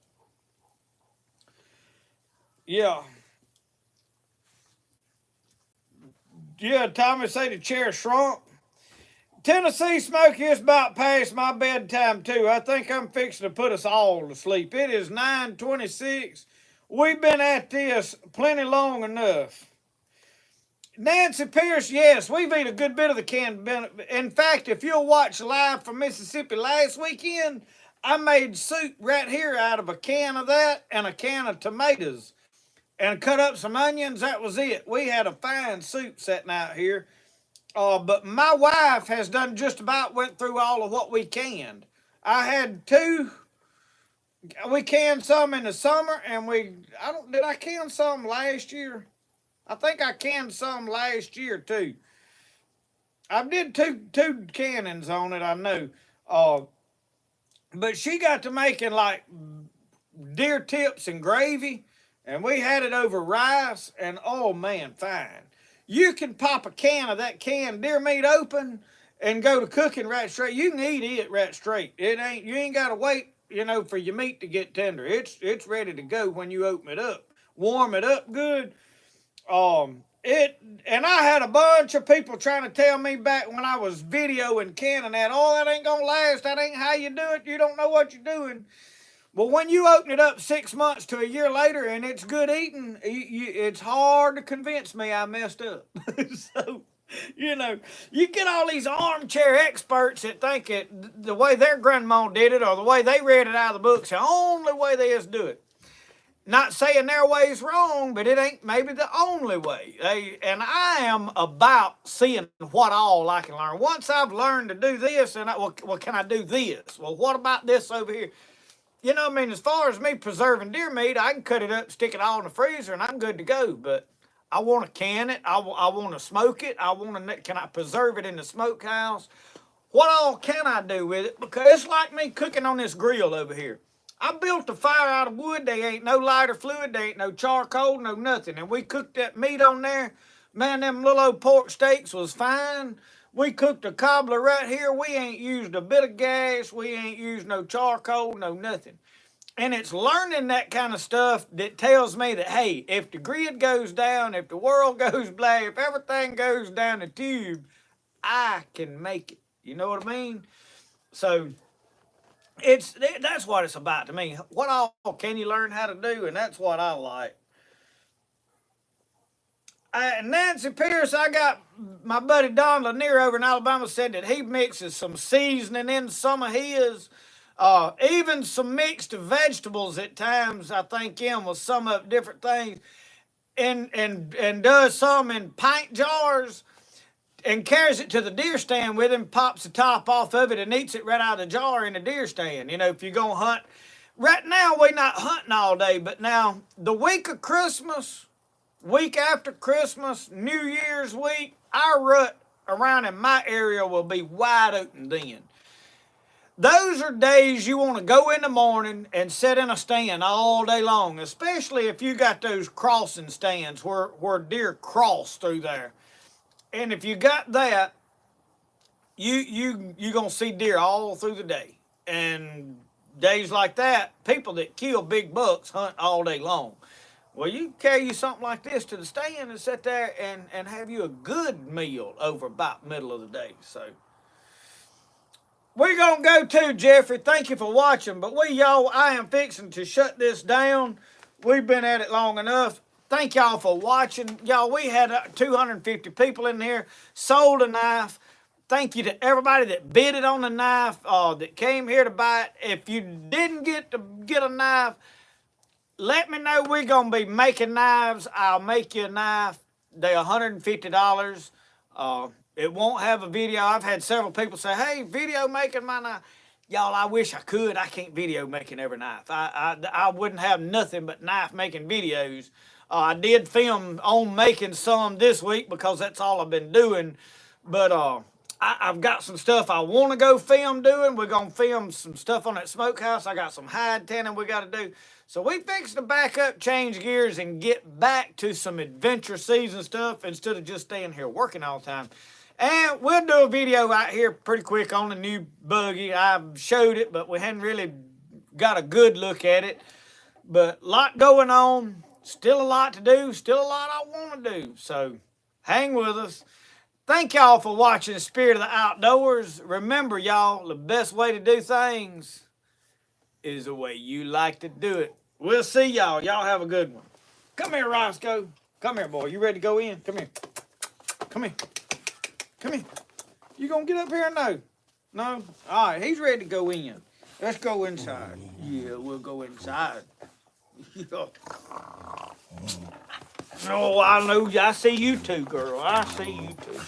Speaker 1: yeah. Yeah, Tommy say the chair shrunk. Tennessee Smoky is about past my bedtime too. I think I'm fixing to put us all to sleep. It is 9:26. We've been at this plenty long enough. Nancy Pierce, yes, we've eaten a good bit of the canned. In fact, if you'll watch live from Mississippi last weekend, I made soup right here out of a can of that and a can of tomatoes. And cut up some onions, that was it. We had a fine soup sitting out here. But my wife has done just about went through all of what we canned. I had 2. We canned some in the summer, and did I can some last year? I think I canned some last year too. I did two cannons on it, I know. But she got to making like deer tips and gravy, and we had it over rice, and oh man, fine. You can pop a can of that canned deer meat open and go to cooking right straight. You can eat it right straight. You ain't gotta wait, for your meat to get tender. It's ready to go when you open it up. Warm it up good. And I had a bunch of people trying to tell me back when I was videoing canning that ain't gonna last. That ain't how you do it. You don't know what you're doing. Well, when you open it up 6 months to a year later and it's good eating, it's hard to convince me I messed up. So, you get all these armchair experts that think it the way their grandma did it or the way they read it out of the books, the only way they is do it. Not saying their way is wrong, but it ain't maybe the only way. And I am about seeing what all I can learn. Once I've learned to do this, and can I do this? Well, what about this over here? As far as me preserving deer meat, I can cut it up, stick it all in the freezer, and I'm good to go. But I want to can it. I want to smoke it. Can I preserve it in the smokehouse? What all can I do with it? Because it's like me cooking on this grill over here. I built a fire out of wood. There ain't no lighter fluid. There ain't no charcoal, no nothing. And we cooked that meat on there. Man, them little old pork steaks was fine. We cooked a cobbler right here. We ain't used a bit of gas. We ain't used no charcoal, no nothing. And it's learning that kind of stuff that tells me that, hey, if the grid goes down, if the world goes black, if everything goes down the tube, I can make it. You know what I mean? So that's what it's about to me. What all can you learn how to do? And that's what I like. Nancy Pierce, I got my buddy Don Lanier over in Alabama said that he mixes some seasoning in some of his. Even some mixed vegetables at times, I think, in with some of different things, and does some in pint jars and carries it to the deer stand with him, pops the top off of it and eats it right out of the jar in the deer stand. You know, if you're going to hunt. Right now, we're not hunting all day, but now the week of Christmas, week after Christmas, New Year's week, our rut around in my area will be wide open then. Those are days you want to go in the morning and sit in a stand all day long, especially if you got those crossing stands where deer cross through there. And if you got that, you're going to see deer all through the day. And days like that, people that kill big bucks hunt all day long. Well, you carry something like this to the stand and sit there and have you a good meal over about middle of the day. So we're going to go to Jeffrey. Thank you for watching. But I am fixing to shut this down. We've been at it long enough. Thank y'all for watching. Y'all, we had 250 people in here, sold a knife. Thank you to everybody that bid it on the knife, that came here to buy it. If you didn't get a knife, let me know. We're going to be making knives. I'll make you a knife. They're $150. It won't have a video. I've had several people say, hey, video making my knife. Y'all, I wish I could. I can't video making every knife. I wouldn't have nothing but knife making videos. I did film on making some this week because that's all I've been doing. But I've got some stuff I want to go film doing. We're going to film some stuff on that smokehouse. I got some hide tanning we got to do. So we fixed to back up, change gears, and get back to some adventure season stuff instead of just staying here working all the time. And we'll do a video out here pretty quick on the new buggy. I showed it, but we hadn't really got a good look at it. But a lot going on. Still a lot to do. Still a lot I want to do. So hang with us. Thank y'all for watching Spirit of the Outdoors. Remember, y'all, the best way to do things is the way you like to do it. We'll see y'all. Y'all have a good one. Come here, Roscoe. Come here, boy. You ready to go in? Come here. Come here. Come here. You gonna get up here? No? No? All right, he's ready to go in. Let's go inside. Yeah, we'll go inside. Oh, I know. I see you too, girl. I see you too.